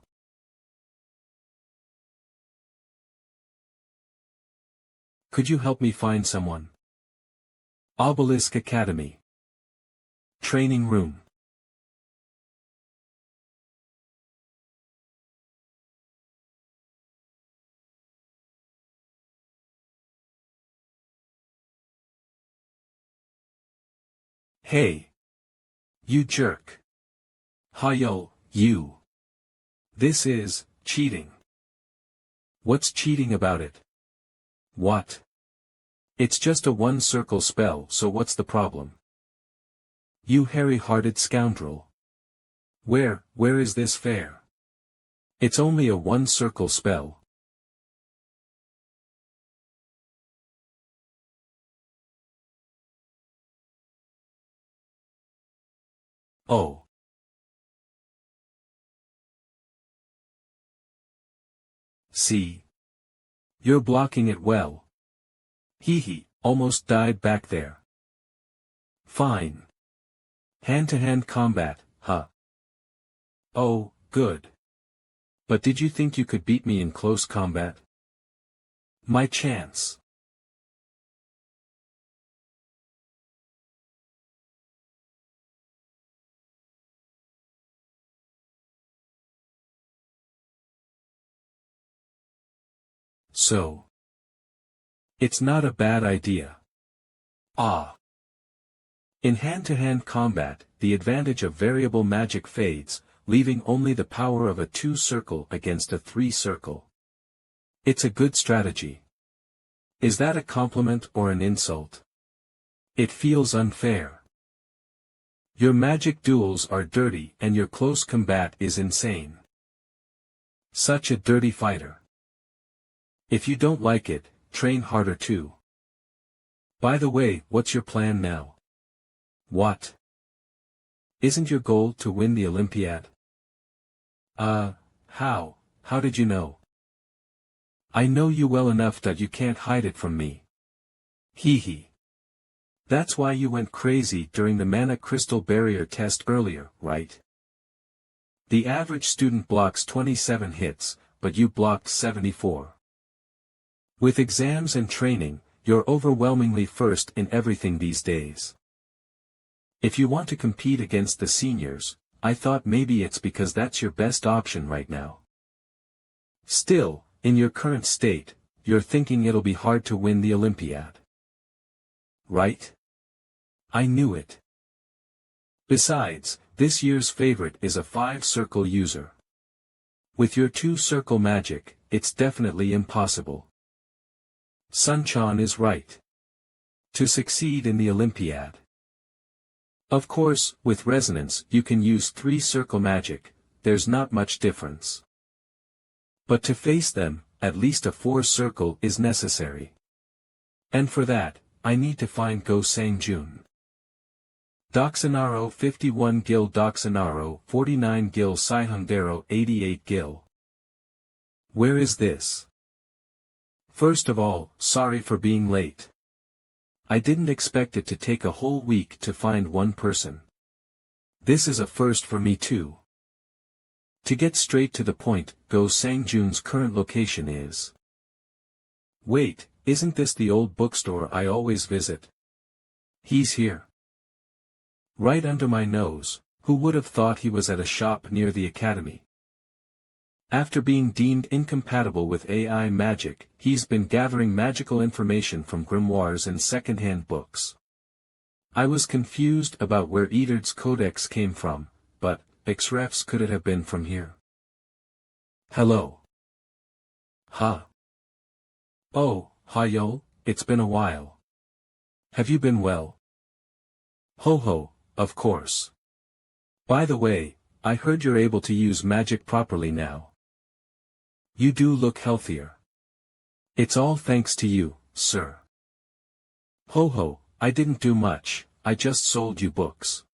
Could you help me find someone? Obelisk Academy. Training room. Hey. You jerk. Ha-yeol, you. This is cheating. What's cheating about it? What? It's just a one-circle spell, so what's the problem? You hairy-hearted scoundrel. Where is this fair? It's only a one-circle spell. Oh. See. You're blocking it well. Hee, almost died back there. Fine. Hand-to-hand combat, huh? Oh, good. But did you think you could beat me in close combat? My chance. So. It's not a bad idea. Ah. In hand-to-hand combat, the advantage of variable magic fades, leaving only the power of a 2-circle against a 3-circle. It's a good strategy. Is that a compliment or an insult? It feels unfair. Your magic duels are dirty and your close combat is insane. Such a dirty fighter. If you don't like it, train harder too. By the way, what's your plan now? What? Isn't your goal to win the Olympiad? How did you know? I know you well enough that you can't hide it from me. Hee hee. That's why you went crazy during the mana crystal barrier test earlier, right? The average student blocks 27 hits, but you blocked 74. With exams and training, you're overwhelmingly first in everything these days. If you want to compete against the seniors, I thought maybe it's because that's your best option right now. Still, in your current state, you're thinking it'll be hard to win the Olympiad. Right? I knew it. Besides, this year's favorite is a 5-circle user. With your 2-circle magic, it's definitely impossible. Sun-chan is right. To succeed in the Olympiad. Of course, with resonance you can use 3-circle magic, there's not much difference. But to face them, at least a 4-circle is necessary. And for that, I need to find Go Sang-jun. Doxanaro 51 Gil Doxanaro 49 Gil Saihungdaro 88 Gil. Where is this? First of all, sorry for being late. I didn't expect it to take a whole week to find one person. This is a first for me too. To get straight to the point, Go Sang-jun's current location is. Wait, isn't this the old bookstore I always visit? He's here. Right under my nose, who would have thought he was at a shop near the academy? After being deemed incompatible with AI magic, he's been gathering magical information from grimoires and second-hand books. I was confused about where Eadard's codex came from, but, XREFs could it have been from here? Hello. Huh. Oh, Hayol, it's been a while. Have you been well? Ho ho, of course. By the way, I heard you're able to use magic properly now. You do look healthier. It's all thanks to you, sir. Ho ho, I didn't do much, I just sold you books.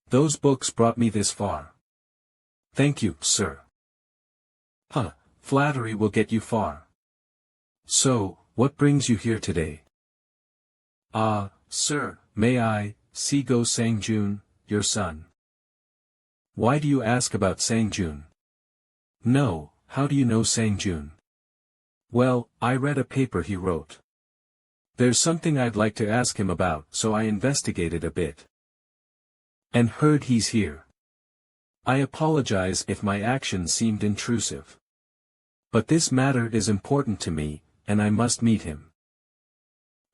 Those books brought me this far. Thank you, sir. Huh, flattery will get you far. So, what brings you here today? Sir, may I see Go Sang-jun, your son? Why do you ask about Sang-jun? No, how do you know Sang-jun? Well, I read a paper he wrote. There's something I'd like to ask him about, so I investigated a bit. And heard he's here. I apologize if my actions seemed intrusive. But this matter is important to me, and I must meet him.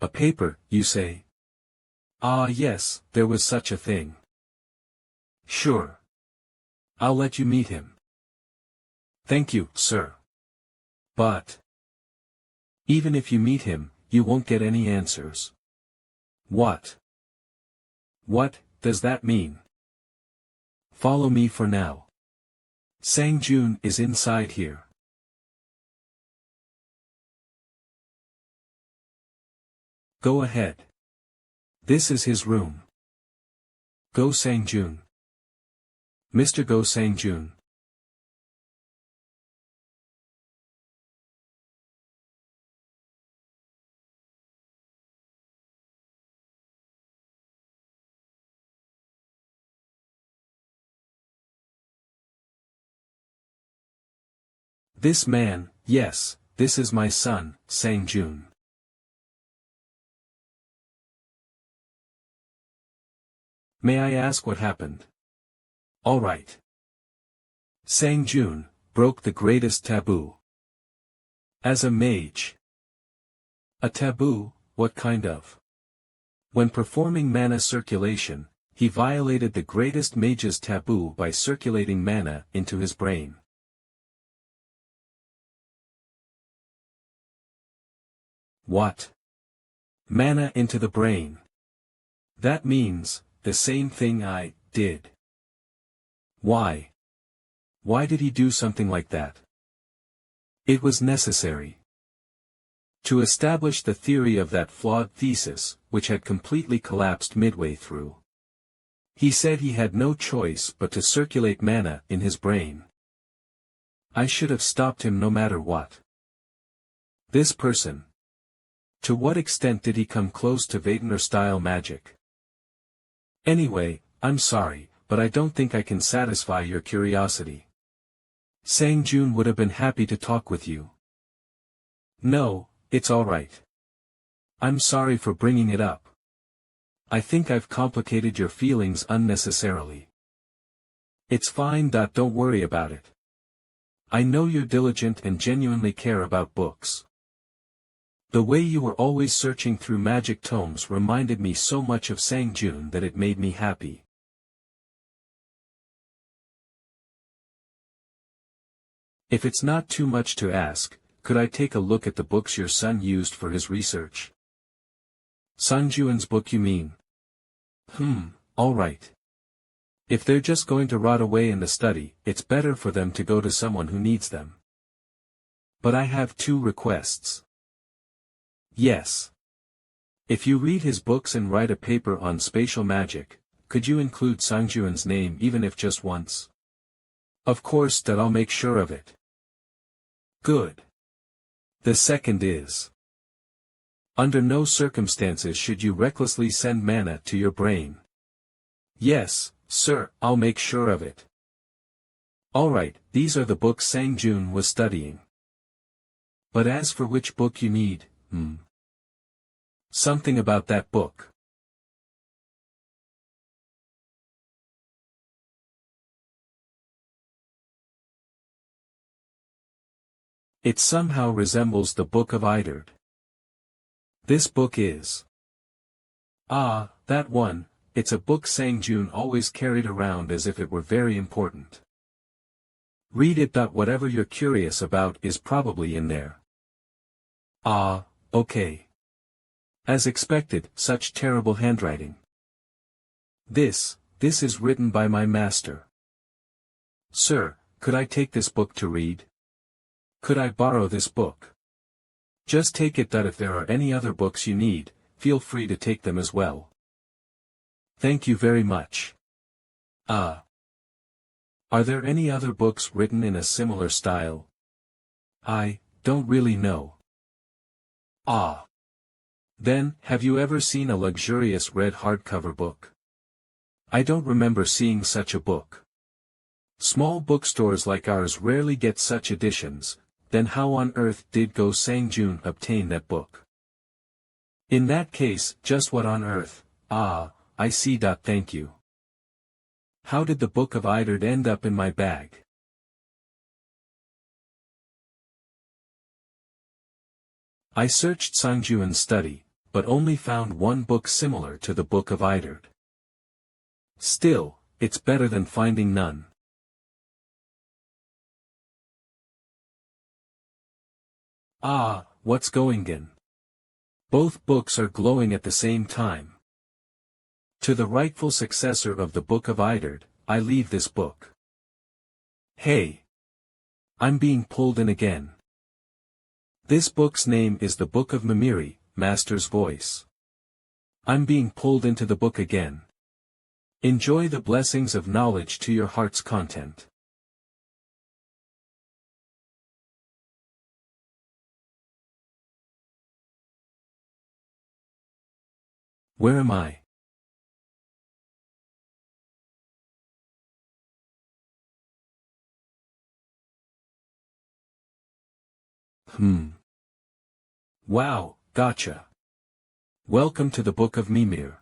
A paper, you say? Yes, there was such a thing. Sure. I'll let you meet him. Thank you, sir. But even if you meet him, you won't get any answers. What? What does that mean? Follow me for now. Sang-jun is inside here. Go ahead. This is his room. Go Sang-jun. Mr. Go Sang-jun. This man, yes, this is my son, sang Jun. May I ask what happened? All right. Sang Jun broke the greatest taboo. As a mage. A taboo, what kind of? When performing mana circulation, he violated the greatest mage's taboo by circulating mana into his brain. What? Mana into the brain. That means, the same thing I did. Why? Why did he do something like that? It was necessary. To establish the theory of that flawed thesis, which had completely collapsed midway through. He said he had no choice but to circulate mana in his brain. I should have stopped him no matter what. This person. To what extent did he come close to Vadener-style magic? Anyway, I'm sorry, but I don't think I can satisfy your curiosity. Sang Jun would have been happy to talk with you. No, it's all right. I'm sorry for bringing it up. I think I've complicated your feelings unnecessarily. It's fine. Don't worry about it. I know you're diligent and genuinely care about books. The way you were always searching through magic tomes reminded me so much of Sang Jun that it made me happy. If it's not too much to ask, could I take a look at the books your son used for his research? Sang Jun's book, you mean? All right. If they're just going to rot away in the study, it's better for them to go to someone who needs them. But I have 2 requests. Yes. If you read his books and write a paper on spatial magic, could you include Sang Jun's name even if just once? Of course, that I'll make sure of it. Good. The second is. Under no circumstances should you recklessly send mana to your brain. Yes, sir, I'll make sure of it. Alright, these are the books Sang Jun was studying. But as for which book you need, something about that book. It somehow resembles the Book of Iderd. This book is. Ah, that one, it's a book Sang Jun always carried around as if it were very important. Read it. Whatever you're curious about is probably in there. Ah, okay. As expected, such terrible handwriting. This is written by my master. Sir, could I take this book to read? Could I borrow this book? Just take it. If there are any other books you need, feel free to take them as well. Thank you very much. Are there any other books written in a similar style? I don't really know. Then, have you ever seen a luxurious red hardcover book? I don't remember seeing such a book. Small bookstores like ours rarely get such editions. Then how on earth did Sang Jun obtain that book? In that case, just what on earth? I see. Thank you. How did the Book of Iderd end up in my bag? I searched Sang Jun's study, but only found one book similar to the Book of Iderd. Still, it's better than finding none. What's going on? Both books are glowing at the same time. To the rightful successor of the Book of Iderd, I leave this book. Hey! I'm being pulled in again. This book's name is the Book of Mimiri, Master's Voice. I'm being pulled into the book again. Enjoy the blessings of knowledge to your heart's content. Where am I? Wow, gotcha. Welcome to the Book of Mimir.